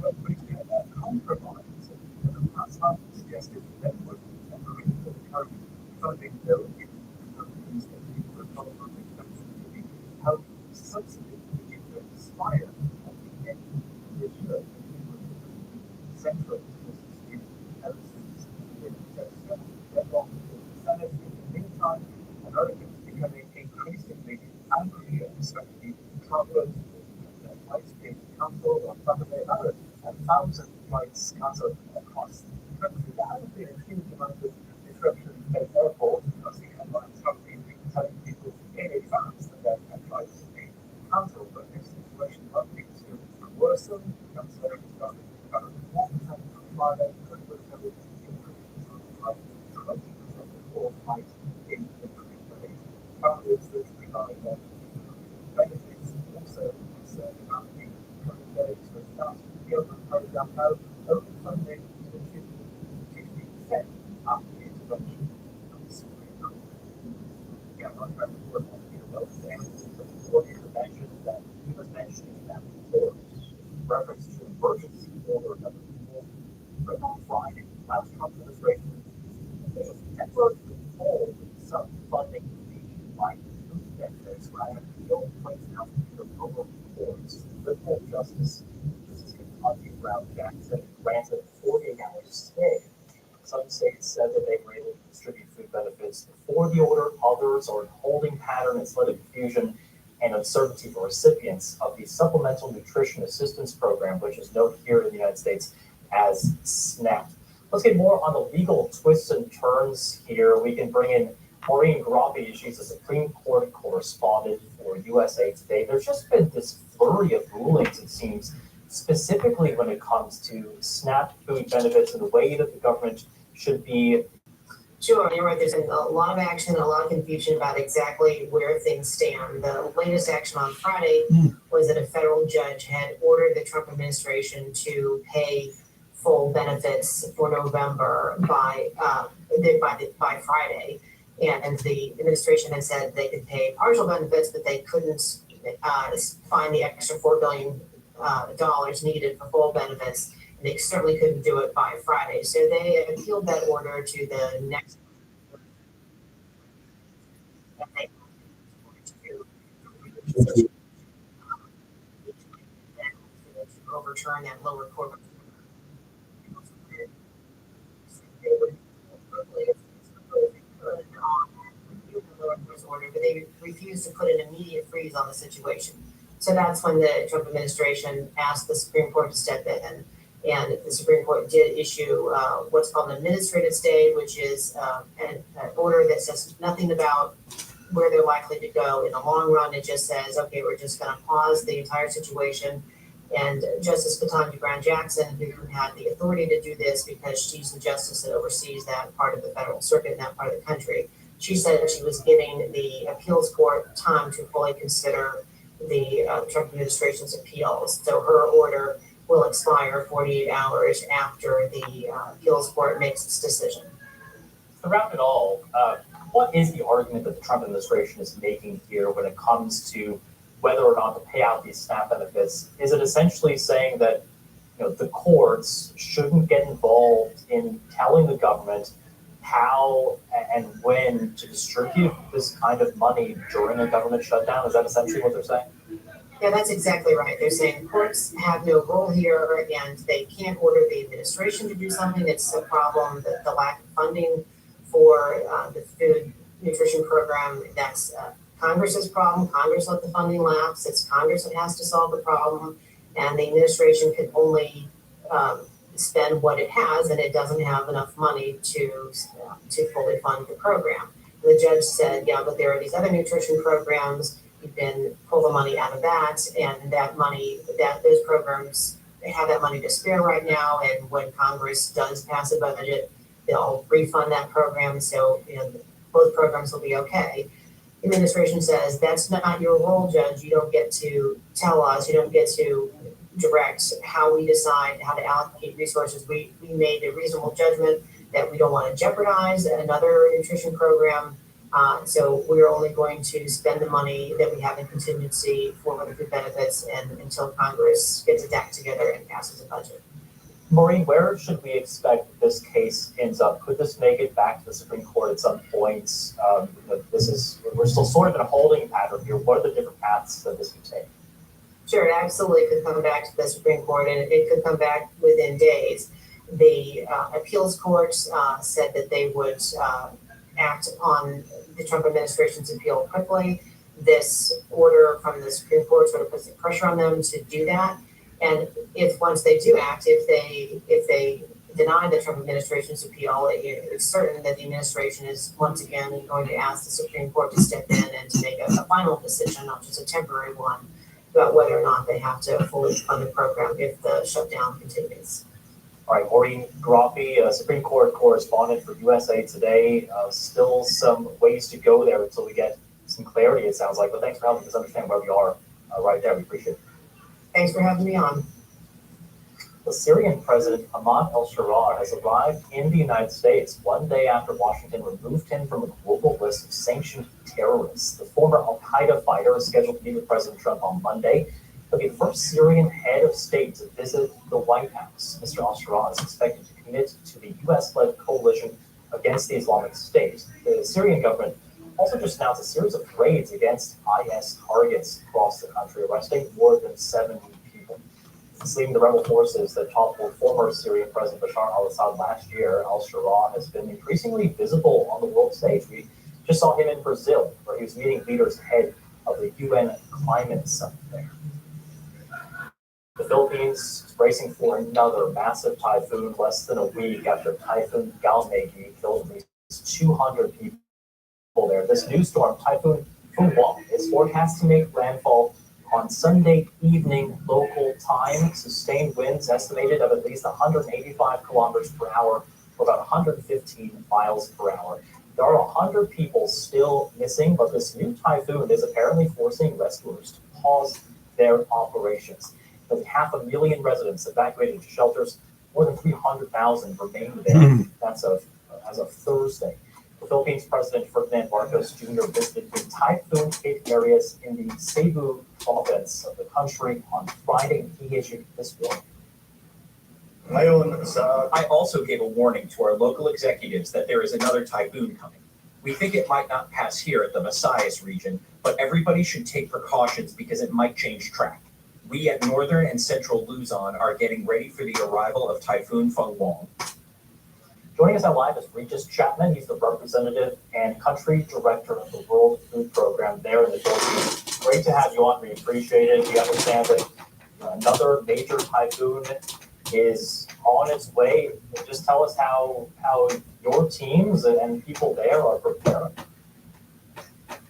but we had that compromise. The Democrats not suggested that would agree to the current funding bill, given the Republicans that the Republicans expect to be help subsidy to give them aspire at the end of this year. Central to this dispute, ever since the Senate, in the meantime, Americans becoming increasingly angry, especially travelers that flights being cancelled on Saturday night, and thousands of flights cancelled across the country. There hasn't been a huge amount of disruption at airports because the airlines have been telling people in advance that their flights will be cancelled, but this situation is likely to worsen. Cancellations started about 4% on Friday, 20% increase on Friday, 20% before flights in the day. Travelers that rely on benefits also concerned about the coming days for staff. The government program now only funding to 50% after the intervention of the Supreme Court. Yeah, my friend was on the vote there. Before you mentioned that he was mentioning that before, reference to emergency order number 4, but on Friday, last Trump administration was temporarily withhold some funding by food benefits rather than the old place now for local courts. Liberal Justice Kentucky Brown Jackson granted a 48-hour stay. Some states said that they were able to distribute food benefits before the order. Others are in holding pattern. It's led to confusion and uncertainty for recipients of the Supplemental Nutrition Assistance Program, which is known here in the United States as SNAP. Let's get more on the legal twists and turns here. We can bring in Maureen Groppe. She's a Supreme Court correspondent for USA Today. There's just been this flurry of rulings, it seems, specifically when it comes to SNAP food benefits and the way that the government should be. Sure, you're right. There's been a lot of action and a lot of confusion about exactly where things stand. The latest action on Friday was that a federal judge had ordered the Trump administration to pay full benefits for November by Friday, and the administration had said they could pay partial benefits, but they couldn't find the extra $4 billion needed for full benefits. They certainly couldn't do it by Friday. So they appealed that order to the next. overturn that lower court. Order, but they refused to put an immediate freeze on the situation. So that's when the Trump administration asked the Supreme Court to step in, and the Supreme Court did issue what's called an administrative stay, which is an order that says nothing about where they're likely to go in the long run. It just says, okay, we're just going to pause the entire situation. And Justice Ketanji Brown Jackson, who had the authority to do this because she's the justice that oversees that part of the federal circuit in that part of the country, she said that she was giving the appeals court time to fully consider the Trump administration's appeals. So her order will expire 48 hours after the appeals court makes its decision. Throughout it all, what is the argument that the Trump administration is making here when it comes to whether or not to pay out these SNAP benefits? Is it essentially saying that the courts shouldn't get involved in telling the government how and when to distribute this kind of money during a government shutdown? Is that essentially what they're saying? Yeah, that's exactly right. They're saying courts have no role here and they can't order the administration to do something. It's a problem, the lack of funding for the food nutrition program. That's Congress's problem. Congress let the funding lapse. It's Congress that has to solve the problem, and the administration can only spend what it has, and it doesn't have enough money to fully fund the program. The judge said, yeah, but there are these other nutrition programs. You can pull the money out of that, and that money, those programs, they have that money to spare right now. And when Congress does pass a budget, they'll refund that program. So both programs will be okay. The administration says that's not your role, Judge. You don't get to tell us. You don't get to direct how we decide how to allocate resources. We made a reasonable judgment that we don't want to jeopardize another nutrition program. So we're only going to spend the money that we have in contingency for the food benefits and until Congress gets its act together and passes a budget. Maureen, where should we expect this case ends up? Could this make it back to the Supreme Court at some point? We're still sort of in a holding pattern here. What are the different paths that this could take? Sure, it absolutely could come back to the Supreme Court, and it could come back within days. The appeals courts said that they would act on the Trump administration's appeal quickly. This order from the Supreme Court sort of puts pressure on them to do that. And if once they do act, if they deny the Trump administration's appeal, it's certain that the administration is once again going to ask the Supreme Court to step in and to make a final decision, not just a temporary one, about whether or not they have to fully fund the program if the shutdown continues. All right, Maureen Graffi, Supreme Court correspondent for USA Today. Still some ways to go there until we get some clarity, it sounds like. But thanks for helping us understand where we are right there. We appreciate it. Thanks for having me on. The Syrian president, Ahmad al-Sharaa, has arrived in the United States one day after Washington removed him from a global list of sanctioned terrorists. The former al-Qaeda fighter is scheduled to meet with President Trump on Monday. He'll be the first Syrian head of state to visit the White House. Mr. al-Sharaa is expected to commit to the U.S.-led coalition against the Islamic State. The Syrian government also just announced a series of raids against IS targets across the country, arresting more than 70 people. Since leading the rebel forces that toppled former Syrian President Bashar al-Assad last year, al-Sharaa has been increasingly visible on the world stage. We just saw him in Brazil, where he was meeting leaders ahead of the UN climate summit there. The Philippines is bracing for another massive typhoon less than a week after Typhoon Galmegi killed at least 200 people there. This new storm, Typhoon Funwang, is forecast to make landfall on Sunday evening local time. Sustained winds estimated of at least 185 kilometers per hour, or about 115 miles per hour. There are 100 people still missing, but this new typhoon is apparently forcing rescuers to pause their operations. Nearly 500,000 residents evacuated to shelters. More than 300,000 remain there. That's as of Thursday. The Philippines President Ferdinand Marcos Jr. visited the typhoon-hit areas in the Cebu province of the country on Friday. He issued this warning. I also gave a warning to our local executives that there is another typhoon coming. We think it might not pass here at the Masai region, but everybody should take precautions because it might change track. We at northern and central Luzon are getting ready for the arrival of Typhoon Fenghuang. Joining us now live is Regis Chapman. He's the representative and country director of the World Food Program there in the Philippines. Great to have you on. We appreciate it. We understand that another major typhoon is on its way. Just tell us how your teams and people there are preparing.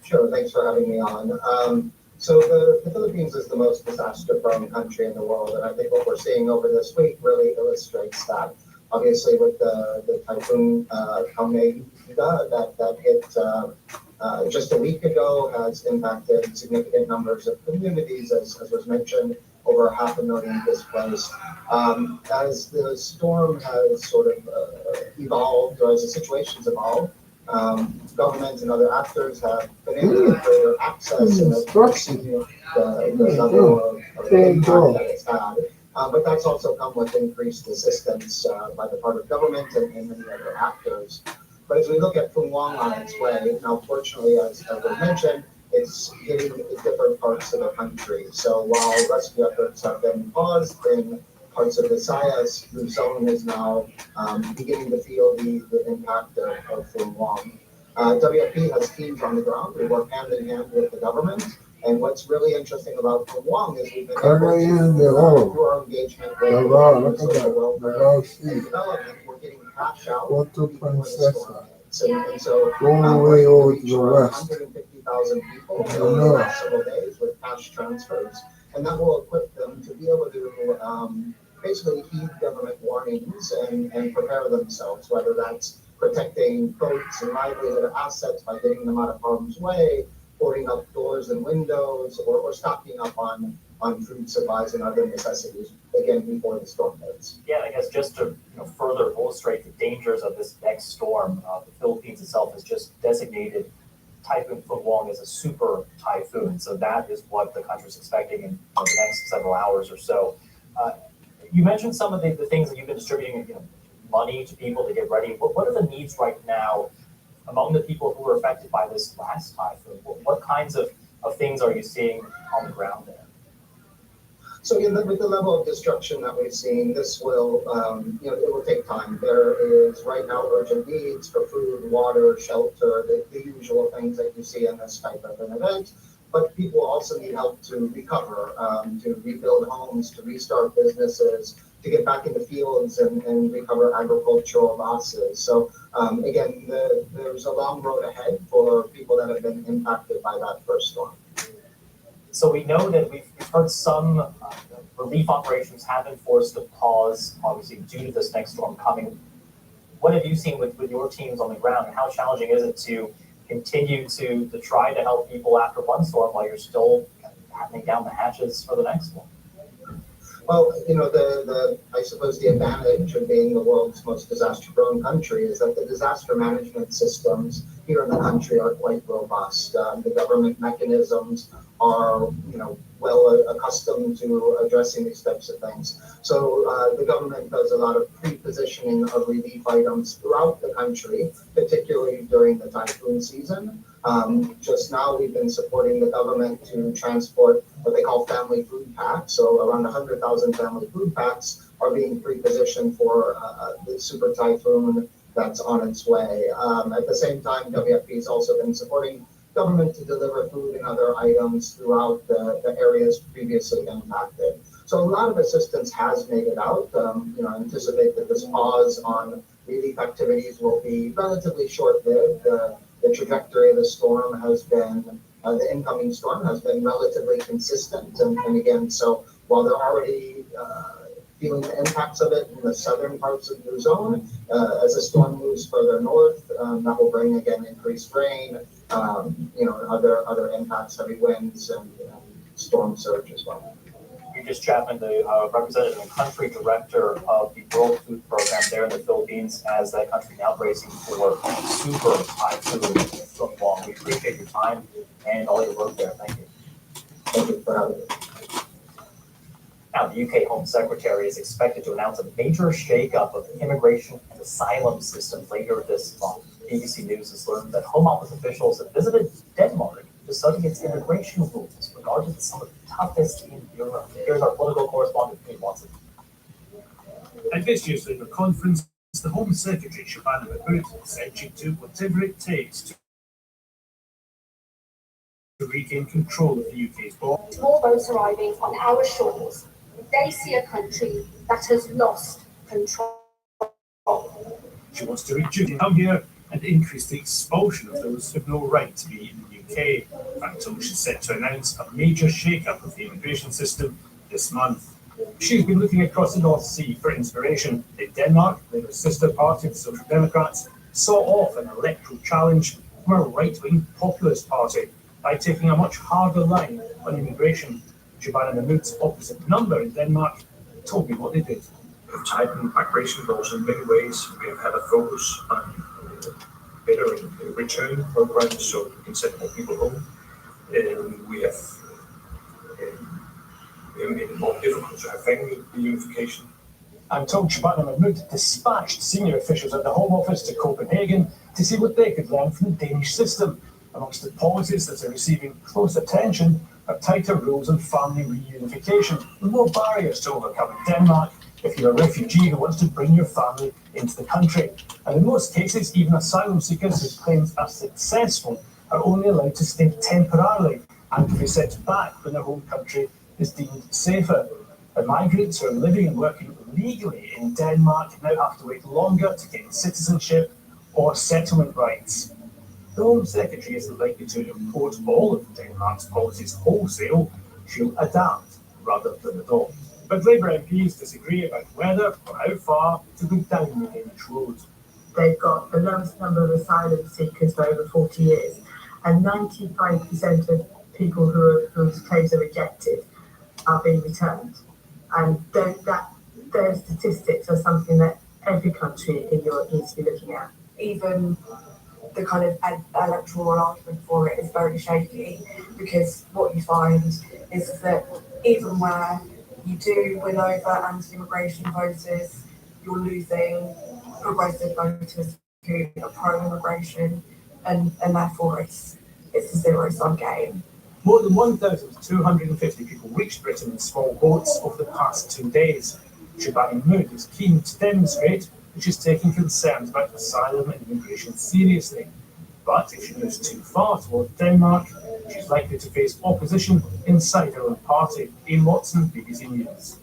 Sure, thanks for having me on. So the Philippines is the most disaster-prone country in the world, and I think what we're seeing over this week really illustrates that. Obviously, with the typhoon that hit just a week ago has impacted significant numbers of communities, as was mentioned, over 500,000 displaced. As the storm has sort of evolved, or as the situation's evolved, governments and other actors have been able to get greater access and the level of impact that it's had. But that's also come with increased assistance by the part of government and many other actors. But as we look at Fenghuang on its way, now fortunately, as was mentioned, it's hitting different parts of the country. So while rescue efforts have been paused in parts of Visayas, Luzon is now beginning to feel the impact of Fenghuang. WFP has teams on the ground. We work hand in hand with the government. And what's really interesting about Fenghuang is we've been able to, through our engagement with social welfare and development, we're getting cash out before the storm hits. And so we're reaching around 150,000 people over the last several days with cash transfers. And that will equip them to be able to basically heed government warnings and prepare themselves, whether that's protecting boats and livelihood assets by getting them out of harm's way, boarding up doors and windows, or stocking up on food supplies and other necessities, again, before the storm hits. Yeah, I guess just to further illustrate the dangers of this next storm, the Philippines itself has just designated Typhoon Fenghuang as a super typhoon. So that is what the country's expecting in the next several hours or so. You mentioned some of the things that you've been distributing, money to people to get ready. What are the needs right now among the people who were affected by this last typhoon? What kinds of things are you seeing on the ground there? So with the level of destruction that we've seen, this will, it will take time. There is right now urgent needs for food, water, shelter, the usual things that you see in this type of an event. But people also need help to recover, to rebuild homes, to restart businesses, to get back into fields and recover agricultural losses. So again, there's a long road ahead for people that have been impacted by that first storm. So we know that we've heard some relief operations have been forced to pause, obviously due to this next storm coming. What have you seen with your teams on the ground, and how challenging is it to continue to try to help people after one storm while you're still battening down the hatches for the next one? Well, I suppose the advantage of being the world's most disaster-prone country is that the disaster management systems here in the country are quite robust. The government mechanisms are, well accustomed to addressing these types of things. So the government does a lot of pre-positioning of relief items throughout the country, particularly during the typhoon season. Just now, we've been supporting the government to transport what they call family food packs. So around 100,000 family food packs are being pre-positioned for the super typhoon that's on its way. At the same time, WFP has also been supporting government to deliver food and other items throughout the areas previously impacted. So a lot of assistance has made it out. I anticipate that this pause on relief activities will be relatively short-lived. The trajectory of the storm has been, the incoming storm has been relatively consistent. And again, so while they're already feeling the impacts of it in the southern parts of Luzon, as the storm moves further north, that will bring again increased rain, other impacts, heavy winds and storm surge as well. Regis Chapman, the representative and country director of the World Food Program there in the Philippines, as that country now bracing for super typhoon Fenghuang. We appreciate your time and all your work there. Thank you. Thank you for having me. Now, the UK Home Secretary is expected to announce a major shakeup of the immigration and asylum system later this month. BBC News has learned that Home Office officials have visited Denmark to study its immigration rules, regarded as some of the toughest in Europe. Here's our political correspondent, Pete Watson. At this year's Labour conference, the Home Secretary, Shabana Mahmood, said she'd do whatever it takes to regain control of the UK's border. More boats arriving on our shores. They see a country that has lost control. She wants to reduce it down here and increase the expulsion of those who have no right to be in the UK. Until she's set to announce a major shake-up of the immigration system this month. She's been looking across the North Sea for inspiration. In Denmark, Labour's sister party, the Social Democrats, saw off an electoral challenge from a right-wing populist party by taking a much harder line on immigration. Shabana Mahmood's opposite number in Denmark told me what they did. We've tightened migration laws in many ways. We have had a focus on better return programs so we can send more people home. We have made it more difficult to have family reunification. I'm told Shabana Mahmood dispatched senior officials at the Home Office to Copenhagen to see what they could learn from the Danish system. Amongst the policies that are receiving close attention are tighter rules on family reunification, with more barriers to overcome in Denmark if you're a refugee who wants to bring your family into the country. And in most cases, even asylum seekers whose claims are successful are only allowed to stay temporarily and to be sent back when their home country is deemed safer. And migrants who are living and working legally in Denmark now have to wait longer to gain citizenship or settlement rights. The Home Secretary isn't likely to import all of Denmark's policies wholesale. She'll adapt rather than adopt. But Labour MPs disagree about whether or how far to go down the Danish road. They've got the lowest number of asylum seekers for over 40 years, and 95% of people whose claims are rejected are being returned. And those statistics are something that every country in Europe needs to be looking at. Even the kind of electoral argument for it is very shaky, because what you find is that even where you do win over anti-immigration voters, you're losing progressive voters who are pro-immigration, and therefore it's a zero-sum game. More than 1,250 people reached Britain in small boats over the past 2 days. Shabana Mahmood is keen to demonstrate that she's taking concerns about asylum and immigration seriously. But if she moves too far toward Denmark, she's likely to face opposition inside her own party. Ian Watson, BBC News.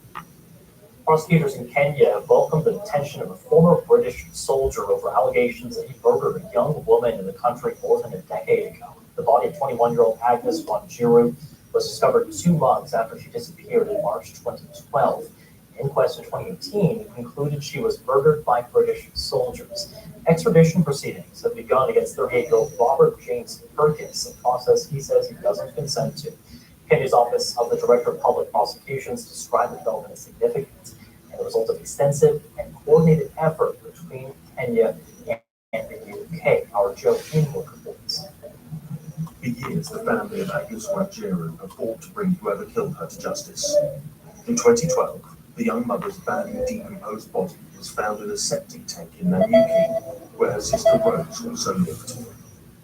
Prosecutors in Kenya have welcomed the detention of a former British soldier over allegations that he murdered a young woman in the country more than a decade ago. The body of 21-year-old Agnes Wanjiru was discovered 2 months after she disappeared in March 2012. An inquest in 2018 concluded she was murdered by British soldiers. Extradition proceedings have begun against 38-year-old Robert James Perkins, a process he says he doesn't consent to. Kenya's Office of the Director of Public Prosecutions described the development as significant and the result of extensive and coordinated effort between Kenya and the UK. Our Joe Inwood reports. For years, the family of Agnes Wanjiru have fought to bring whoever killed her to justice. In 2012, the young mother's badly decomposed body was found in a septic tank in Nairobi, where her sister Rose also lived.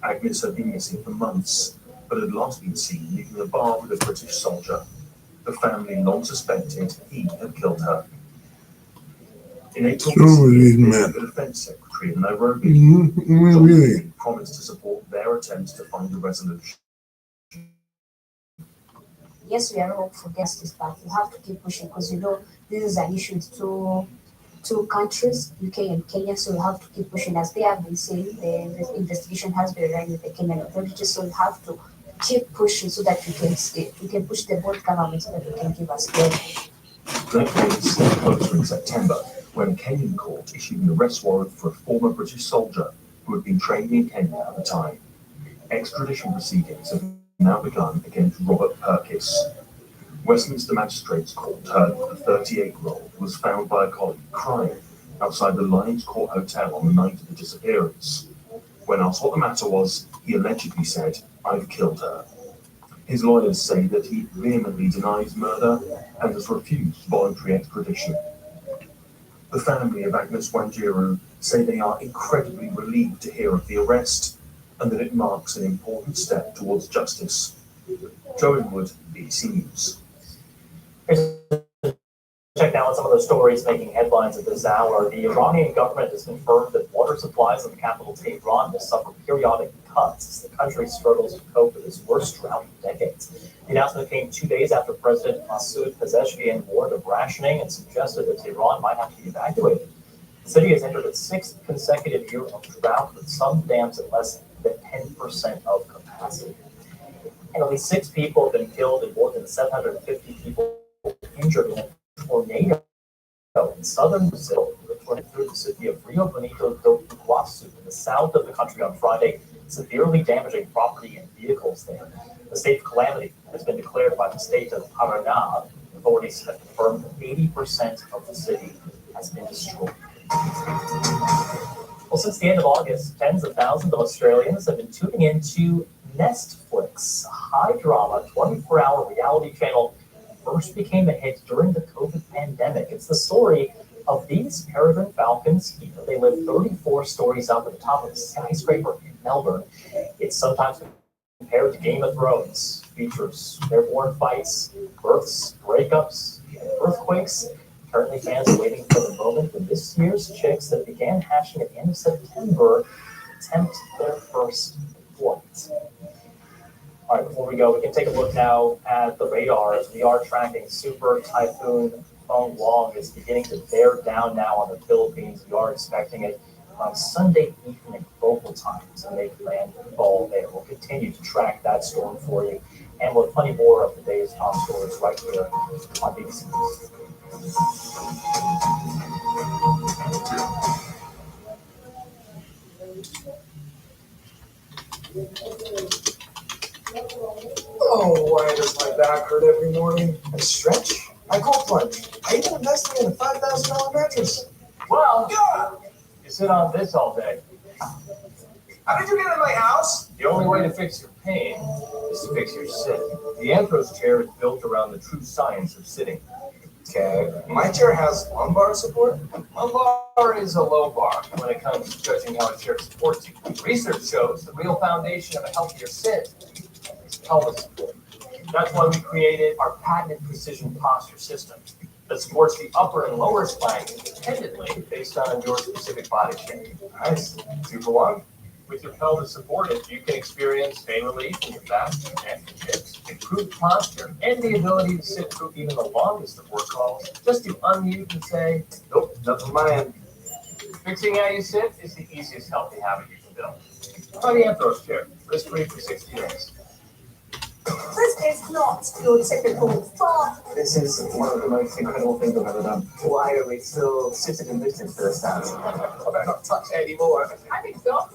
Agnes had been missing for months, but had last been seen leaving a bar with a British soldier. The family long suspected he had killed her. In April, the Defence Secretary in Nairobi promised to support their attempts to find a resolution. Yes, we are all for justice, but we have to keep pushing, because this is an issue to two countries, UK and Kenya, so we have to keep pushing. As they have been saying, the investigation has been running with the Kenyan authorities, so we have to keep pushing so that we can push the both governments so that we can give us bail. That case closed in September, when a Kenyan court issued an arrest warrant for a former British soldier who had been training in Kenya at the time. Extradition proceedings have now begun against Robert Perkins. Westminster Magistrates Court heard that the 38-year-old was found by a colleague crying outside the Lions Court Hotel on the night of the disappearance. When asked what the matter was, he allegedly said, "I've killed her." His lawyers say that he vehemently denies murder and has refused voluntary extradition. The family of Agnes Wanjiru say they are incredibly relieved to hear of the arrest. and that it marks an important step towards justice. Joe Inwood, BBC News. Check now on some of the stories making headlines at this hour. The Iranian government has confirmed that water supplies in the capital Tehran will suffer periodic cuts as the country struggles to cope with its worst drought in decades. The announcement came 2 days after President Masoud Pezeshkian warned of rationing and suggested that Tehran might have to be evacuated. The city has entered its 6th consecutive year of drought, with some dams at less than 10% of capacity. And at least 6 people have been killed and more than 750 people injured in a tornado in southern Brazil, returning through the city of Rio Bonito do Iguaçu in the south of the country on Friday, severely damaging property and vehicles there. The state of calamity has been declared by the state of Paraná. Authorities have confirmed that 80% of the city has been destroyed. Well, since the end of August, tens of thousands of Australians have been tuning into Nestflix, a high-drama 24-hour reality channel first became a hit during the COVID pandemic. It's the story of these peregrine falcons here. They live 34 stories up at the top of a skyscraper in Melbourne. It's sometimes compared to Game of Thrones. Features airborne fights, births, breakups, and earthquakes. Currently, fans are waiting for the moment when this year's chicks that began hatching at the end of September attempt their first flight. All right, before we go, we can take a look now at the radars. We are tracking Super Typhoon Wong is beginning to bear down now on the Philippines. We are expecting it on Sunday evening local time to make landfall there. We'll continue to track that storm for you, and we'll have plenty more of the day's top stories right here on BBC News. Oh, why does my back hurt every morning? I stretch, I cold plunge, I even invested in a $5,000 mattress. Well, you sit on this all day. How did you get in my house? The only way to fix your pain is to fix your sit. The Anthros chair is built around the true science of sitting. Okay, my chair has lumbar support. Lumbar is a low bar when it comes to judging how a chair supports you. Research shows the real foundation of a healthier sit is pelvis support. That's why we created our patented precision posture system that supports the upper and lower spine independently based on your specific body shape. Nice. Super long. With your pelvis supported, you can experience pain relief in your back and your hips, improved posture, and the ability to sit through even the longest of work calls. Just to unmute and say, nope, nothing on my end. Fixing how you sit is the easiest healthy habit you can build. Try the Anthros chair, risk-free for 60 days. This is not your typical farm. This is one of the most incredible things I've ever done. Why are we still sitting in business for this dance? I better not touch it anymore. I think so.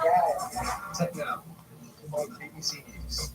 Yeah. Tech Now on BBC News.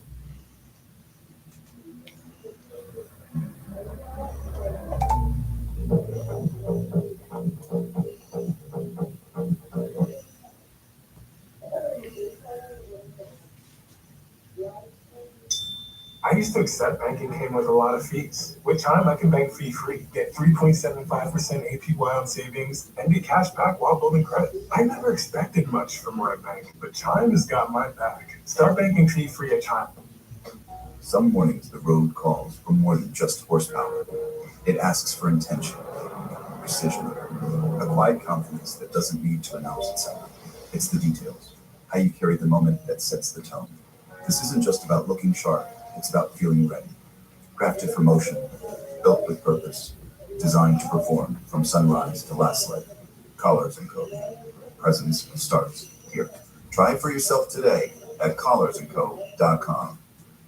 I used to accept banking came with a lot of fees. With Chime, I can bank fee-free, get 3.75% APY on savings, and get cash back while building credit. I never expected much from where I bank, but Chime has got my back. Start banking fee-free at Chime. Some mornings the road calls for more than just horsepower. It asks for intention, precision, a quiet confidence that doesn't need to announce itself. It's the details, how you carry the moment that sets the tone. This isn't just about looking sharp, it's about feeling ready. Crafted for motion, built with purpose, designed to perform from sunrise to last leg. Collars & Co. Presence starts here. Try it for yourself today at collarsandco.com.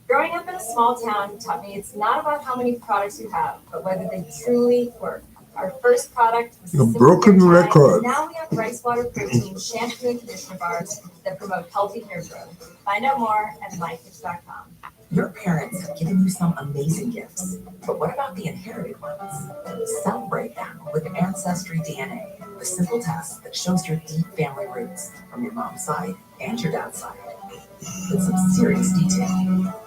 Growing up in a small town taught me it's not about how many products you have, but whether they truly work. Our first product was A broken record. Now we have rice water protein shampoo and conditioner bars that promote healthy hair growth. Find out more at mykids.com. Your parents have given you some amazing gifts, but what about the inherited ones? Celebrate them with Ancestry DNA, the simple test that shows your deep family roots from your mom's side and your dad's side. With some serious detail.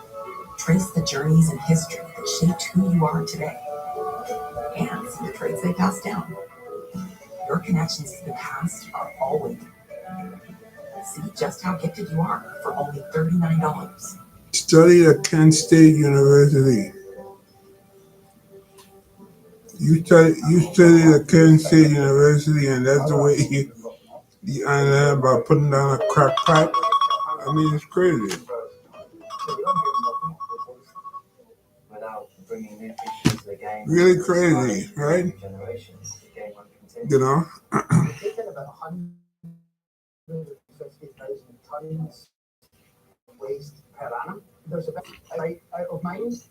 Trace the journeys and history that shaped who you are today. And see the traits they passed down. Your connections to the past are all waiting. See just how gifted you are for only $39. Studied at Kent State University. You studied at Kent State University, and that's the way you honor about putting down a crack pipe. I mean, it's crazy. Without bringing new features to the game. Really crazy, right? Generations, the game won't continue. You know? We're taking about 150,000 tons of waste per annum. There's a bit of mines.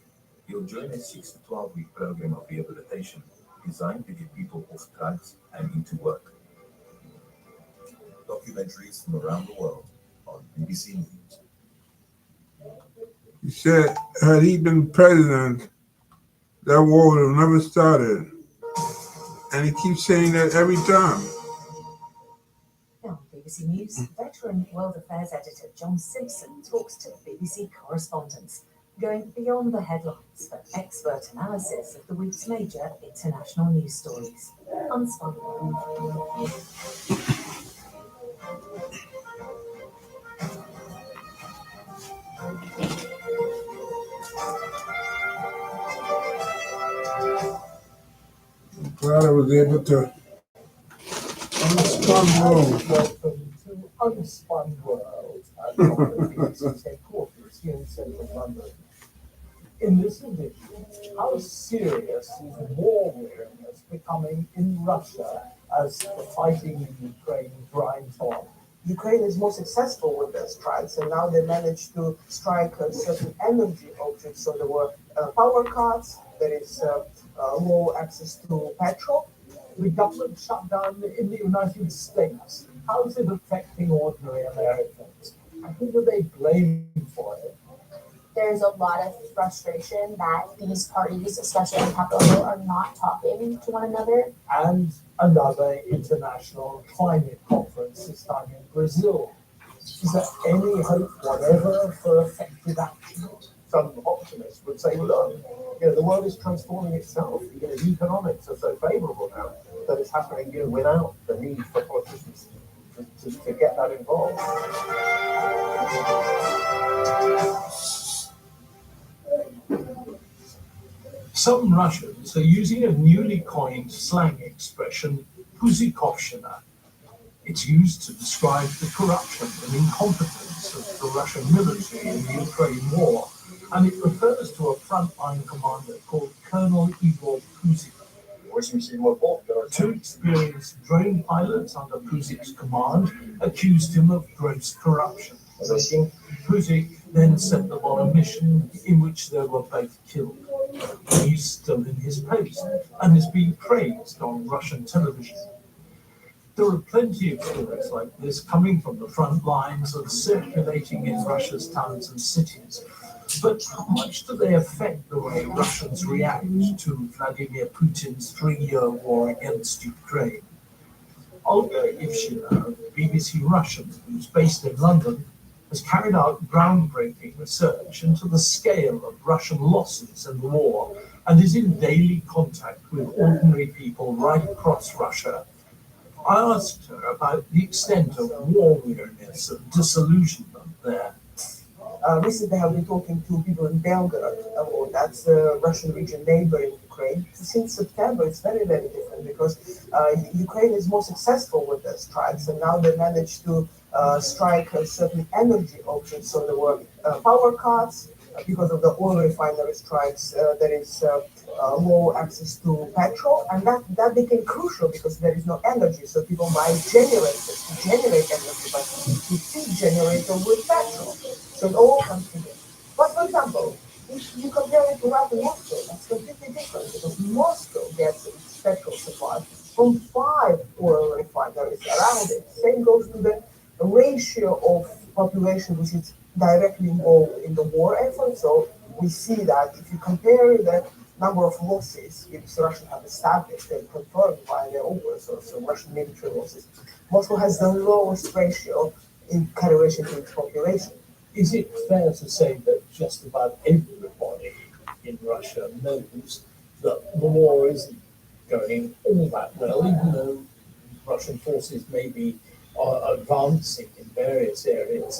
You'll join a 6 to 12 week program of rehabilitation designed to get people off drugs and into work. Documentaries from around the world on BBC News. He said, had he been president, that war would have never started. And he keeps saying that every time. Now, BBC News, veteran World Affairs editor John Simpson talks to BBC correspondents, going beyond the headlines for expert analysis of the week's major international news stories. Unspun. Glad I was able to unspun world. Welcome to Unspun World at BBC's headquarters here in central London. In this edition, how serious is war weariness becoming in Russia as the fighting in Ukraine grinds on? Ukraine is more successful with their strikes, and now they managed to strike certain energy objects. So there were power cuts, there is low access to petrol. The government shutdown in the United States, how is it affecting ordinary Americans? And who do they blame for it? There's a lot of frustration that these parties, especially on Capitol Hill, are not talking to one another. And another international climate conference, this time in Brazil. Is there any hope whatever for effective action? Some optimists would say, look, the world is transforming itself. Economics are so favorable now that it's happening without the need for politicians to get that involved. Some Russians are using a newly coined slang expression, "Puzikovshchina." It's used to describe the corruption and incompetence of the Russian military in the Ukraine war, and it refers to a frontline commander called Colonel Igor Puzik. Two experienced drone pilots under Puzik's command accused him of gross corruption. Puzik then sent them on a mission in which they were both killed. He's still in his post and is being praised on Russian television. There are plenty of stories like this coming from the front lines and circulating in Russia's towns and cities. But how much do they affect the way Russians react to Vladimir Putin's 3-year war against Ukraine? Olga Ivshina, BBC Russian, who's based in London, has carried out groundbreaking research into the scale of Russian losses in the war and is in daily contact with ordinary people right across Russia. I asked her about the extent of war weariness and disillusionment there. Recently, I've been talking to people in Belgorod, that's the Russian region neighboring Ukraine. Since September, it's very, very different because Ukraine is more successful with their strikes, and now they managed to strike certain energy objects. So there were power cuts because of the oil refinery strikes. There is low access to petrol, and that became crucial because there is no energy. So people buy generators to generate energy, but to feed generator with petrol. So it all comes together. But for example, if you compare it to Russia and Moscow, that's completely different because Moscow gets its petrol supply from 5 oil refineries around it. Same goes to the ratio of population which is directly involved in the war effort. So we see that if you compare the number of losses which Russia have established and confirmed by their own source, so Russian military losses, Moscow has the lowest ratio in relation to its population. Is it fair to say that just about everybody in Russia knows that the war isn't going all that well, even though Russian forces may be advancing in various areas,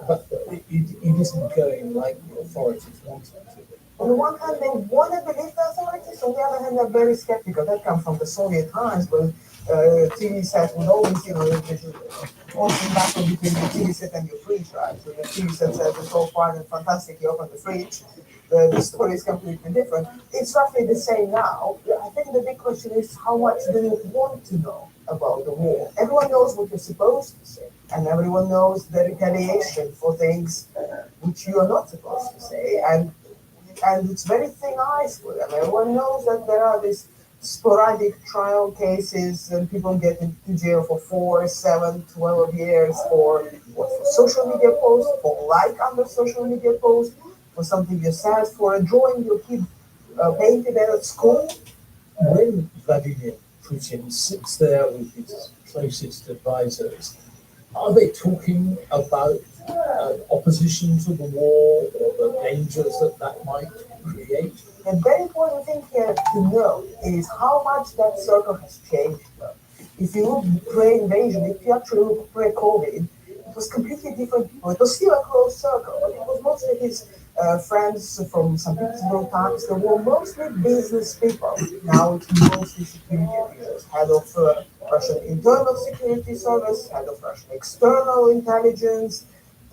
but it isn't going like the authorities want it to. On the one hand, they want to believe the authorities. On the other hand, they're very skeptical. That comes from the Soviet times, when TV sets would always, this is often battle between the TV set and your fridge, right? So the TV set says it's all fine and fantastic. You open the fridge, the story is completely different. It's roughly the same now. I think the big question is, how much do you want to know about the war? Everyone knows what you're supposed to say, and everyone knows the retaliation for things which you are not supposed to say, and it's very thin ice for them. Everyone knows that there are these sporadic trial cases and people get into jail for 4, 7, 12 years for social media posts, for like under social media posts, for something you said, for a drawing your kid painted at school. When Vladimir Putin sits there with his closest advisors, are they talking about opposition to the war or the dangers that might create? The very important thing here to know is how much that circle has changed. If you look pre-invasion, if you actually look pre-COVID, it was completely different people. It was still a close circle, but it was mostly his friends from St. Petersburg times. They were mostly business people. Now it's mostly security officials, head of Russian internal security service, head of Russian external intelligence,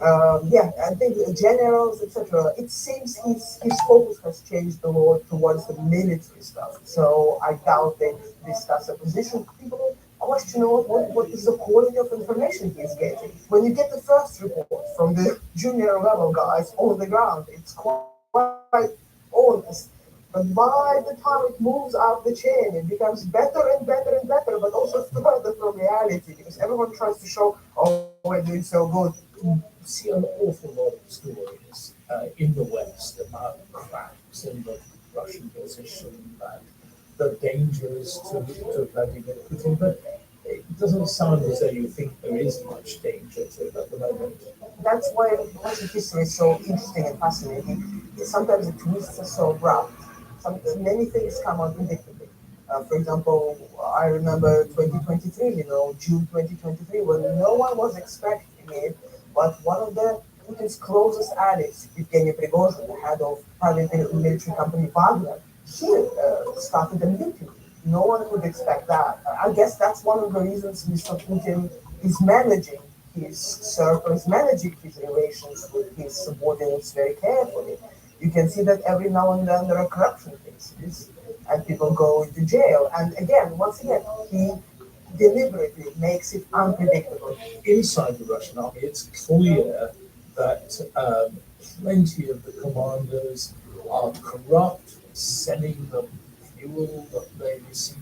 I think generals, etc. It seems his focus has changed a lot towards the military stuff. So I doubt they discuss a position. People question what is the quality of information he's getting. When you get the first report from the junior level guys on the ground, it's quite honest. But by the time it moves up the chain, it becomes better and better and better, but also further from reality, because everyone tries to show, oh, we're doing so good. See an awful lot of stories in the West about cracks in the Russian position and the dangers to Vladimir Putin, but it doesn't sound as though you think there is much danger to it at the moment. That's why Russian history is so interesting and fascinating. Sometimes the twists are so abrupt. Many things come unpredictably. For example, I remember 2023, June 2023, when no one was expecting it, but one of Putin's closest allies, Evgeny Prigozhin, the head of private military company Wagner, he started a mutiny. No one could expect that. I guess that's one of the reasons Mr. Putin is managing his circle, is managing his relations with his subordinates very carefully. You can see that every now and then there are corruption cases and people go into jail. And once again, he deliberately makes it unpredictable. Inside the Russian army, it's clear that plenty of the commanders are corrupt, selling them fuel that they receive.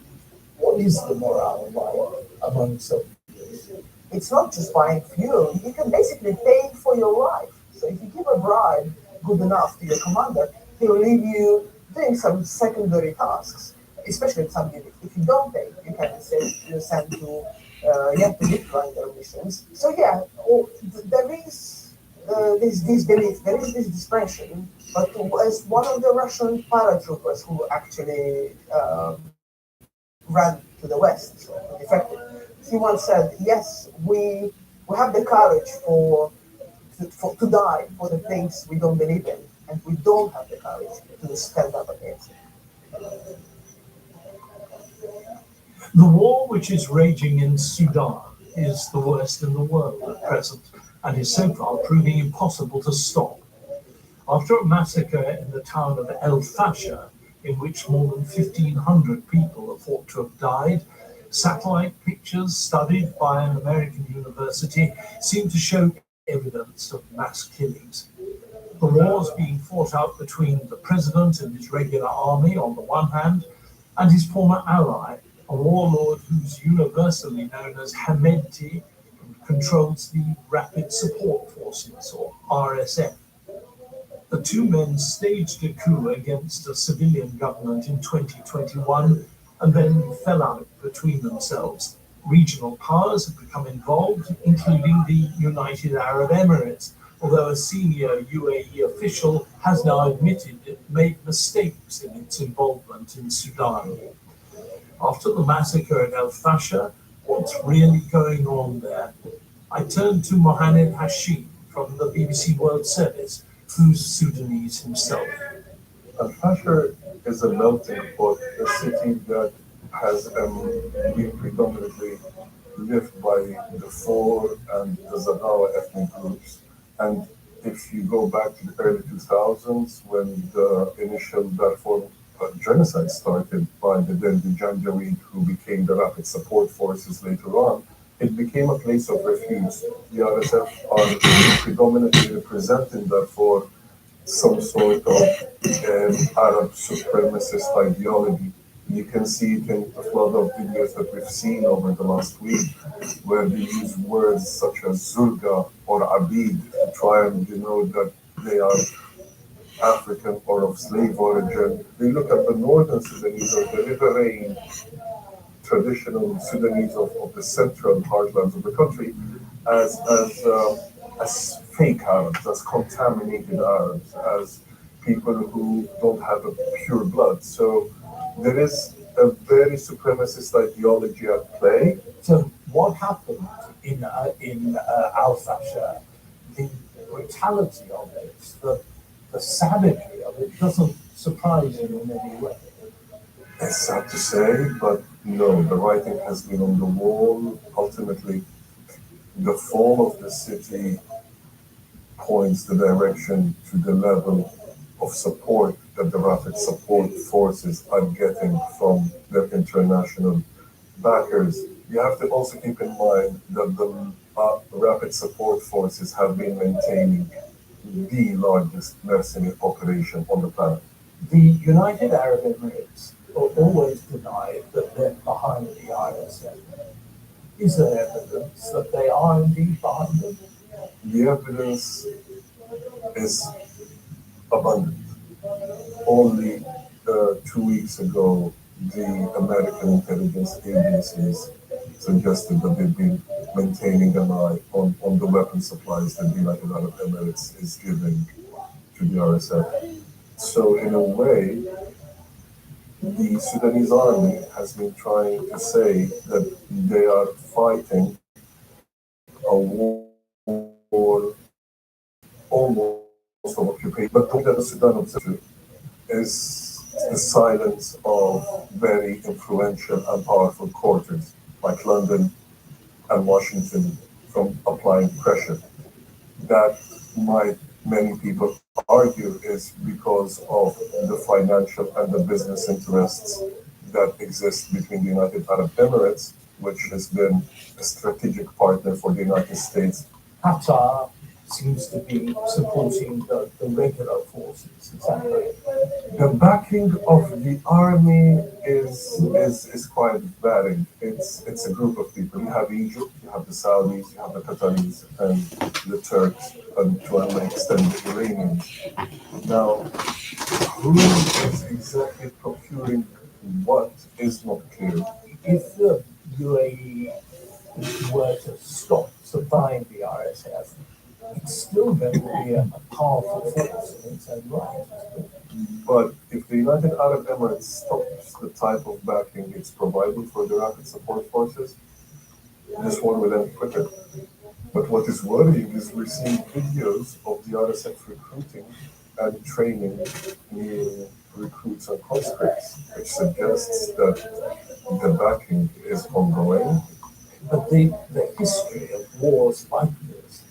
What is the morale like among soldiers? It's not just buying fuel. You can basically pay for your life. So if you give a bribe good enough to your commander, he'll leave you doing some secondary tasks, especially in some units. If you don't pay, you can say you're sent to decline their missions. So there is this belief, there is this discretion. But as one of the Russian paratroopers who actually ran to the West, so defected, he once said, "Yes, we have the courage to die for the things we don't believe in, and we don't have the courage to stand up against it." The war which is raging in Sudan is the worst in the world at present, and is so far proving impossible to stop. After a massacre in the town of El Fasher, in which more than 1,500 people are thought to have died, satellite pictures studied by an American university seem to show evidence of mass killings. The war is being fought out between the president and his regular army on the one hand, and his former ally, a warlord who's universally known as Hamedti, controls the Rapid Support Forces, or RSF. The two men staged a coup against a civilian government in 2021 and then fell out between themselves. Regional powers have become involved, including the United Arab Emirates, although a senior UAE official has now admitted it made mistakes in its involvement in Sudan. After the massacre at El Fasher, what's really going on there? I turned to Mohamed Hashim from the BBC World Service, who's Sudanese himself. Al-Fashir is a melting pot, a city that has been predominantly lived by the Four and the Zagawa ethnic groups. And if you go back to the early 2000s, when the initial Darfur genocide started by the then Janjaweed, who became the Rapid Support Forces later on, it became a place of refuge. The RSF are predominantly representing Darfur some sort of Arab supremacist ideology. You can see it in a lot of videos that we've seen over the last week, where they use words such as Zurga or Abid to try and denote that they are African or of slave origin. They look at the northern Sudanese or the riverine traditional Sudanese of the central heartlands of the country as fake Arabs, as contaminated Arabs, as people who don't have a pure blood. So there is a very supremacist ideology at play. So what happened in Al-Fashir, the brutality of it, the savagery of it doesn't surprise you in any way? It's sad to say, but no, the writing has been on the wall. Ultimately, the fall of the city points the direction to the level of support that the Rapid Support Forces are getting from their international backers. You have to also keep in mind that the Rapid Support Forces have been maintaining the largest mercenary operation on the planet. The United Arab Emirates always denied that they're behind the ISF. Is there evidence that they are indeed behind them? The evidence is abundant. Only 2 weeks ago, the American intelligence agencies suggested that they've been maintaining an eye on the weapon supplies that the United Arab Emirates is giving to the RSF. So in a way, the Sudanese army has been trying to say that they are fighting a war almost of occupation. But the thing that the Sudan observes is the silence of very influential and powerful quarters like London and Washington from applying pressure. That might, many people argue, is because of the financial and the business interests that exist between the United Arab Emirates, which has been a strategic partner for the United States. Qatar seems to be supporting the regular forces. Is that right? The backing of the army is quite varied. It's a group of people. You have Egypt, you have the Saudis, you have the Qataris, and the Turks, and to an extent the Iranians. Now, who is exactly procuring what is not clear. If the UAE were to stop supplying the RSF, it's still going to be a powerful force in its own right. But if the United Arab Emirates stops the type of backing it's providing for the Rapid Support Forces, this war will end quicker. But what is worrying is we're seeing videos of the RSF recruiting and training new recruits and conscripts, which suggests that the backing is ongoing. But the history of wars like this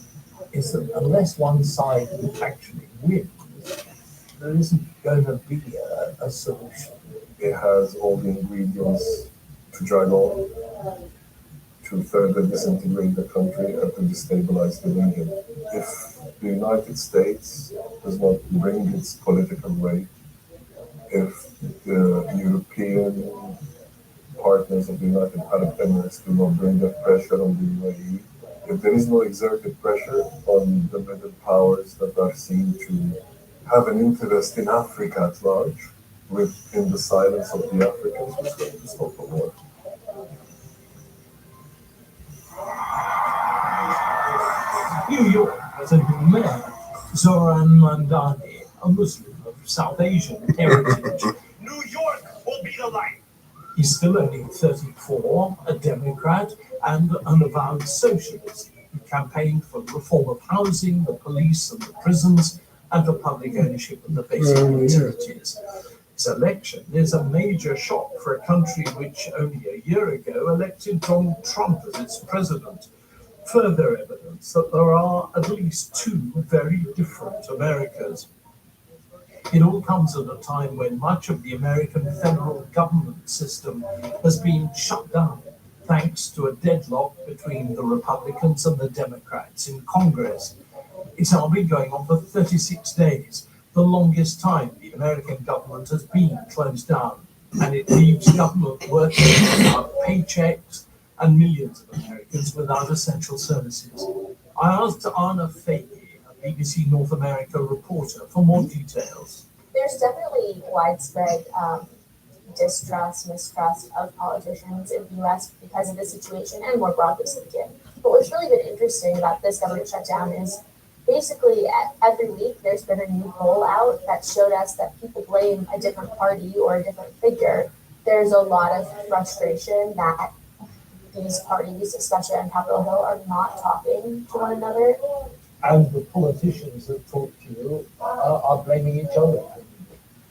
is that unless one side actually wins, there isn't going to be a solution. It has all the ingredients to drag on, to further disintegrate the country and to destabilize the region. If the United States does not bring its political weight, if the European partners of the United Arab Emirates do not bring that pressure on the UAE, if there is no exerted pressure on the middle powers that are seen to have an interest in Africa at large, within the silence of the Africans, who's going to stop the war? New York has a new mayor, Zoran Mandani, a Muslim of South Asian heritage. New York will be the light. He's still only 34, a Democrat, and an avowed socialist who campaigned for the reform of housing, the police and the prisons, and for public ownership of the basic utilities. This election is a major shock for a country which only a year ago elected Donald Trump as its president. Further evidence that there are at least two very different Americas. It all comes at a time when much of the American federal government system has been shut down thanks to a deadlock between the Republicans and the Democrats in Congress. It's now been going on for 36 days, the longest time the American government has been closed down, and it leaves government workers without paychecks and millions of Americans without essential services. I asked Anna Fahey, a BBC North America reporter, for more details. There's definitely widespread distrust, mistrust of politicians in the US because of the situation and more broadly speaking. But what's really been interesting about this government shutdown is basically every week there's been a new poll out that showed us that people blame a different party or a different figure. There's a lot of frustration that these parties, especially on Capitol Hill, are not talking to one another. And the politicians that talk to you are blaming each other.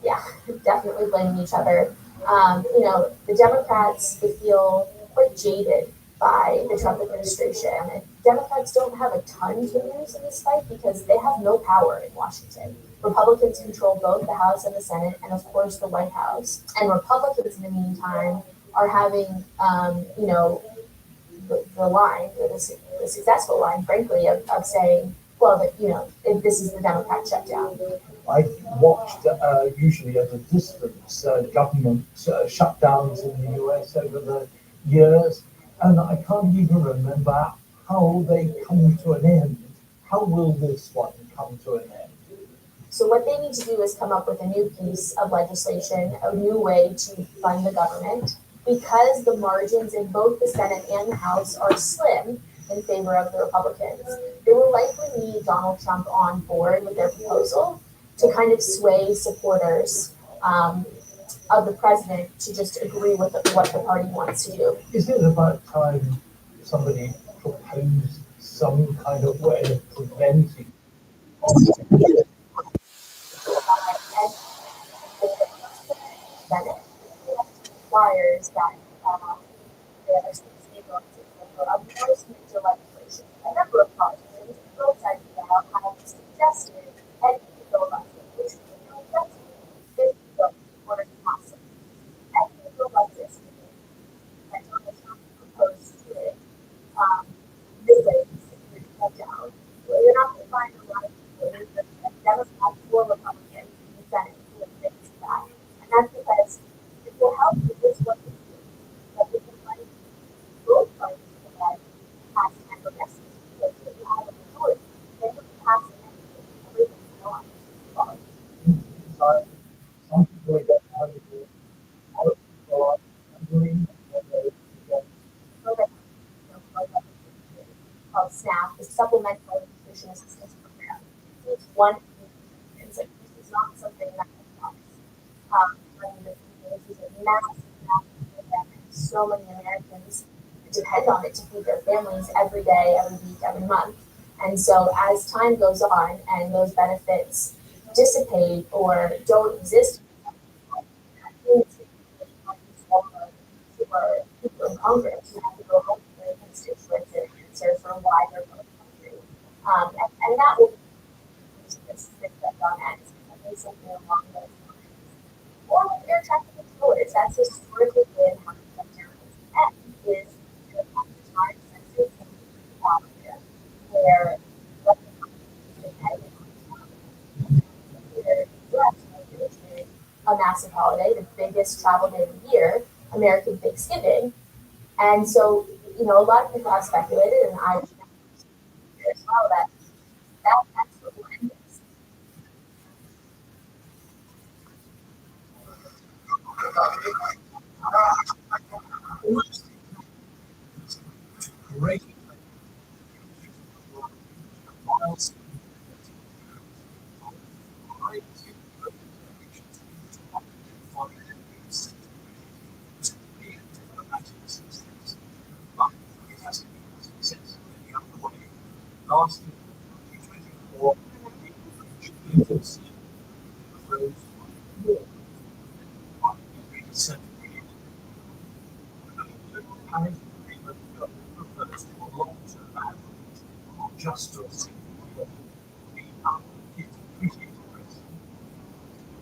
Yeah, definitely blaming each other. The Democrats, they feel quite jaded by the Trump administration. And Democrats don't have a ton to lose in this fight because they have no power in Washington. Republicans control both the House and the Senate, and of course the White House. And Republicans, in the meantime, are having, the successful line, frankly, of saying, well, if this is the Democrat shutdown. I've watched, usually at a distance, government shutdowns in the US over the years, and I can't even remember how they come to an end. How will this one come to an end? So what they need to do is come up with a new piece of legislation, a new way to fund the government. Because the margins in both the Senate and the House are slim in favor of the Republicans, they will likely need Donald Trump on board with their proposal to kind of sway supporters of the president to just agree with what the party wants to do. Is it about time somebody proposed some kind of way of preventing? Senate requires that there are a most major legislation. A number of politicians, both sides of the aisle, have suggested and filibuster, which does this bill in order to pass it. And the bill like this, that Donald Trump proposed today, midway to cut down. You're not going to find a lot of voters that Democrats or Republicans in the Senate who would fix that. And that's because it will help with this one issue that we can find both parties that pass and progressive. Because if you have a majority, then you can pass everything you want. Some people get hungry. Other people are hungry. Called SNAP, the Supplemental Nutrition Assistance Program. It's one it's like this is not something that comes this is a massive program, and so many Americans depend on it to feed their families every day, every week, every month. And so as time goes on and those benefits dissipate or don't exist, for people in Congress who have to go home to their constituents and answer for why they're voting country. And that will be specific on ends, something along those lines. Or with air traffic controllers, that's historically been how the shutdown is to time sensitive where a massive holiday, the biggest travel day of the year, American Thanksgiving. And so, a lot of people have speculated, and I as well, that's what will end this. Great. last year, 2024, the agency closed more than 3% Paris Agreement refers to a long-term average of just over 6 million kids appreciating risk.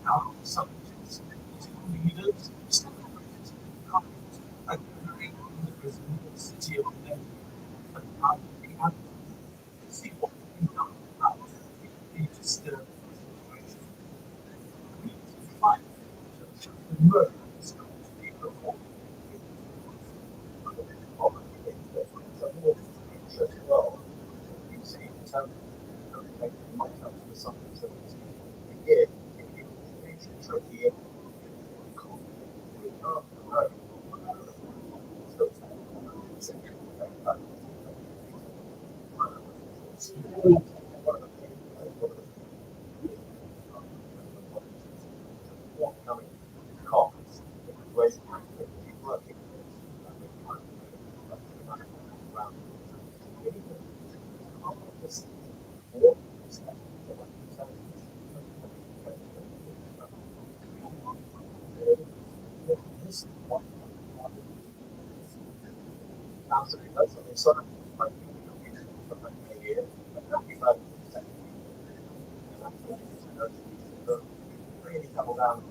Now, scientists, political leaders, celebrities, couples, and gathering in the resilient city of Nairobi and how we have to see what can be done about the disturbing situation. We need to fight the murder is going to be performed. Well, you see, in terms of taking myself to the science of this year, it's tricky. Really double down.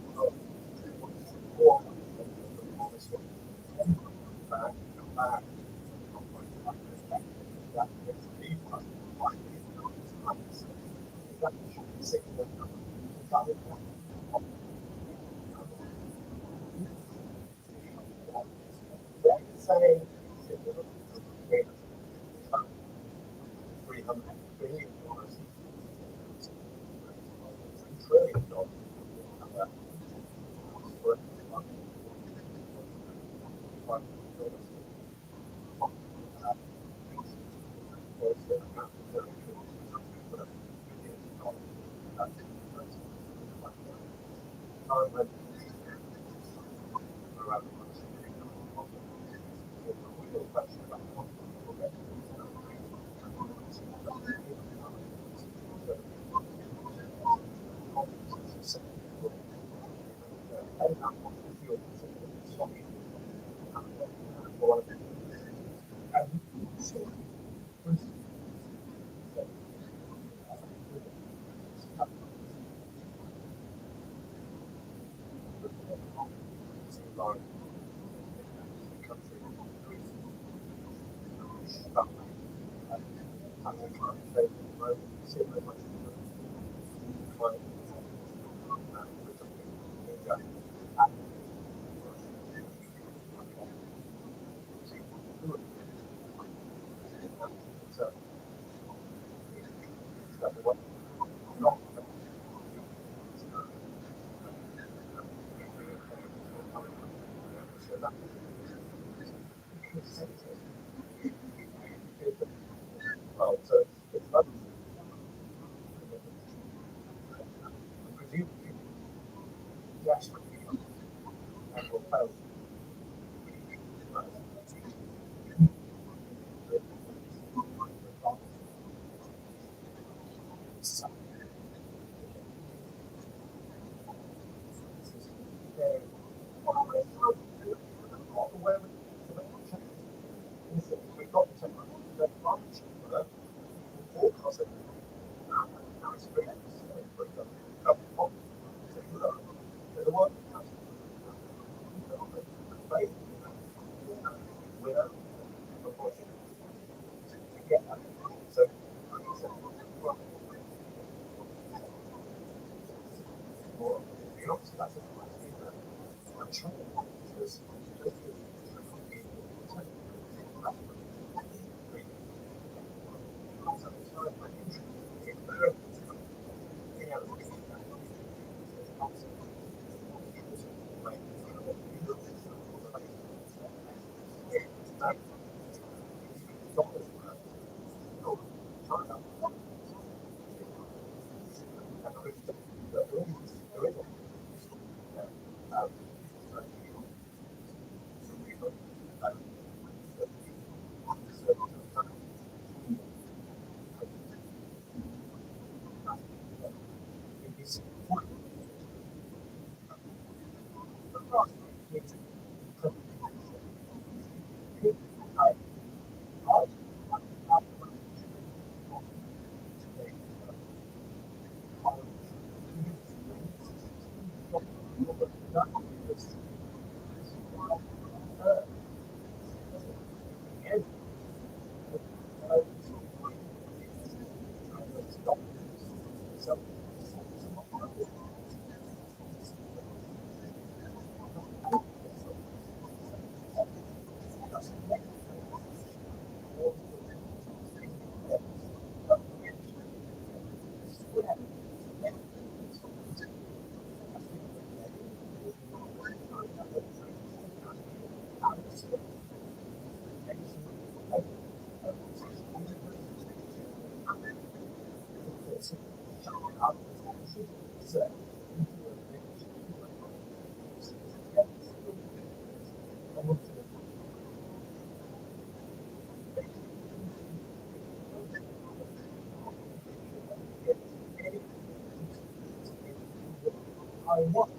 I want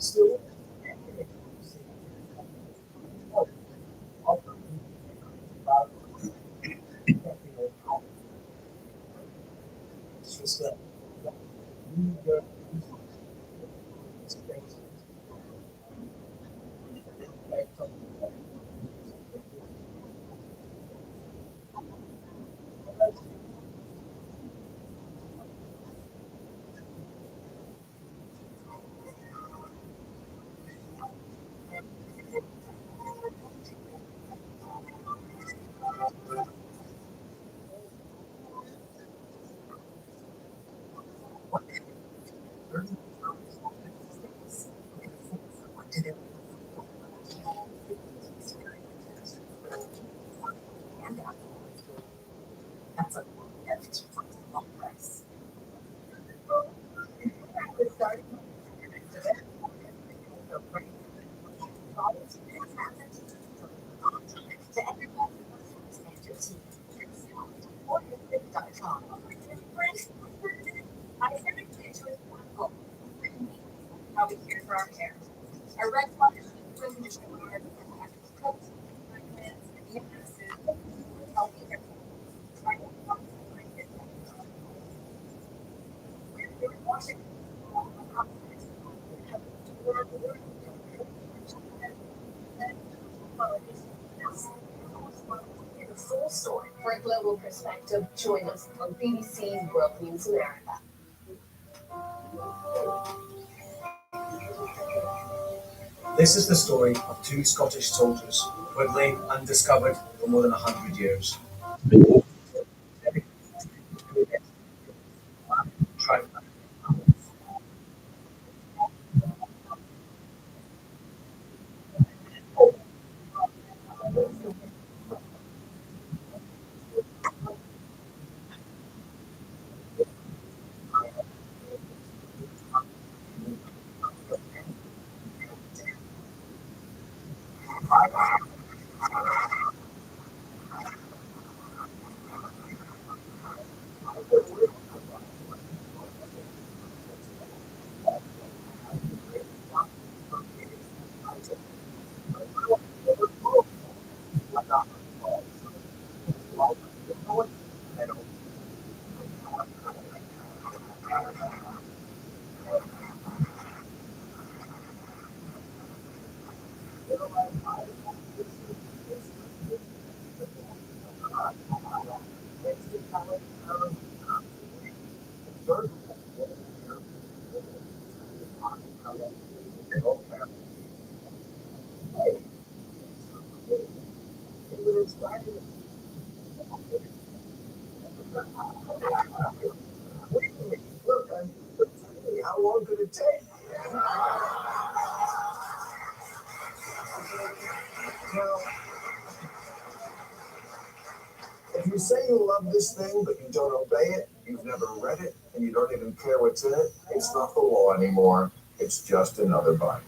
still it's just that That's a hefty price. How we care for our hair. Our red flush, conditioner, protein, vitamins, amino acids, healthy hair. The full story for a global perspective. Join us on BBC's World News America. This is the story of two Scottish soldiers who had lain undiscovered for more than 100 years. how long could it take? Now, if you say you love this thing but you don't obey it, you've never read it, and you don't even care what's in it, it's not the law anymore. It's just another Bible.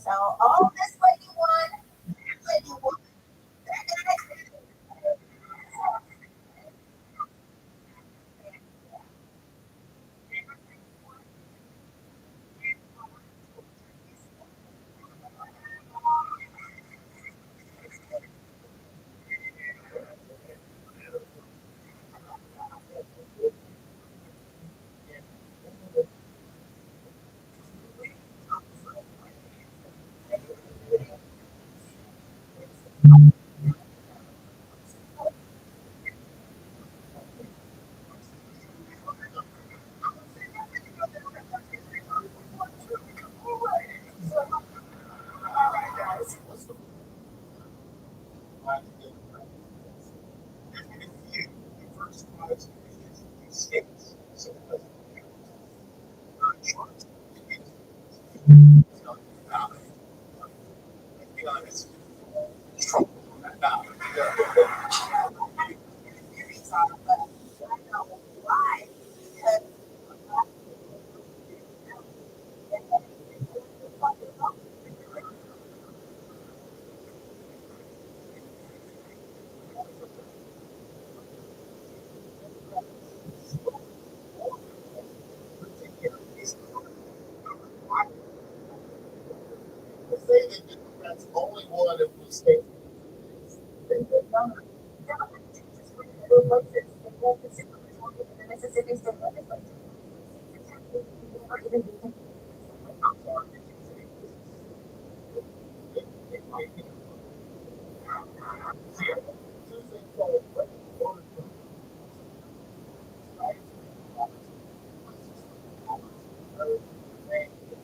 So, oh, this lady won. That lady won. Say that Democrats only won if we stay. Mississippi State Legislature. Or even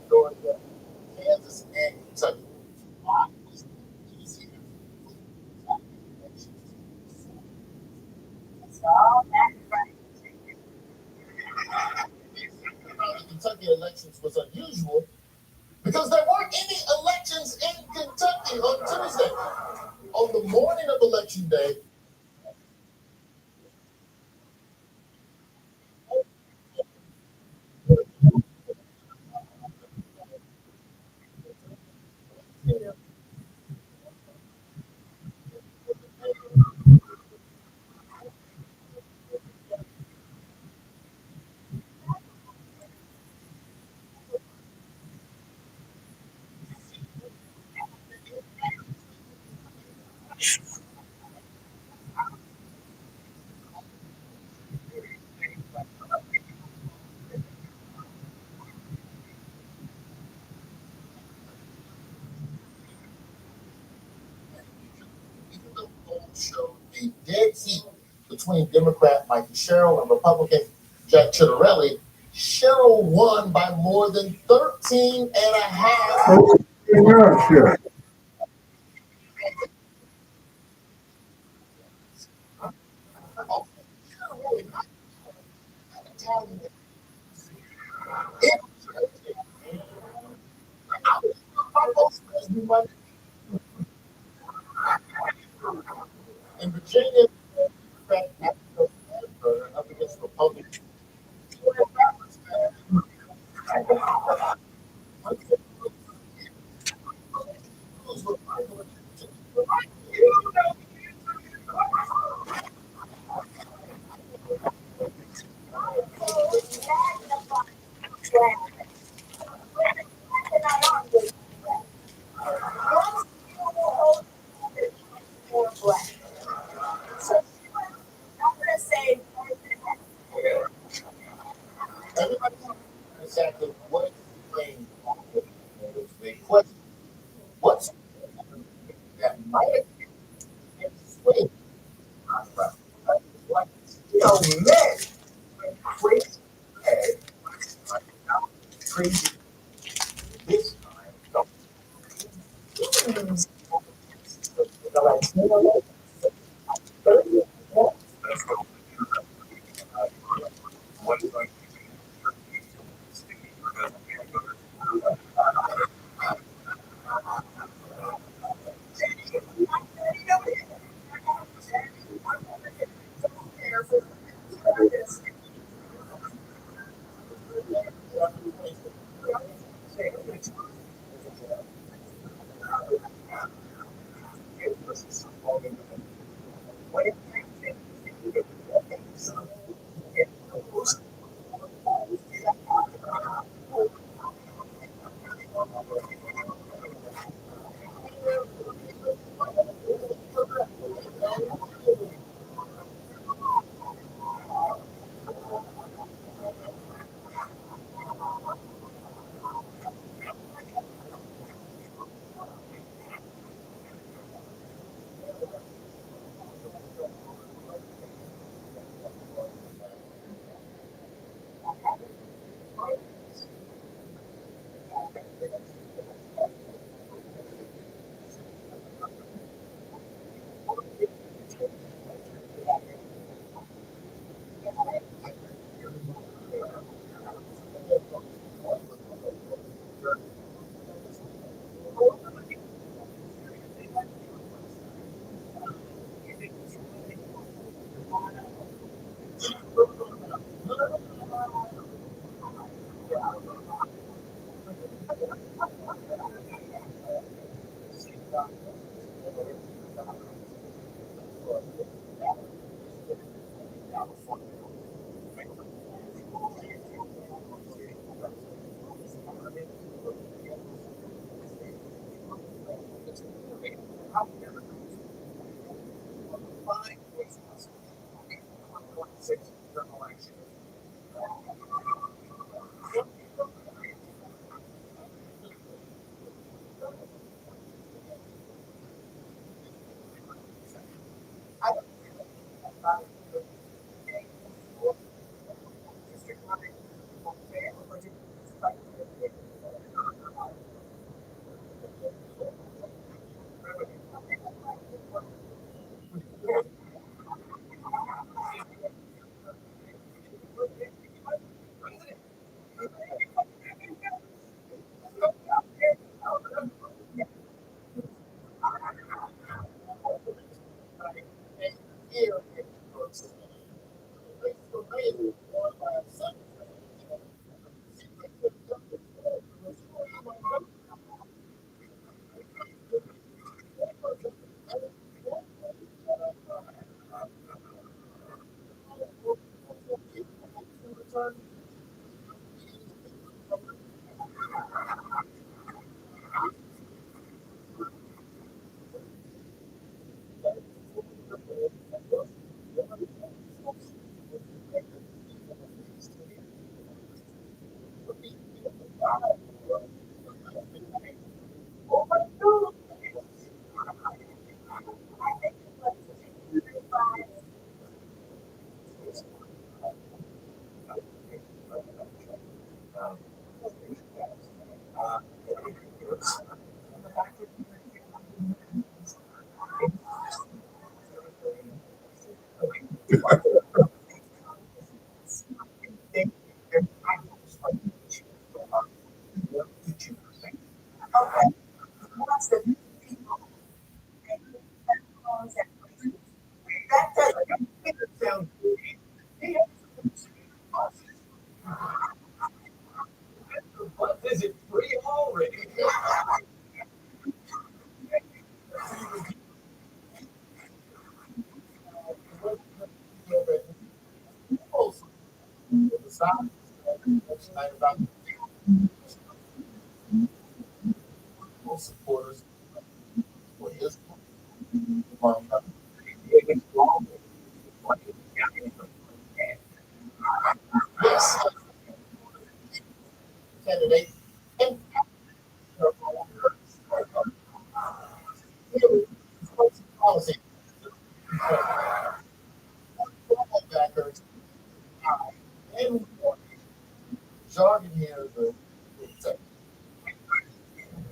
Georgia, Kansas, and Kentucky. The Kentucky elections was unusual because there weren't any elections in Kentucky on Tuesday. On the morning of election day, even though polls showed a dead heat between Democrat Mike Sherrill and Republican Jack Ciattarelli, Sherrill won by more than 13 and a half. Yeah, sure. In Virginia, Democrat up against Republican. Everybody knows exactly what explains the question. What's that might explain? You know, men crazy crazy this time. The Latino 30.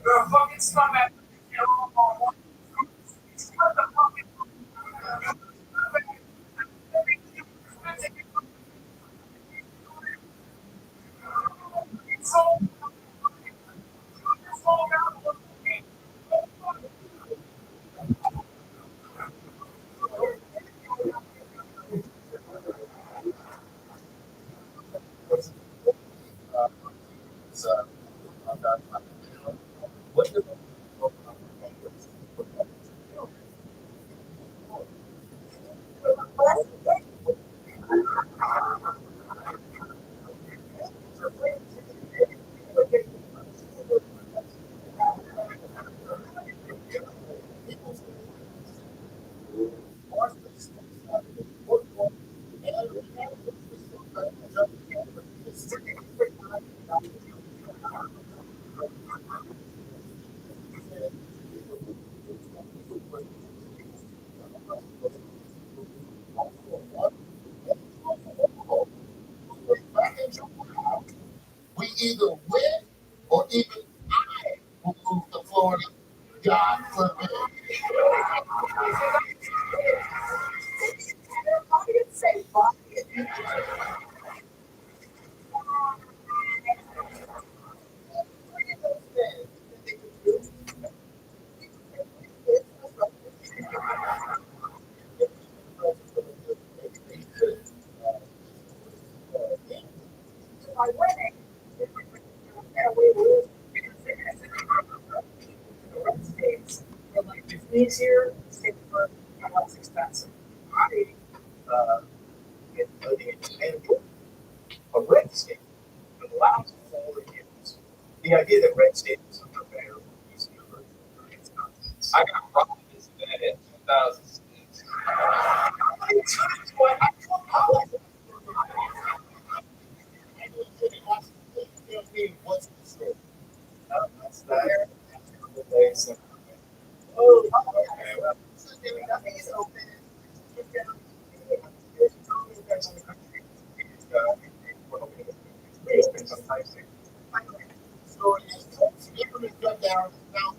You're a fucking scumbag. God forbid. Say fuck it. By winning, and we lose states where life is easier, safer, and less expensive. I get the example of red state for the last 4 years. The idea that red state is better, easier, it's not. I got robbed this bad in 2006. That's why I told college. What's the story? That's that. Oh, okay. Well, so nothing is open. So it's cut down now.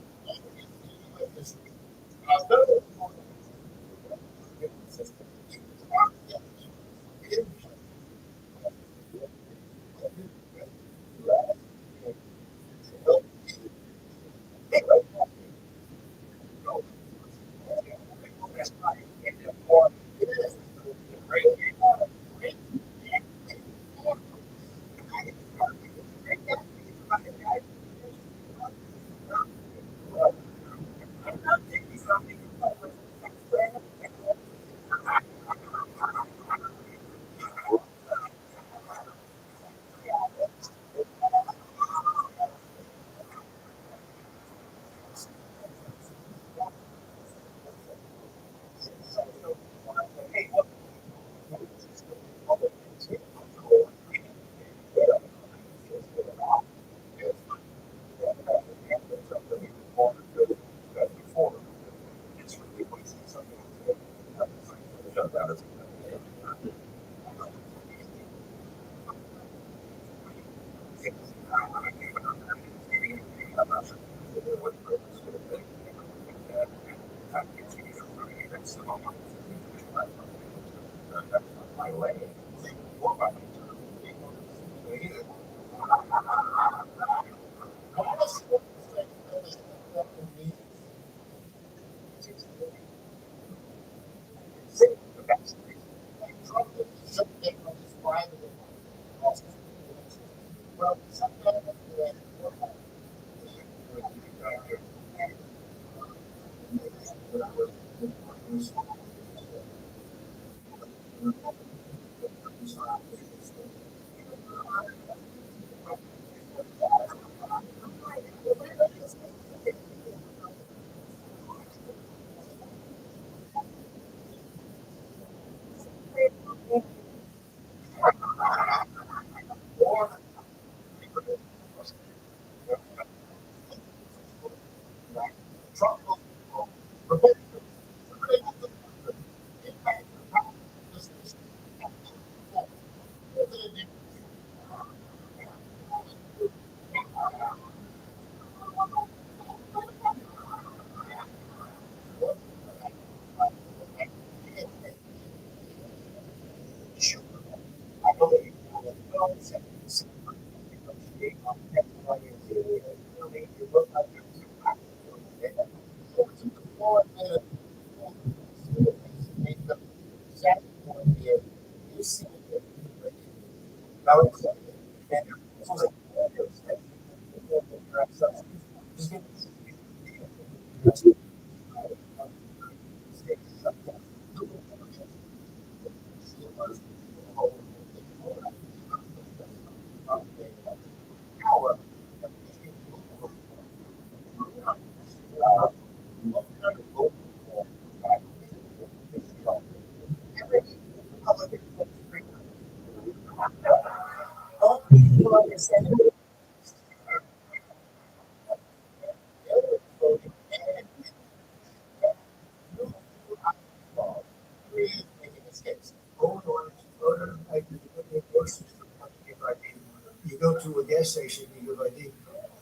You go to a gas station, you give ID.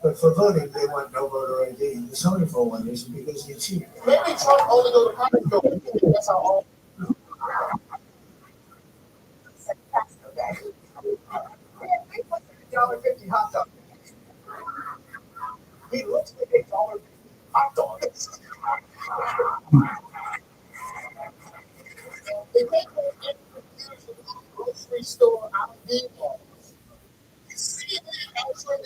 But for voting, they want no voter ID. There's only for one reason, because you cheat. Maybe Trump only go to Costco. That's how all. $1.50 hot dog. He looks like $1.50 hot dog. They make those confusion in the grocery store out there. You see it actually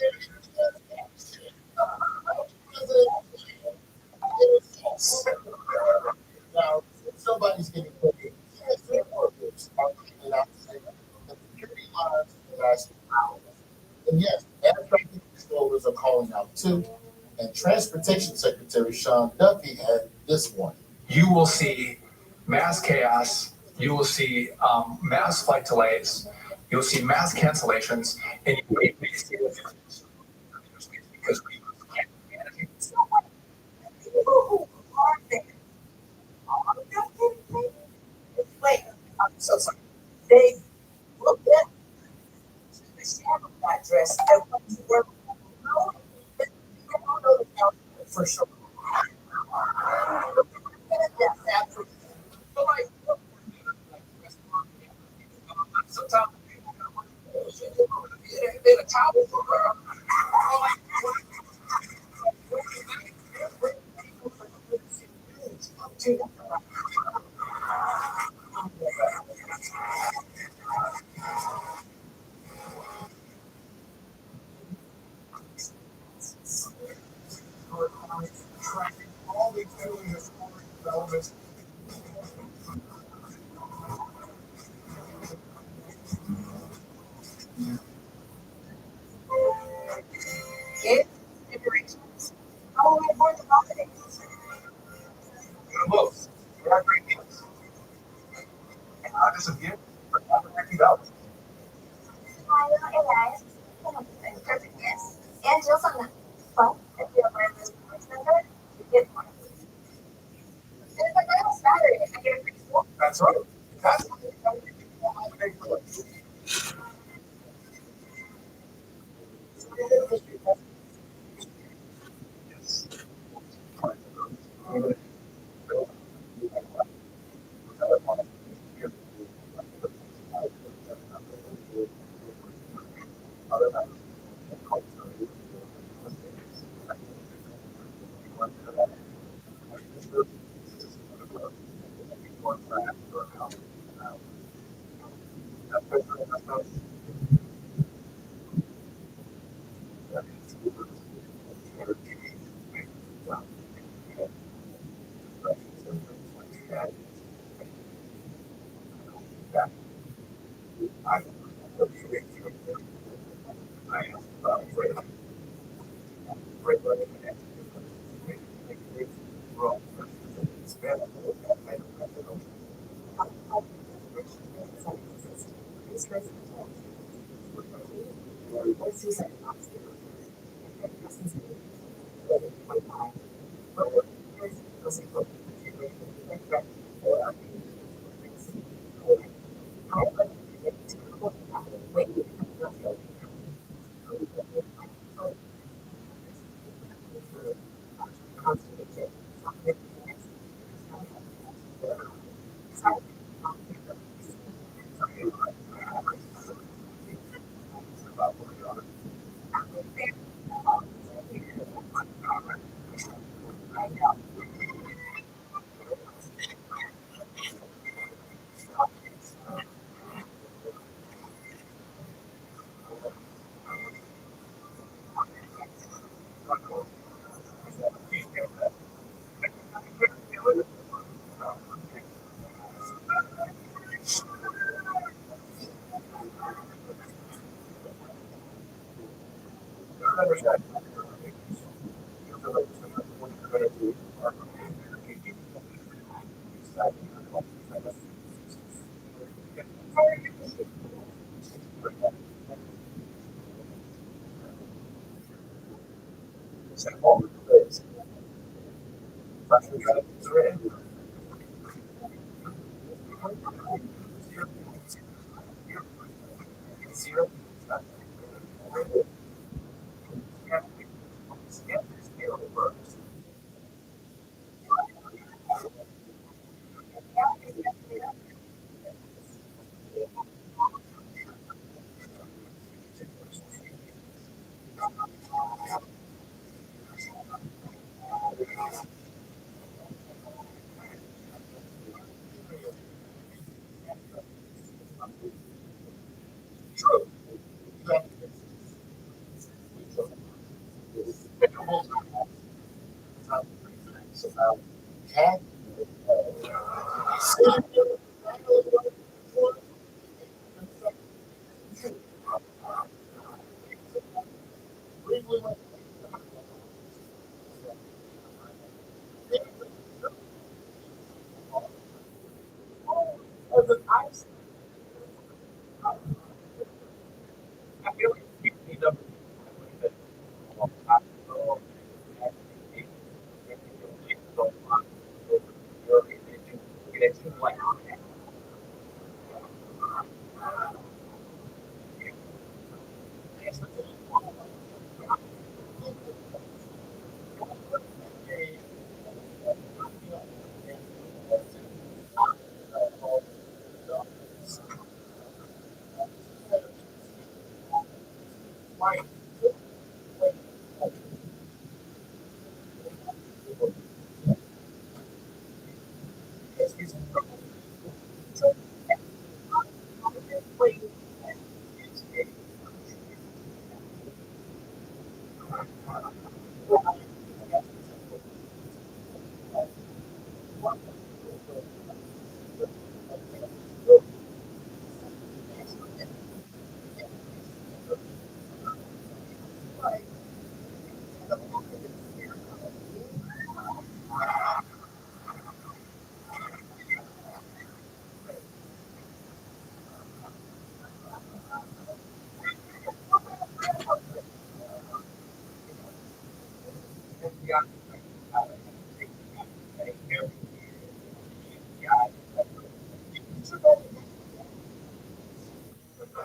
now, somebody's getting paid. Yes, workers are getting out saying the security lines are lasting hours. And yes, air traffic controllers are calling out too. And Transportation Secretary Sean Duffy had this one. You will see mass chaos. You will see mass flight delays. You'll see mass cancellations, and you may see it because we can't manage it. People who are there are just getting paid. Wait, I'm so sorry. They look at the shadow address and what you work on. They don't know the county for sure. Yes, absolutely. So like, sometimes in a towel for her. All these doing is developments. Kids, generations. How will we afford the holidays? Most. They are great deals. And not just a gift, but $50. Perfect, yes. And deals on that. But if you have my business number, you get one. And if I buy on Saturday, I get a free school. That's right. That's what they tell you to holiday collection. True. About cat.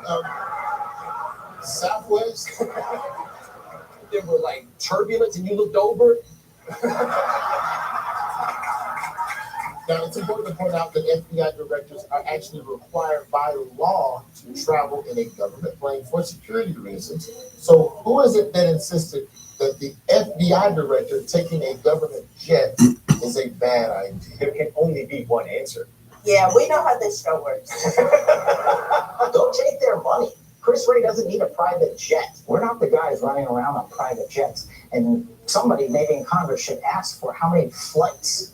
Um, Southwest, there were like turbulence and you looked over. Now, it's important to point out that FBI directors are actually required by law to travel in a government plane for security reasons. So who is it that insisted that the FBI director taking a government jet is a bad idea? There can only be one answer. Yeah, we know how this show works. Don't take their money. Chris Ray doesn't need a private jet. We're not the guys running around on private jets. And somebody maybe in Congress should ask for how many flights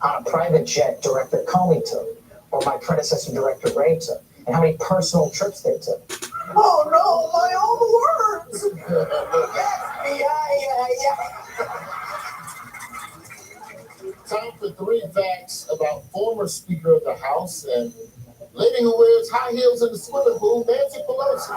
on a private jet Director Comey took, or my predecessor Director Ray took, and how many personal trips they took. Oh no, my own words. Time for 3 facts about former Speaker of the House and lady who wears high heels in the swimming pool, Nancy Pelosi.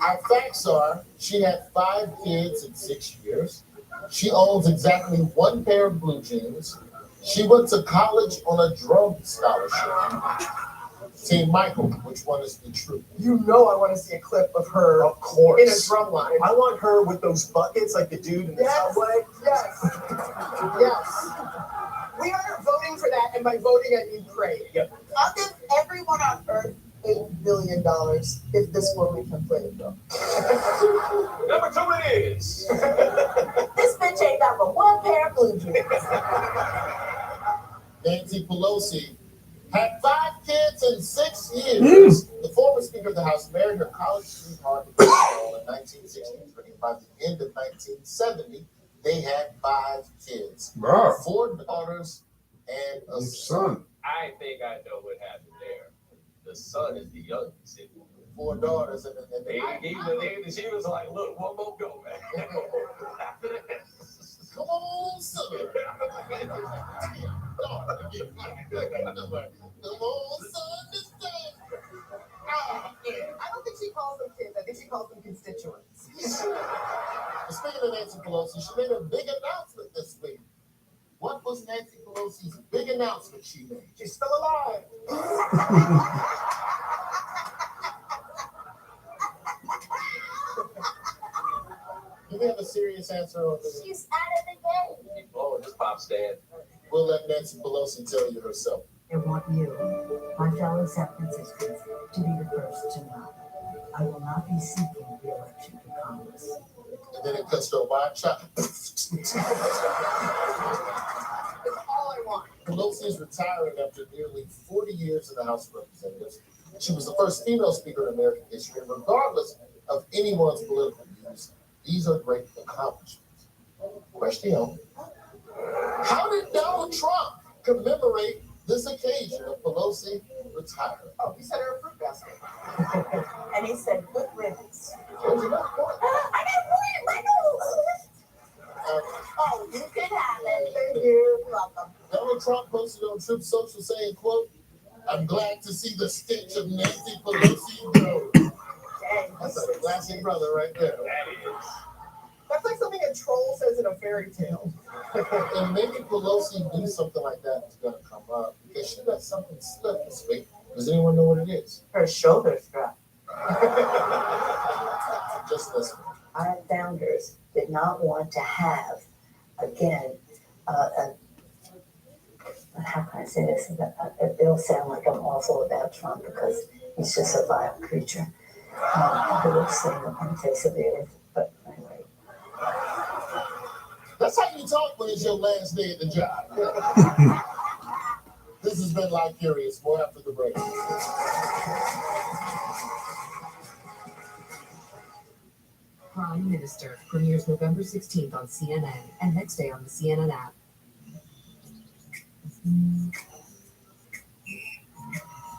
Our facts are, she had 5 kids in 6 years. She owns exactly 1 pair of blue jeans. She went to college on a drum scholarship. Team Michael, which one is the truth? You know I want to see a clip of her Of course. in a drum line. I want her with those buckets like the dude in the subway. Yes. Yes. We are voting for that, and by voting I mean praying. Yep. I'll give everyone on earth $8 billion if this woman can play the drum. Number 2 it is. This bitch ain't got but 1 pair of blue jeans. Nancy Pelosi had 5 kids in 6 years. The former Speaker of the House married her college sweetheart in 1963. By the end of 1970, they had 5 kids. Wow. 4 daughters and a son. I think I know what happened there. The son is the youngest. 4 daughters and They she was like, look, one more go, man. Come on, son. Come on, son, this time. I don't think she calls them kids. I think she calls them constituents. Speaking of Nancy Pelosi, she made a big announcement this week. What was Nancy Pelosi's big announcement she made? She's still alive. Do we have a serious answer on this? She's out of the game. Keep blowing this pop stand. We'll let Nancy Pelosi tell you herself. I want you, my fellow San Franciscans, to be the first to know. I will not be seeking re-election to Congress. and then it cuts to a wide shot. It's all I want. Pelosi is retiring after nearly 40 years in the House of Representatives. She was the first female speaker in American history, and regardless of anyone's political views, these are great accomplishments. Question: how did Donald Trump commemorate this occasion of Pelosi retiring? Oh, he sent her a fruit basket. And he said, good riddance. There's another point. I got one, Michael. Oh, you can have it. Thank you. You're welcome. Donald Trump posted on Truth Social saying, quote, "I'm glad to see the stench of Nancy Pelosi go." That's a classic brother right there. That is. That's like something a troll says in a fairy tale. And maybe Pelosi knew something like that was going to come up because she got something stuck this week. Does anyone know what it is? Her shoulder strap. Just listen. Our founders did not want to have, again, how can I say this? It'll sound like I'm awful about Trump because he's just a vile creature. The worst thing on the face of the earth. But anyway. That's how you talk when it's your last day at the job. This has been Like Curious. More after the break. Prime Minister premieres November 16th on CNN and next day on the CNN app.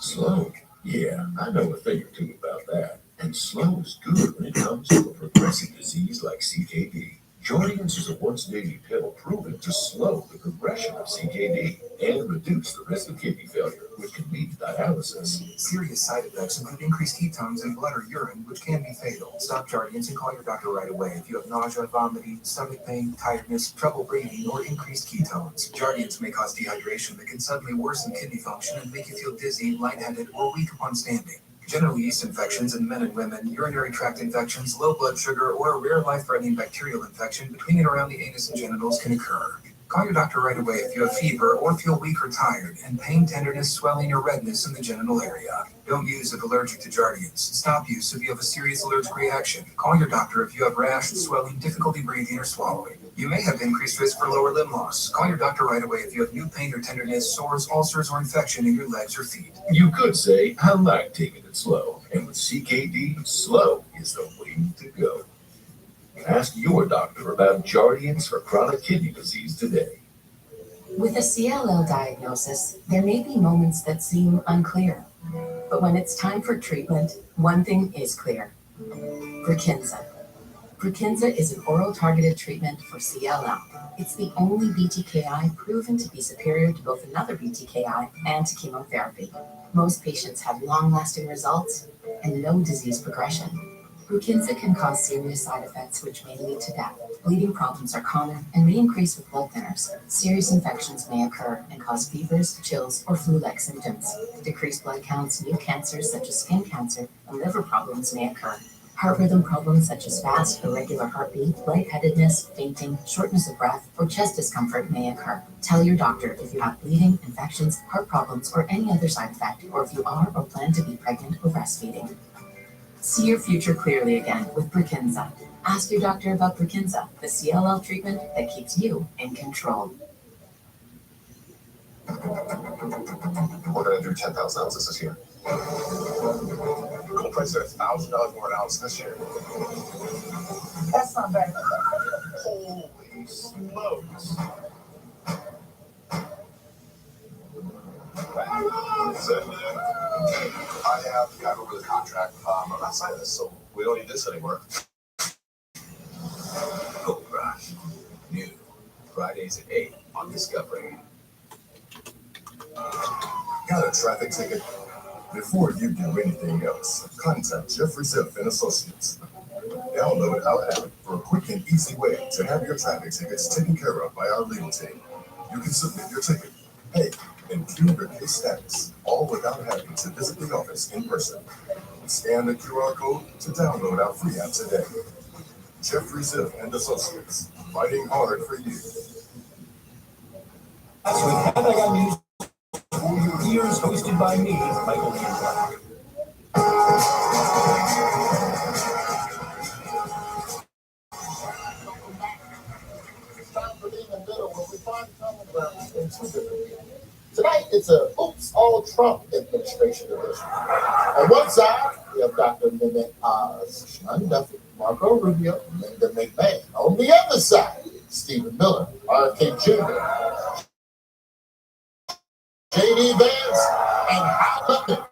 Slow? Yeah, I know a thing or two about that. And slow is good when it comes to a progressive disease like CKD. Jardiance is a once-daily pill proven to slow the progression of CKD and reduce the risk of kidney failure, which can lead to dialysis. Serious side effects include increased ketones in blood or urine, which can be fatal. Stop Jardiance and call your doctor right away if you have nausea, vomiting, stomach pain, tiredness, trouble breathing, or increased ketones. Jardiance may cause dehydration that can suddenly worsen kidney function and make you feel dizzy, lightheaded, or weak upon standing. General yeast infections in men and women, urinary tract infections, low blood sugar, or a rare life-threatening bacterial infection between and around the anus and genitals can occur. Call your doctor right away if you have fever or feel weak or tired, and pain, tenderness, swelling, or redness in the genital area. Don't use if allergic to Jardiance. Stop use if you have a serious allergic reaction. Call your doctor if you have rash, swelling, difficulty breathing, or swallowing. You may have increased risk for lower limb loss. Call your doctor right away if you have new pain or tenderness, sores, ulcers, or infection in your legs or feet. You could say, I like taking it slow. And with CKD, slow is the way to go. Ask your doctor about Jardiance for chronic kidney disease today. With a CLL diagnosis, there may be moments that seem unclear. But when it's time for treatment, one thing is clear. Brukinsa. Brukinsa is an oral targeted treatment for CLL. It's the only BTKI proven to be superior to both another BTKI and to chemotherapy. Most patients have long-lasting results and no disease progression. Brukinsa can cause serious side effects which may lead to death. Bleeding problems are common and may increase with blood thinners. Serious infections may occur and cause fevers, chills, or flu-like symptoms. Decreased blood counts, new cancers such as skin cancer, and liver problems may occur. Heart rhythm problems such as fast, irregular heartbeat, lightheadedness, fainting, shortness of breath, or chest discomfort may occur. Tell your doctor if you have bleeding, infections, heart problems, or any other side effect, or if you are or plan to be pregnant or breastfeeding. See your future clearly again with Brukinsa. Ask your doctor about Brukinsa, the CLL treatment that keeps you in control. We're going to do 10,000 ounces this year. Gold price is $1,000 more an ounce this year. That's not bad. Holy smokes. I have got over the contract. I'm not signing this, so we don't need this anymore. Gold Rush. New. Fridays at 8 on Discovery. Got a traffic ticket? Before you do anything else, contact Jeffrey Ziff and Associates. Download our app for a quick and easy way to have your traffic tickets taken care of by our legal team. You can submit your ticket, pay, and view your case status, all without having to visit the office in person. Scan the QR code to download our free app today. Jeffrey Ziff and Associates, fighting hard for you. That's with Have I Got News for your ears, hosted by me, Michael Hancock. middle where we find common ground in two different people. Tonight, it's a oops, all Trump administration edition. On one side, we have Dr. Mehmet Oz, Sean Duffy, Marco Rubio, Linda McMahon. On the other side, Stephen Miller, RFK Jr., J.D. Vance, and Hal Lipton.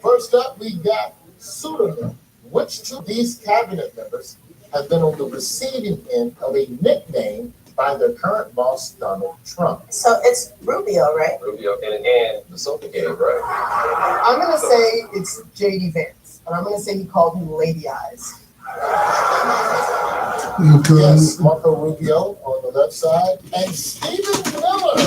First up, we got pseudonym. Which two of these cabinet members have been on the receiving end of a nickname by their current boss, Donald Trump? So it's Rubio, right? Rubio and the Sophie game, right? I'm gonna say it's J.D. Vance, and I'm gonna say he called him Lady Eyes. Yes, Marco Rubio on the left side, and Stephen Miller.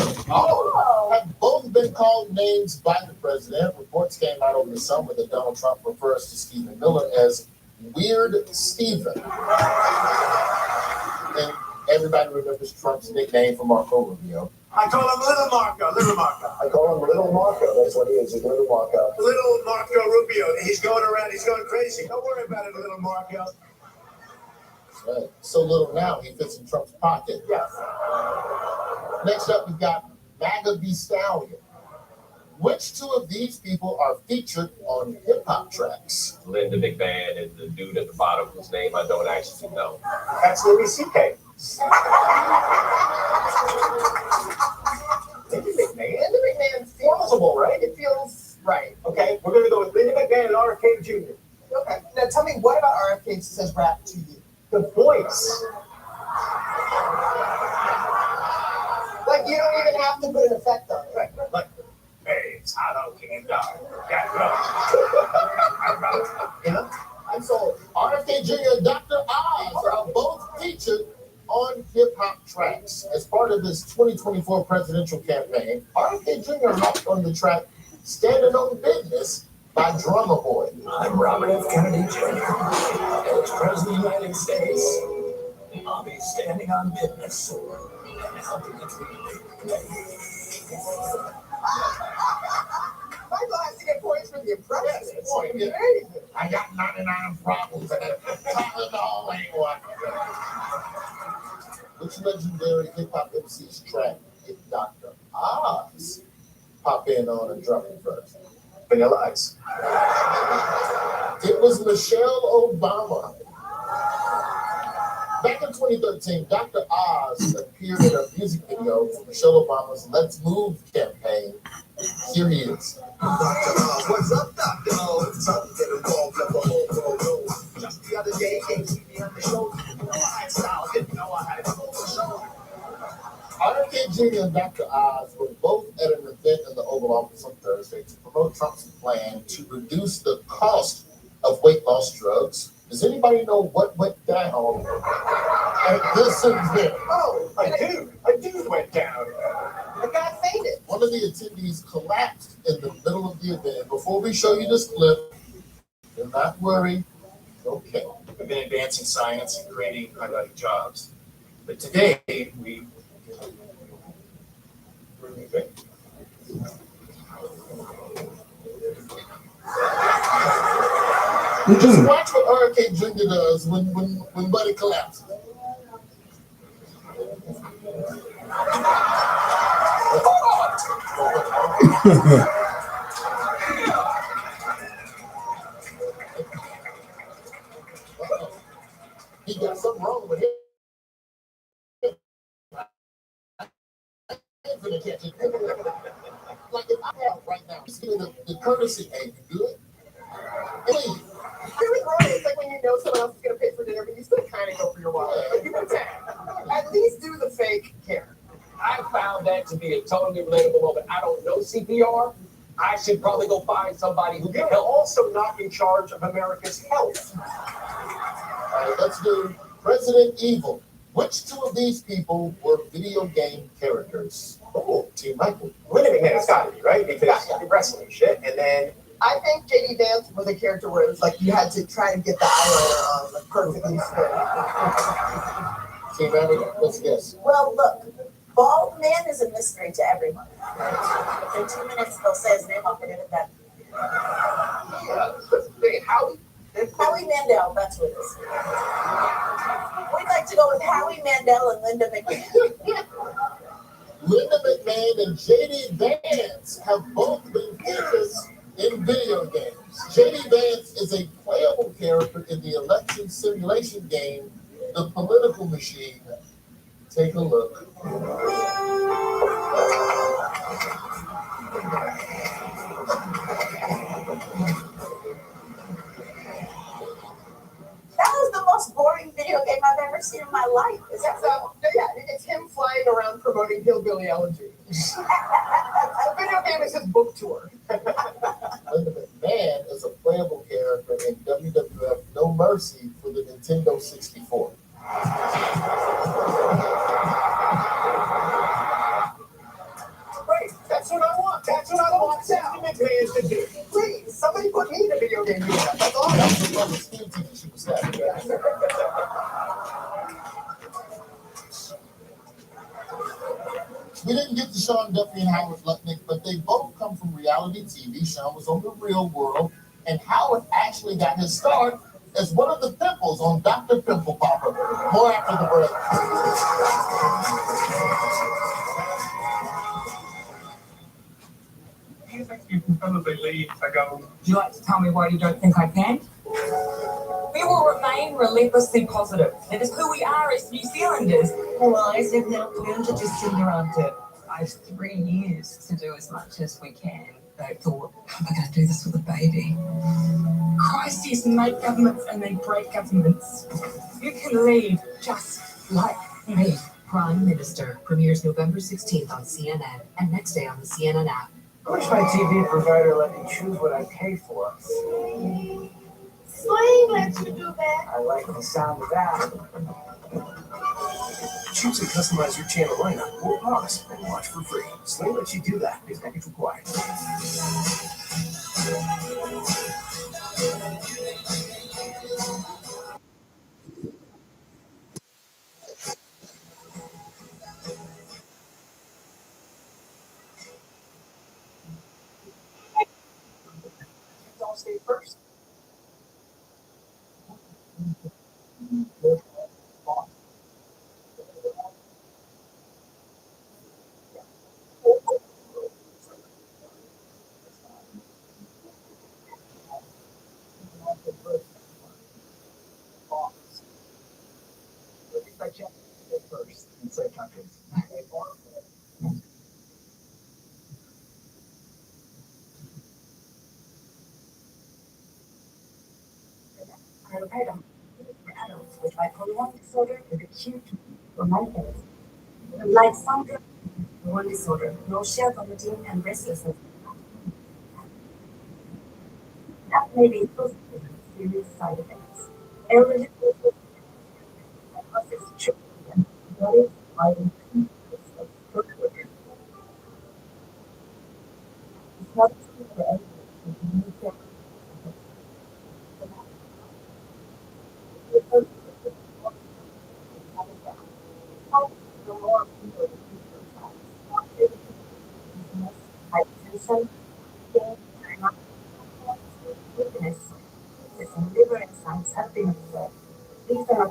Have both been called names by the president. Reports came out over the summer that Donald Trump refers to Stephen Miller as Weird Stephen. And everybody remembers Trump's nickname for Marco Rubio. I call him Little Marco, Little Marco. I call him Little Marco. That's what he is, Little Marco. Little Marco Rubio. He's going around, he's going crazy. Don't worry about it, Little Marco. Right. So little now, he fits in Trump's pocket. Yes. Next up, we've got MAGA v. Stallion. Which two of these people are featured on hip-hop tracks? Linda McMahon and the dude at the bottom whose name I don't actually know. That's Louis C.K. Linda McMahon feels plausible, right? It feels right. Okay, we're going to go with Linda McMahon and RFK Jr. Okay, now tell me, what about RFK says rap to you? The voice. Like, you don't even have to put an effect on it. Right, like, hey, it's hot out here, dog. You know? And so RFK Jr. and Dr. Oz are both featured on hip-hop tracks. As part of this 2024 presidential campaign, RFK Jr. rapped on the track Standing on Business by Drummer Boy. I'm Robert F. Kennedy Jr. As President of the United States, I'll be standing on business and helping the community. Michael has to get points for the impression. It's amazing. I got 99 problems and Tylenol ain't one. Which legendary hip-hop MC's track did Dr. Oz pop in on and drop it first? Vanilla Ice. It was Michelle Obama. Back in 2013, Dr. Oz appeared in a music video for Michelle Obama's Let's Move campaign. Here he is. Dr. Oz, what's up, Dr. Oz? Time to get involved, let the whole world know. Just the other day, came to me on the show. You know I had style, didn't know I had a whole show. RFK Jr. and Dr. Oz were both at an event in the Oval Office on Thursday to promote Trump's plan to reduce the cost of weight loss drugs. Does anybody know what went down at this event? Oh, a dude went down. The guy fainted. One of the attendees collapsed in the middle of the event. Before we show you this clip, do not worry. Okay. We've been advancing science and creating high-value jobs. But today, we just watch what RFK Jr. does when Buddy collapses. He got something wrong with him. Like if I have right now, just give me the courtesy, hey, you good? Please. Really wrong. It's like when you know someone else is going to pay for dinner, but you still kind of go for your wallet. Like, you pretend. At least do the fake care. I found that to be a totally relatable moment. I don't know CPR. I should probably go find somebody who can You're help. also not in charge of America's health. All right, let's do President Evil. Which two of these people were video game characters? Oh, Team Michael. Linda McMahon's got to be, right? Because you're wrestling shit, and then I think J.D. Vance was a character where it was like you had to try and get the eyeliner on like perfectly straight. Team Michael, let's guess. Well, look, bald man is a mystery to everyone. Within 2 minutes, they'll say his name, I'll forget it then. Howie Mandel, that's what it is. We'd like to go with Howie Mandel and Linda McMahon. Linda McMahon and JD Vance have both been featured in video games. JD Vance is a playable character in the election simulation game, The Political Machine. Take a look. That was the most boring video game I've ever seen in my life. Is that so? Yeah, it's him flying around promoting hillbilly elegy. The video game is his book tour. Linda McMahon is a playable character in WWF No Mercy for the Nintendo 64. Wait, that's what I want. That's what I want McMahon to do. Please, somebody put me in a video game. That's all. That's the one Steve teacher she was at. We didn't get to Sean Duffy and Howard Lutnick, but they both come from reality TV. Sean was on The Real World, and Howard actually got his start as one of the pimples on Dr. Pimple Popper. More after the break. Do you think you can probably leave to go? Would you like to tell me why you don't think I can? We will remain relentlessly positive. That is who we are as New Zealanders. Our lives have now turned to just sitting around to 3 years to do as much as we can. They thought, how am I going to do this with a baby? Crises make governments and they break governments. You can lead just like me. Prime Minister premieres November 16th on CNN and next day on the CNN app. I wish my TV provider let me choose what I pay for. Sling lets you do that. I like the sound of that. Choose and customize your channel lineup or pause and watch for free. Sling lets you do that. It's package required. Don't stay first. First in certain countries. Item for adults with bipolar 1 disorder with acute romanticism. Like some drugs, 1 disorder, nausea, vomiting, and restlessness. That may be associated with serious side effects. Elderly people psychosis, children, bodies, fighting, it's not for everyone. Hypertension, weakness, and liver enzymes have been observed. These are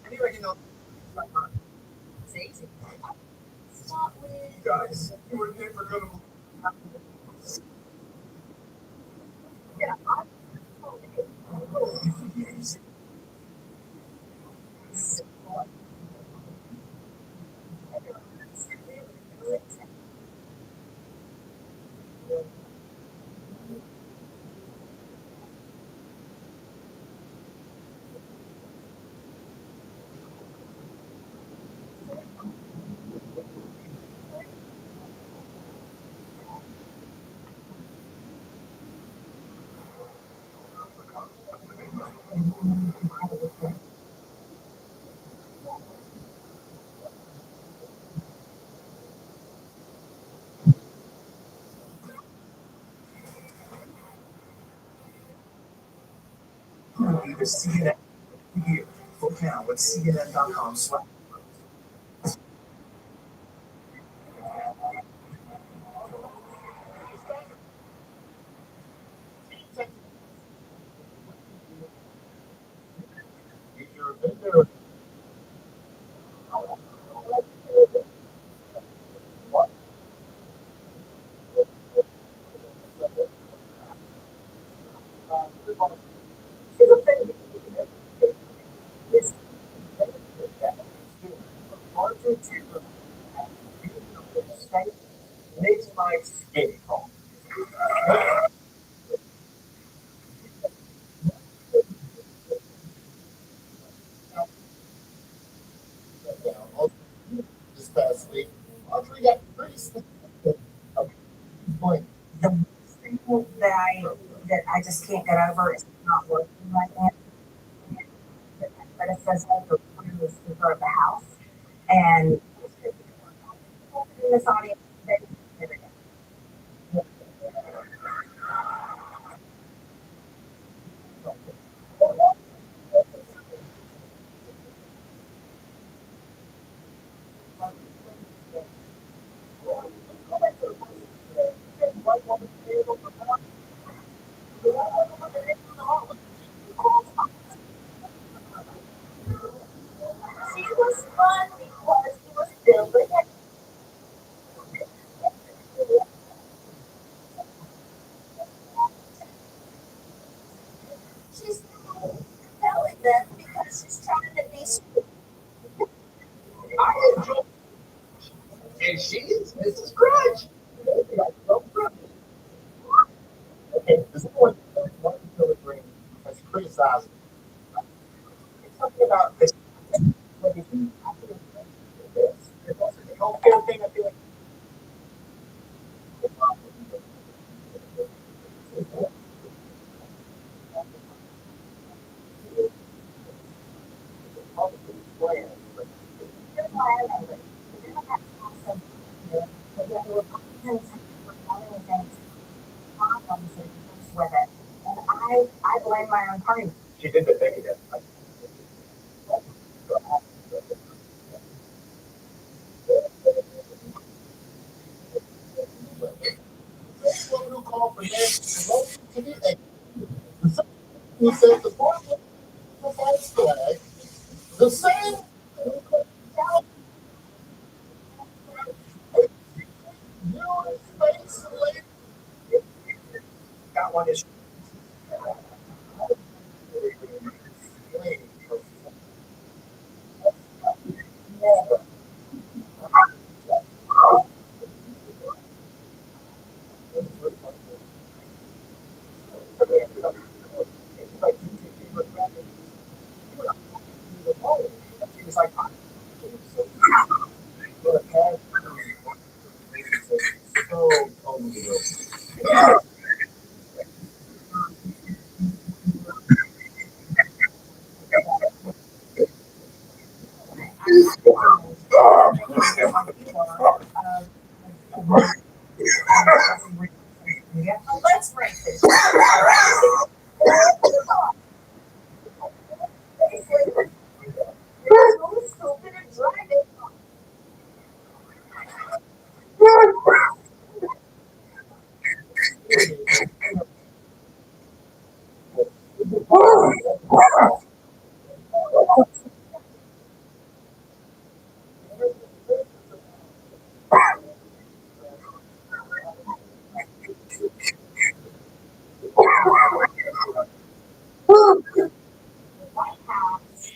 Have you already know? It's easy. Start with. Guys, you were never going to. Yeah, Either CNN here. Vote now at CNN.com/. Makes my skin crawl. This past week, Audrey got pretty sick. Point. The thing that I just can't get over is not working right now. But it says over the speaker of the house, and in this audience, they it was fun because he was building it. She's telling them because she's trying to be sweet. I enjoy, and she's Mrs. Grudge. Okay, this point, Martin Pilgrim has criticized something about this. What is this? The healthcare thing, I feel like plan. Here's why I love it. The Democrats also, but yet the Republicans were telling things problems with it. And I blame my own party. She did the thing again. This woman who called for Nancy Pelosi to be a who said the board the false flag, the same space later. Got one issue. She was like, so totally Let's break this. White House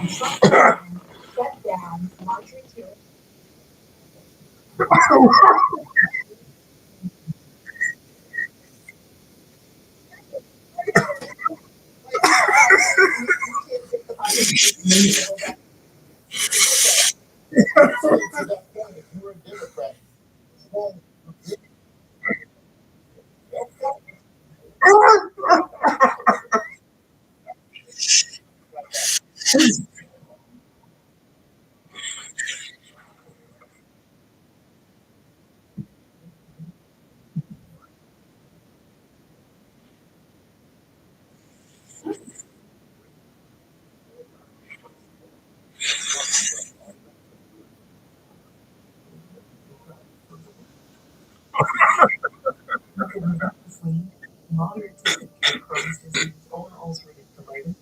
shut down Marjorie Taylor. Moderate to severe Crohn's disease or ulcerative colitis.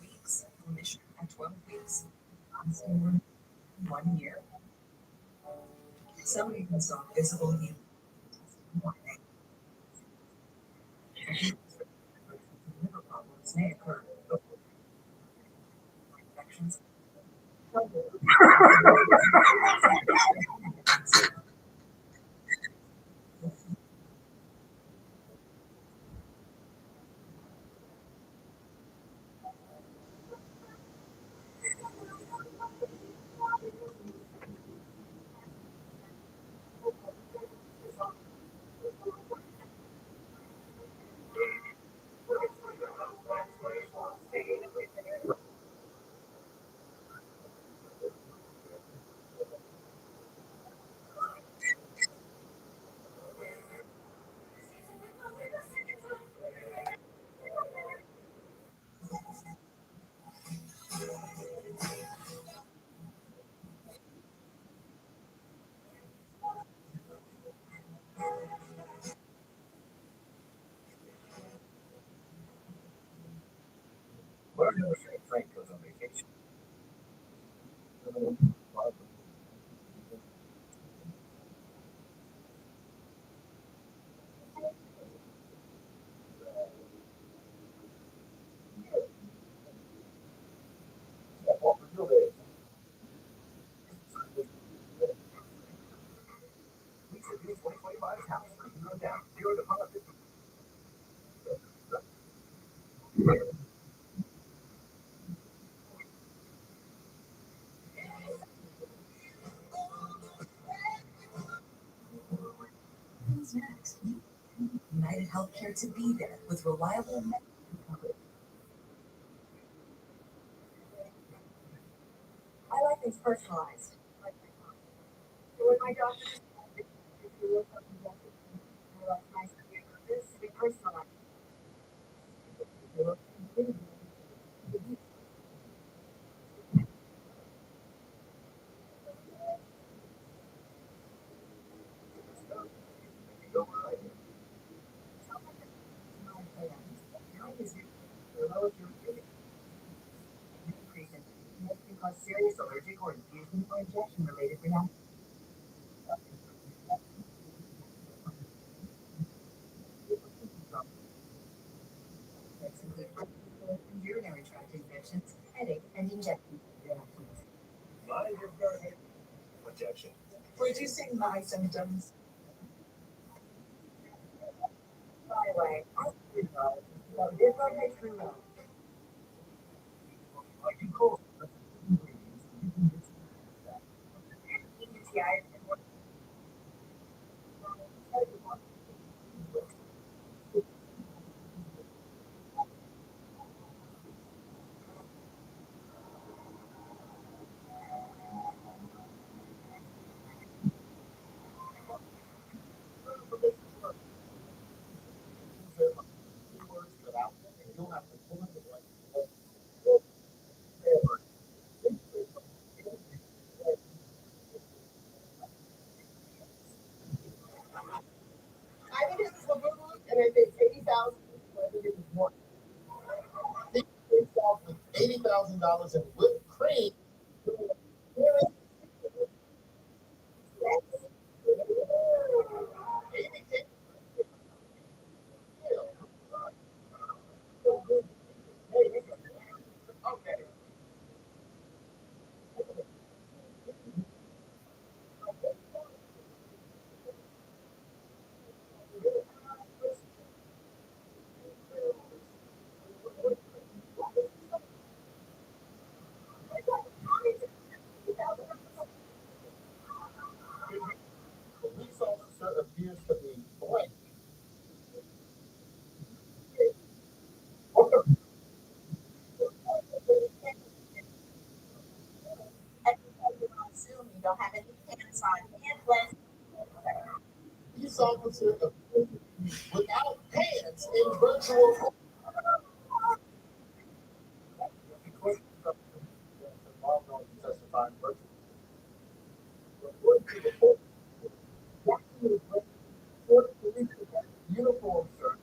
Weeks, remission at 12 weeks. 1 year. Some even saw visible healing. Liver problems may occur. Infections. Where does Frank goes on vacation? Who's next? United Healthcare to be there with reliable medical coverage. I like things personalized. So when my doctor just if you look up and I like nice this to be personalized. Can cause serious allergic or infusion or injection related reactions. Include urinary tract infections, headache, and injection reactions. Injection. Reducing my symptoms. By the way, if I make through I think it was Labubu, and I think 80,000. I think it was more. He himself with $80,000 in whipped cream. Okay. Police officer appears to be blank. Assume you don't have any pants on and less. Police officer appears to be without pants in virtual. Uniform, sir.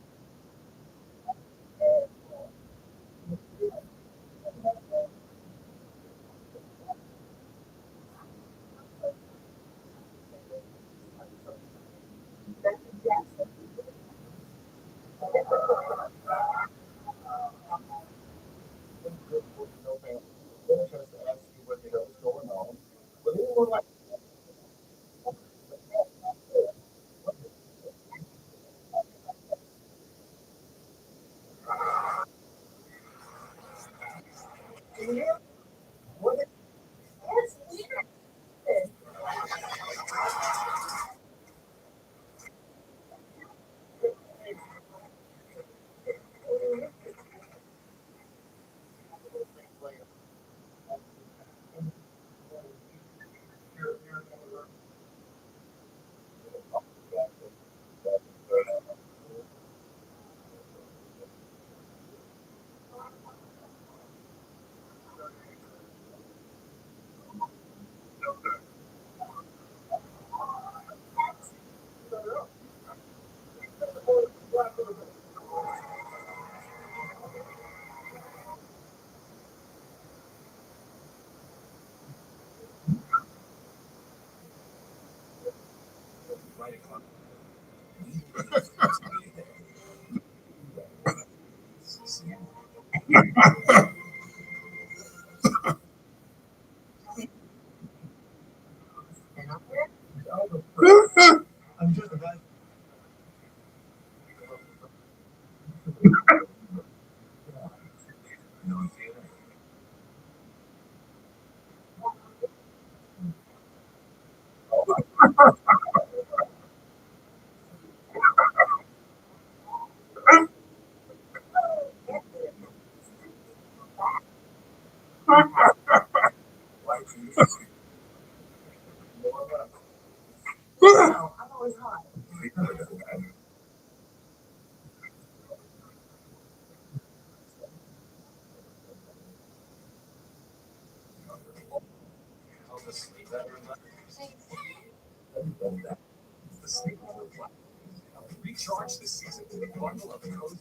Recharge this season with a bundle of cozy.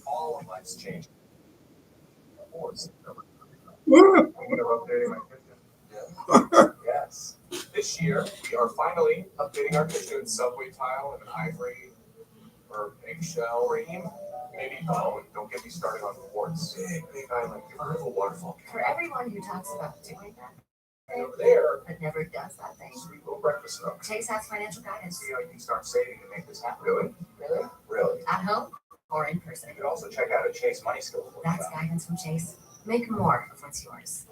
All of life's changed. Updating my kitchen. Yes. This year, we are finally updating our kitchen with subway tile and an ivory or eggshell cream. Maybe bone. Don't get me started on quartz. Big island, beautiful waterfall. For everyone who talks about doing that And over there, but never does that thing, sweet little breakfast nook. Chase has financial guidance. See how you can start saving to make this happen. Really? Really? Really. At home or in person. You can also check out a Chase Money Skill. That's guidance from Chase. Make more of what's yours.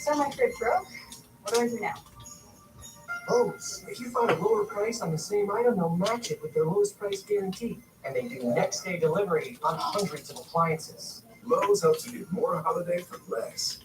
So my fridge broke. What do I do now? Lowe's. If you find a lower price on the same item, they'll match it with their lowest price guarantee. And they do next day delivery on hundreds of appliances. Lowe's helps you get more holiday for less.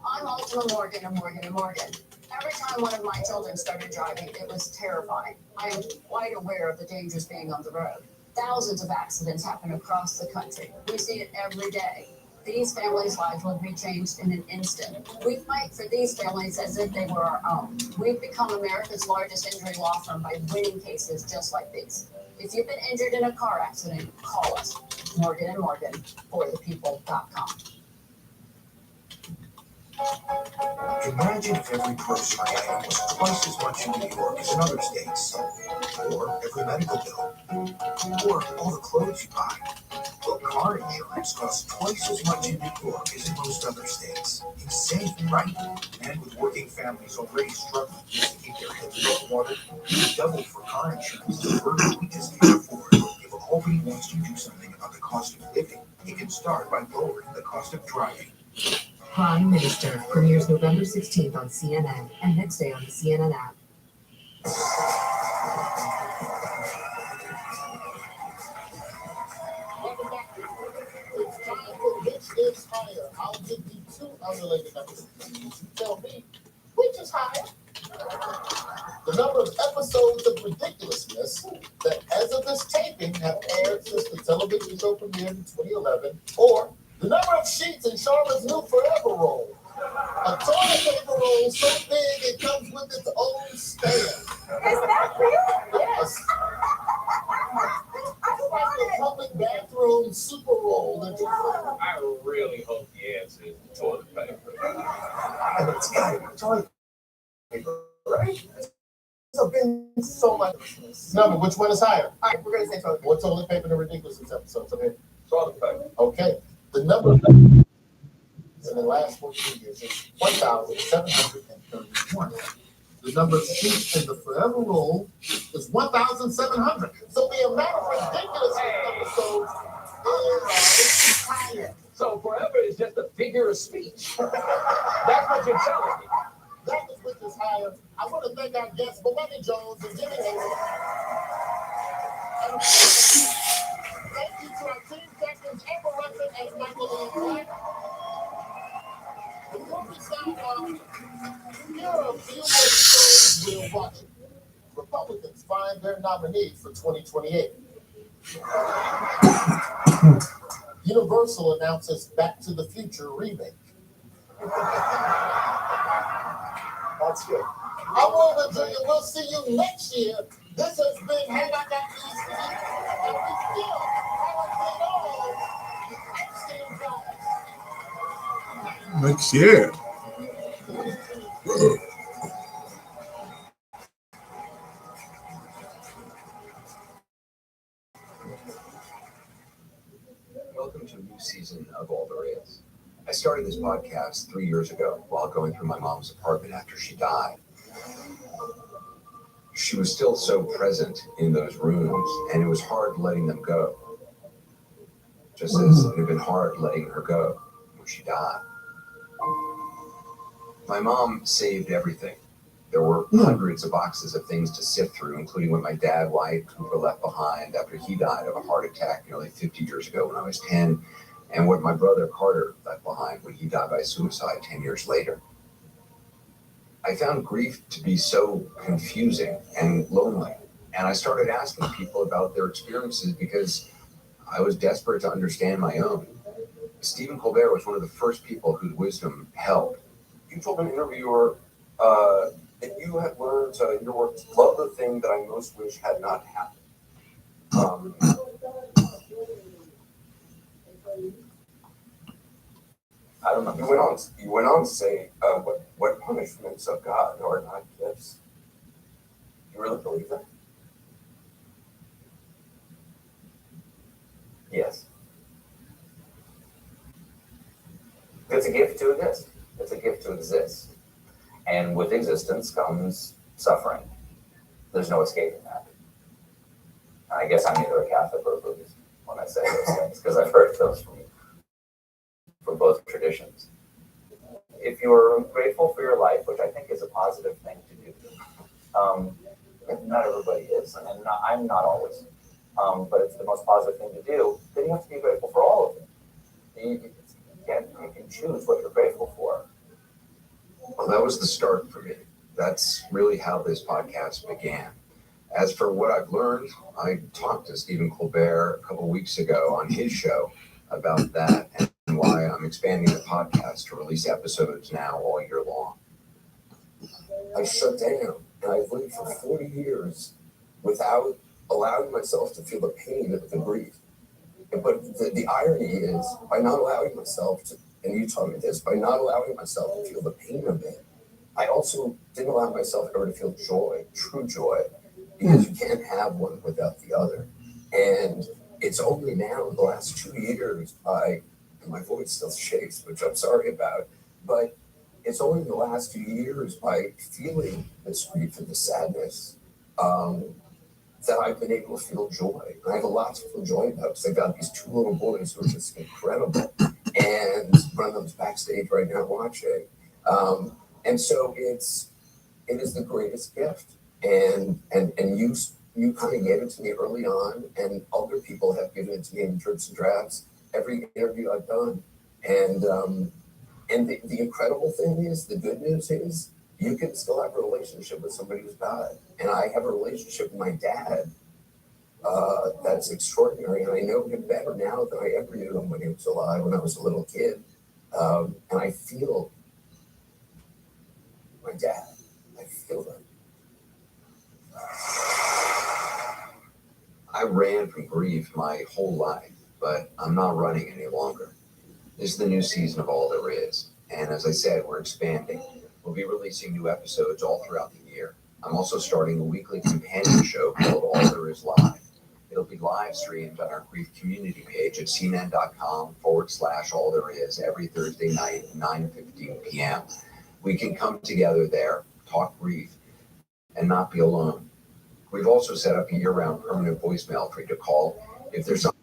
I'm Ultima Morgan of Morgan & Morgan. Every time one of my children started driving, it was terrifying. I am quite aware of the dangers being on the road. Thousands of accidents happen across the country. We see it every day. These families' lives will be changed in an instant. We fight for these families as if they were our own. We've become America's largest injury law firm by winning cases just like these. If you've been injured in a car accident, call us. Morgan & Morgan, forthepeople.com. Imagine if every grocery item was twice as much in New York as in other states. Or every medical bill. Or all the clothes you buy. Well, car insurance costs twice as much in New York as in most other states. Insane, right? And with working families already struggling to keep their heads above water, double for car insurance is a burden we just can't afford. If Albany wants to do something about the cost of living, it can start by lowering the cost of driving. Prime Minister premieres November 16th on CNN and next day on the CNN app. Welcome back. It's time for Which is Higher. I'll give you two unrelated numbers. You tell me which is higher. The number of episodes of ridiculousness that, as of this taping, have aired since the television show premiered in 2011, or the number of sheets in Charlotte's new Forever roll. A toilet paper roll so big it comes with its own stand. Is that real? Yes. It's like the public bathroom super roll that you I really hope the answer is toilet paper. And it's got to be toilet paper, right? There's been so much. Number, which one is higher? All right, we're going to say toilet paper. What toilet paper in the ridiculousness episodes? Okay. Toilet paper. Okay. The number in the last 14 years is 1,731. The number of sheets in the Forever roll is 1,700. So the amount of ridiculous episodes is higher. So forever is just a figure of speech. That's what you're telling me. That is which is higher. I want to thank our guests, Melanie Jones and Jimmy Hayes. Thank you to our team captains, Amber Russell and Michael Lee. Before we sign off, here are a few more stories we're watching. Republicans find their nominee for 2028. Universal announces Back to the Future remake. That's good. I will, Virginia. We'll see you next year. This has been How I Got These Feet, and we still haven't been on Next year. Welcome to a new season of All There Is. I started this podcast 3 years ago while going through my mom's apartment after she died. She was still so present in those rooms, and it was hard letting them go. Just as it had been hard letting her go when she died. My mom saved everything. There were hundreds of boxes of things to sift through, including what my dad, Wyatt Cooper, left behind after he died of a heart attack nearly 50 years ago when I was 10, and what my brother Carter left behind when he died by suicide 10 years later. I found grief to be so confusing and lonely, and I started asking people about their experiences because I was desperate to understand my own. Stephen Colbert was one of the first people whose wisdom helped. You told an interviewer that you had learned, in your words, love the thing that I most wish had not happened. I don't know. You went on to say, what punishments of God are not gifts. You really believe that? Yes. It's a gift to exist. It's a gift to exist. And with existence comes suffering. There's no escaping that. I guess I'm either a Catholic or a Buddhist when I say those things, because I've heard those from both traditions. If you're grateful for your life, which I think is a positive thing to do, not everybody is, and I'm not always, but it's the most positive thing to do, then you have to be grateful for all of it. You can choose what you're grateful for. Well, that was the start for me. That's really how this podcast began. As for what I've learned, I talked to Stephen Colbert a couple of weeks ago on his show about that and why I'm expanding the podcast to release episodes now all year long. I shut down, and I've lived for 40 years without allowing myself to feel the pain of the grief. But the irony is, by not allowing myself to, and you taught me this, by not allowing myself to feel the pain of it, I also didn't allow myself ever to feel joy, true joy, because you can't have one without the other. And it's only now in the last 2 years, and my voice still shakes, which I'm sorry about, but it's only in the last few years by feeling this grief and the sadness that I've been able to feel joy. And I have a lot to feel joy about because I've got these 2 little boys who are just incredible. And one of them's backstage right now watching. And so it is the greatest gift. And you kind of gave it to me early on, and other people have given it to me in drips and drabs every interview I've done. And the incredible thing is, the good news is, you can still have a relationship with somebody who's died. And I have a relationship with my dad that's extraordinary. And I know him better now than I ever knew him when he was alive, when I was a little kid. And I feel my dad. I feel him. I ran from grief my whole life, but I'm not running any longer. This is the new season of All There Is. And as I said, we're expanding. We'll be releasing new episodes all throughout the year. I'm also starting a weekly companion show called All There Is Live. It'll be live streamed on our grief community page at cnn.com/all there is every Thursday night at 9:15 p.m. We can come together there, talk grief, and not be alone. We've also set up a year-round permanent voicemail for you to call if there's something.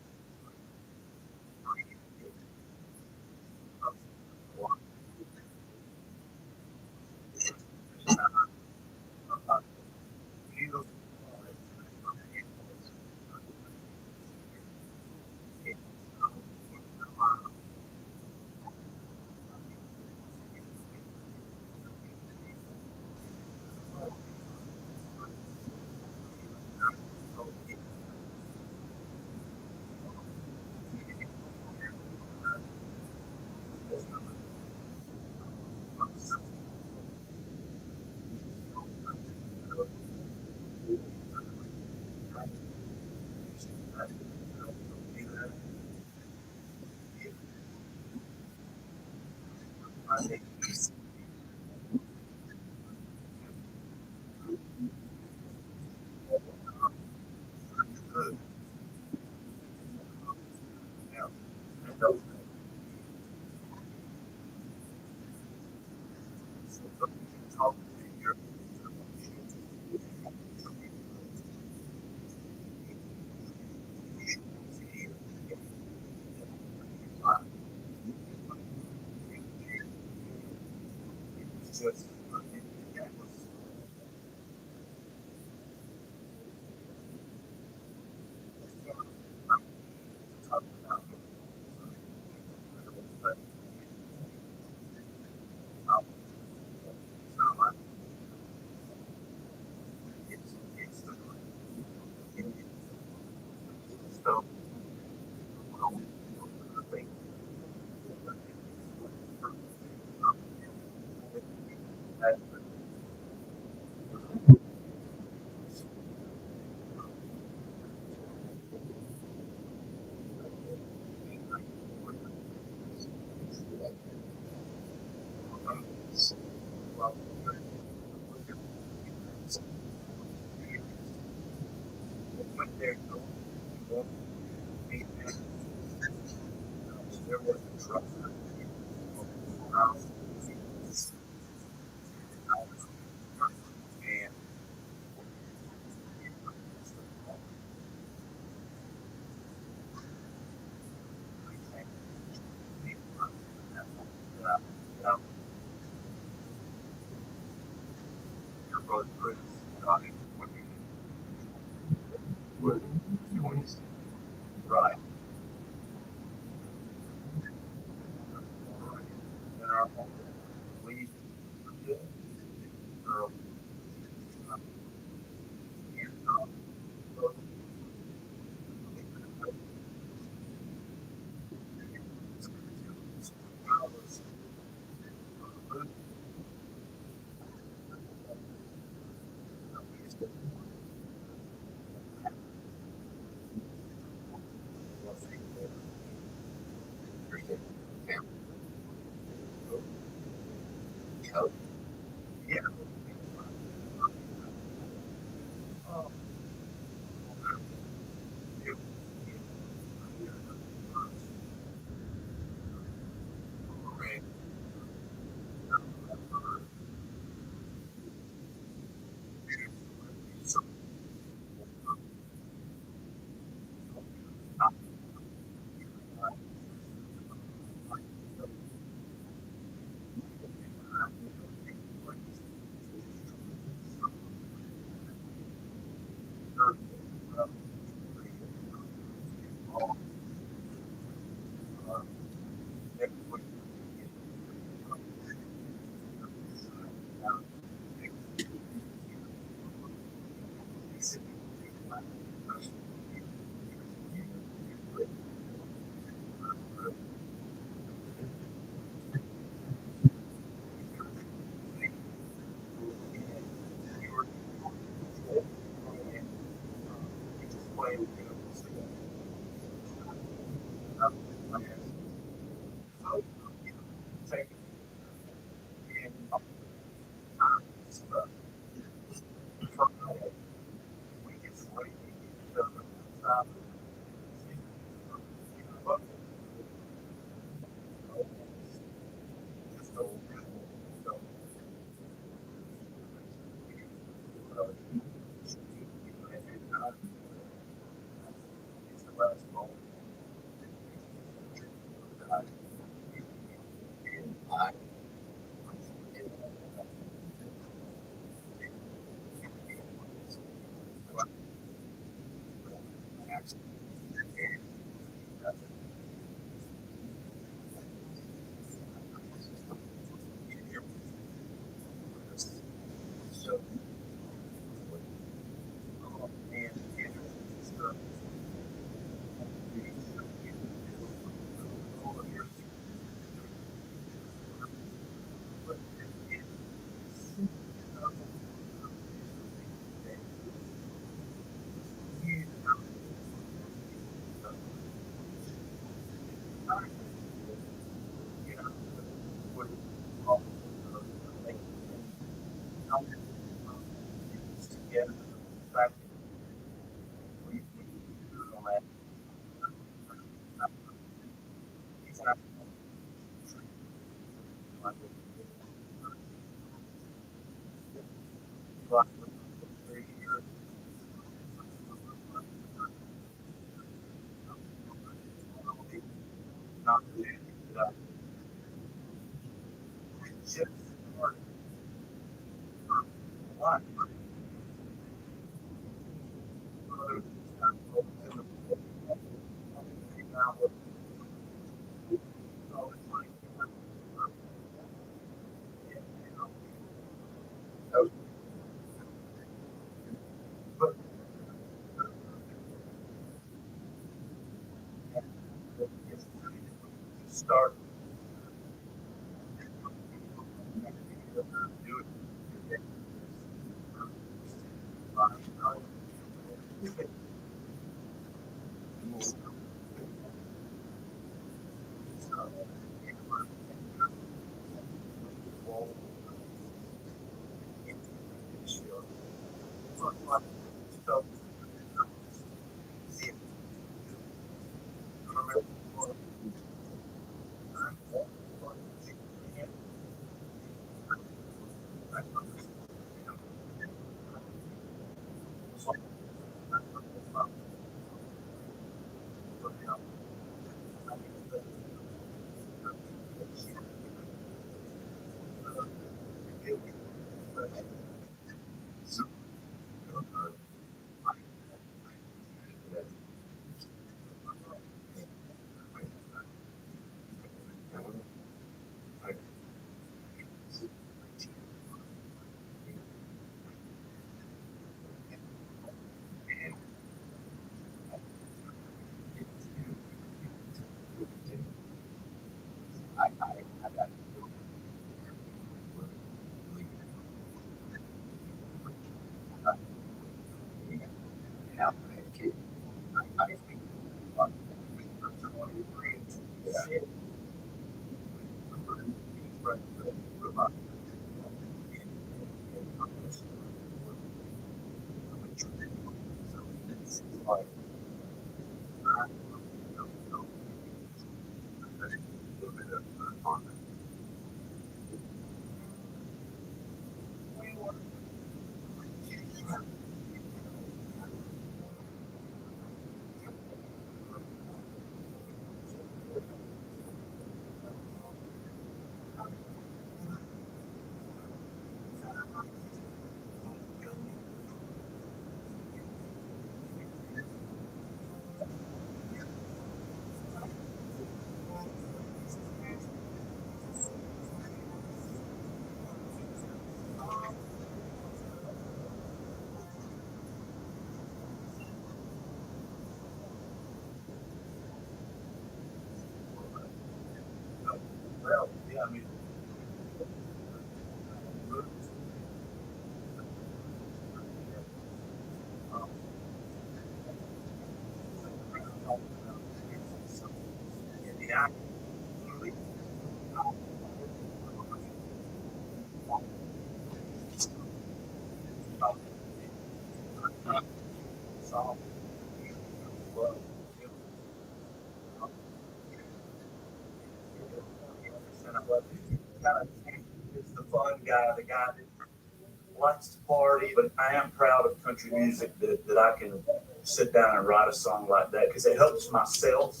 likes to party, but I am proud of country music that I can sit down and write a song like that because it helps myself.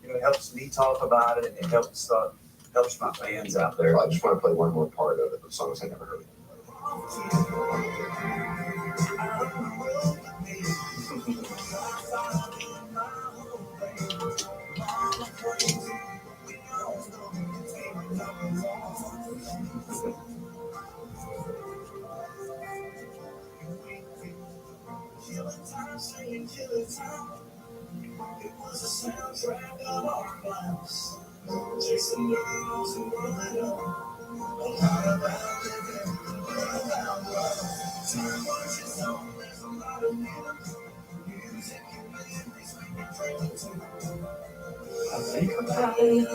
You know, it helps me talk about it, and it helps my fans out there. I just want to play one more part of it, the songs I never heard. It was a soundtrack of our lives, chasing girls and running up. A lot about living, a lot about love. Time marches on, there's a lot of rhythm. Music and memories make me dream too. I think about it,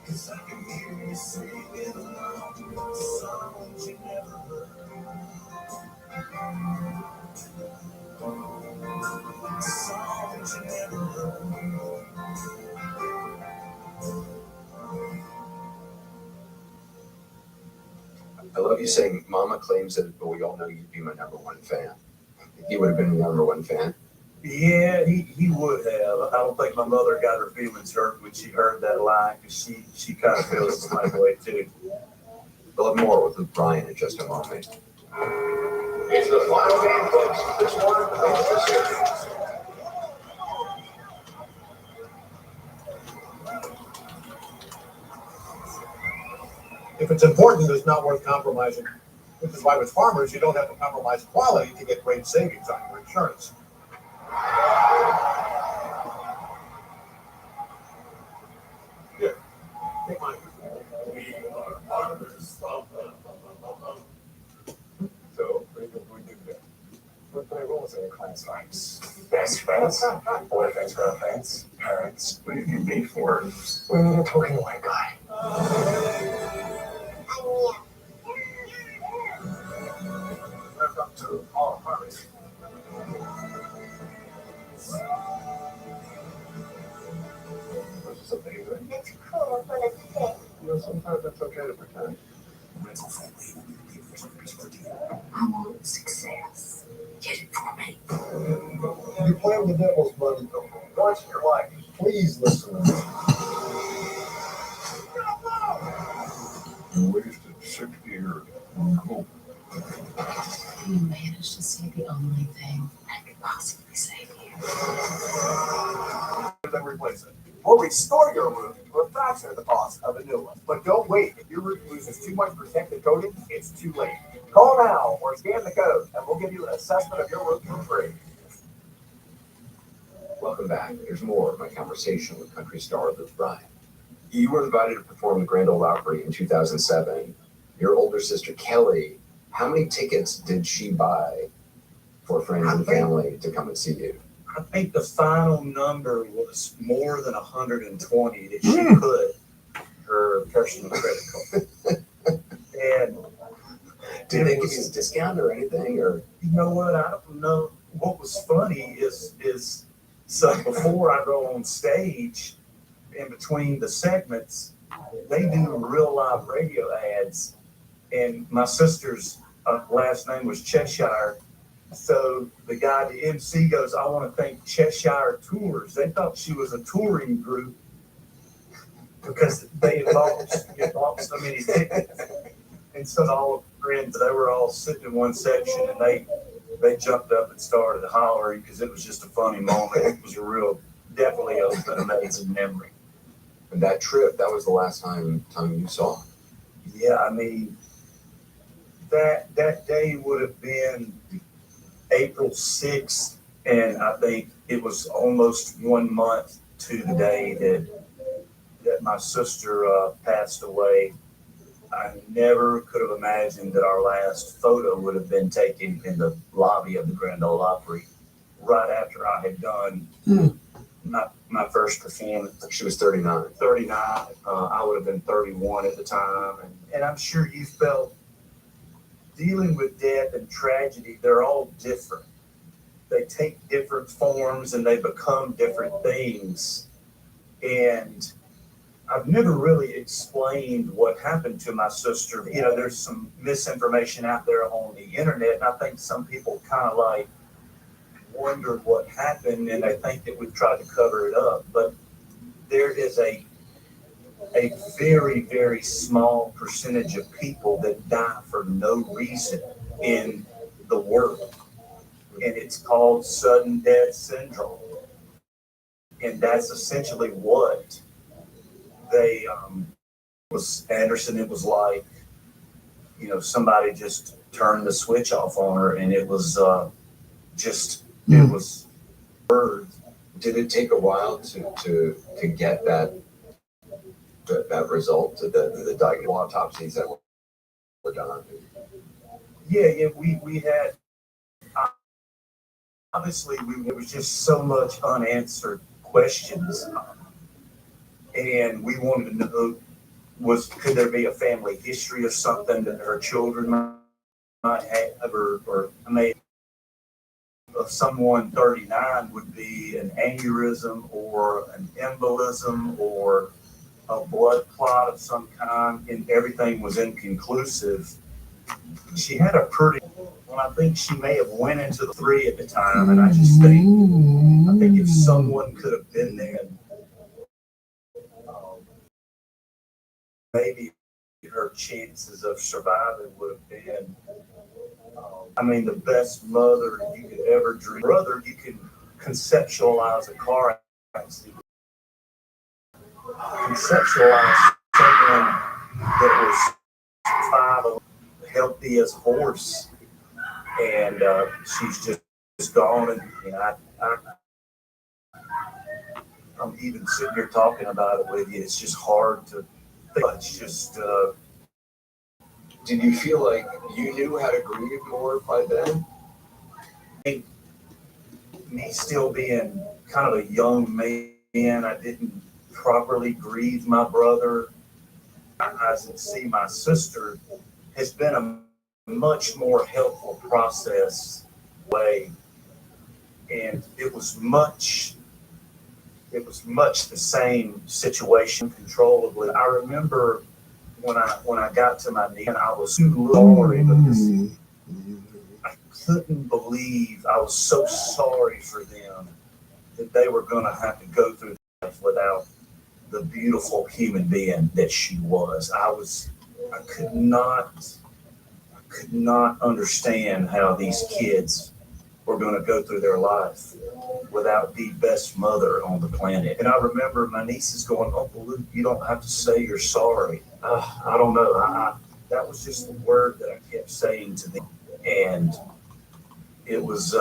cause I can hear you singing along songs you never heard. Songs you never heard. I love you saying Mama claims it, but we all know you'd be my number one fan. He would have been the number one fan. Yeah, he would have. I don't think my mother got her feelings hurt when she heard that line because she kind of feels the same way too. We'll have more with Brian in just a moment. It's the final game, folks. This one is the series. If it's important, it's not worth compromising. Which is why with farmers, you don't have to compromise quality to get great savings on your insurance. Here, take mine. We are farmers. So, what do we do there? What play roles in your class lives? Best friends, boyfriends, girlfriends, parents. What do you need me for? We need a token white guy. Welcome to all farmers. This is something good. It's cool for the stick. You know, sometimes it's okay to pretend. I want success. Get it for me. You play with the devil's money. Once in your life. Please listen to me. You wasted 60 years. Cool. You managed to say the only thing I could possibly save you. Then replace it. We'll restore your roof for a fraction of the cost of a new one. But don't wait. If your roof loses too much protective coating, it's too late. Call now or scan the code, and we'll give you an assessment of your roof for free. Welcome back. There's more of my conversation with country star Luke Bryan. You were invited to perform the Grand Ole Opry in 2007. Your older sister Kelly, how many tickets did she buy for friends and family to come and see you? I think the final number was more than 120 that she put her personal credit card. And did they give you a discount or anything? Or you know what? I don't know. What was funny is so before I go on stage, in between the segments, they do real live radio ads, and my sister's last name was Cheshire. So the guy, the MC, goes, "I want to thank Cheshire Tours." They thought she was a touring group because they had bought so many tickets. And so all the friends, they were all sitting in one section, and they jumped up and started hollering because it was just a funny moment. It was definitely an amazing memory. And that trip, that was the last time you saw. Yeah, I mean, that day would have been April 6th, and I think it was almost 1 month to the day that my sister passed away. I never could have imagined that our last photo would have been taken in the lobby of the Grand Ole Opry right after I had done my first performance. She was 39. 39. I would have been 31 at the time. And I'm sure you felt dealing with death and tragedy, they're all different. They take different forms and they become different things. And I've never really explained what happened to my sister. You know, there's some misinformation out there on the internet, and I think some people kind of like wonder what happened, and they think that we've tried to cover it up. But there is a very, very small percentage of people that die for no reason in the world, and it's called sudden death syndrome. And that's essentially what they was Anderson. It was like, you know, somebody just turned the switch off on her, and it was it was birds. Did it take a while to get that result, the diagnostic autopsies that were done? Yeah, we had obviously there was just so much unanswered questions, and we wanted to know, could there be a family history of something that her children might have, or maybe of someone 39 would be an aneurysm or an embolism or a blood clot of some kind, and everything was inconclusive. She had a pretty, well, I think she may have went into the 3 at the time, and I think if someone could have been there, maybe her chances of surviving would have been, I mean, the best mother you could ever dream. Brother, you can conceptualize a car accident. Conceptualize someone that was 5, healthy as a horse, and she's just gone. And you know, I'm even sitting here talking about it with you. It's just hard to think. It's just. Did you feel like you knew how to grieve more by then? Me still being kind of a young man, I didn't properly grieve my brother. I see my sister has been a much more helpful process way, and it was much the same situation controllably. I remember when I got to my knee, and I was too sorry because I couldn't believe, I was so sorry for them that they were going to have to go through life without the beautiful human being that she was. I could not understand how these kids were going to go through their life without the best mother on the planet. And I remember my nieces going, "Uncle Luke, you don't have to say you're sorry." I don't know. That was just the word that I kept saying to them. And it was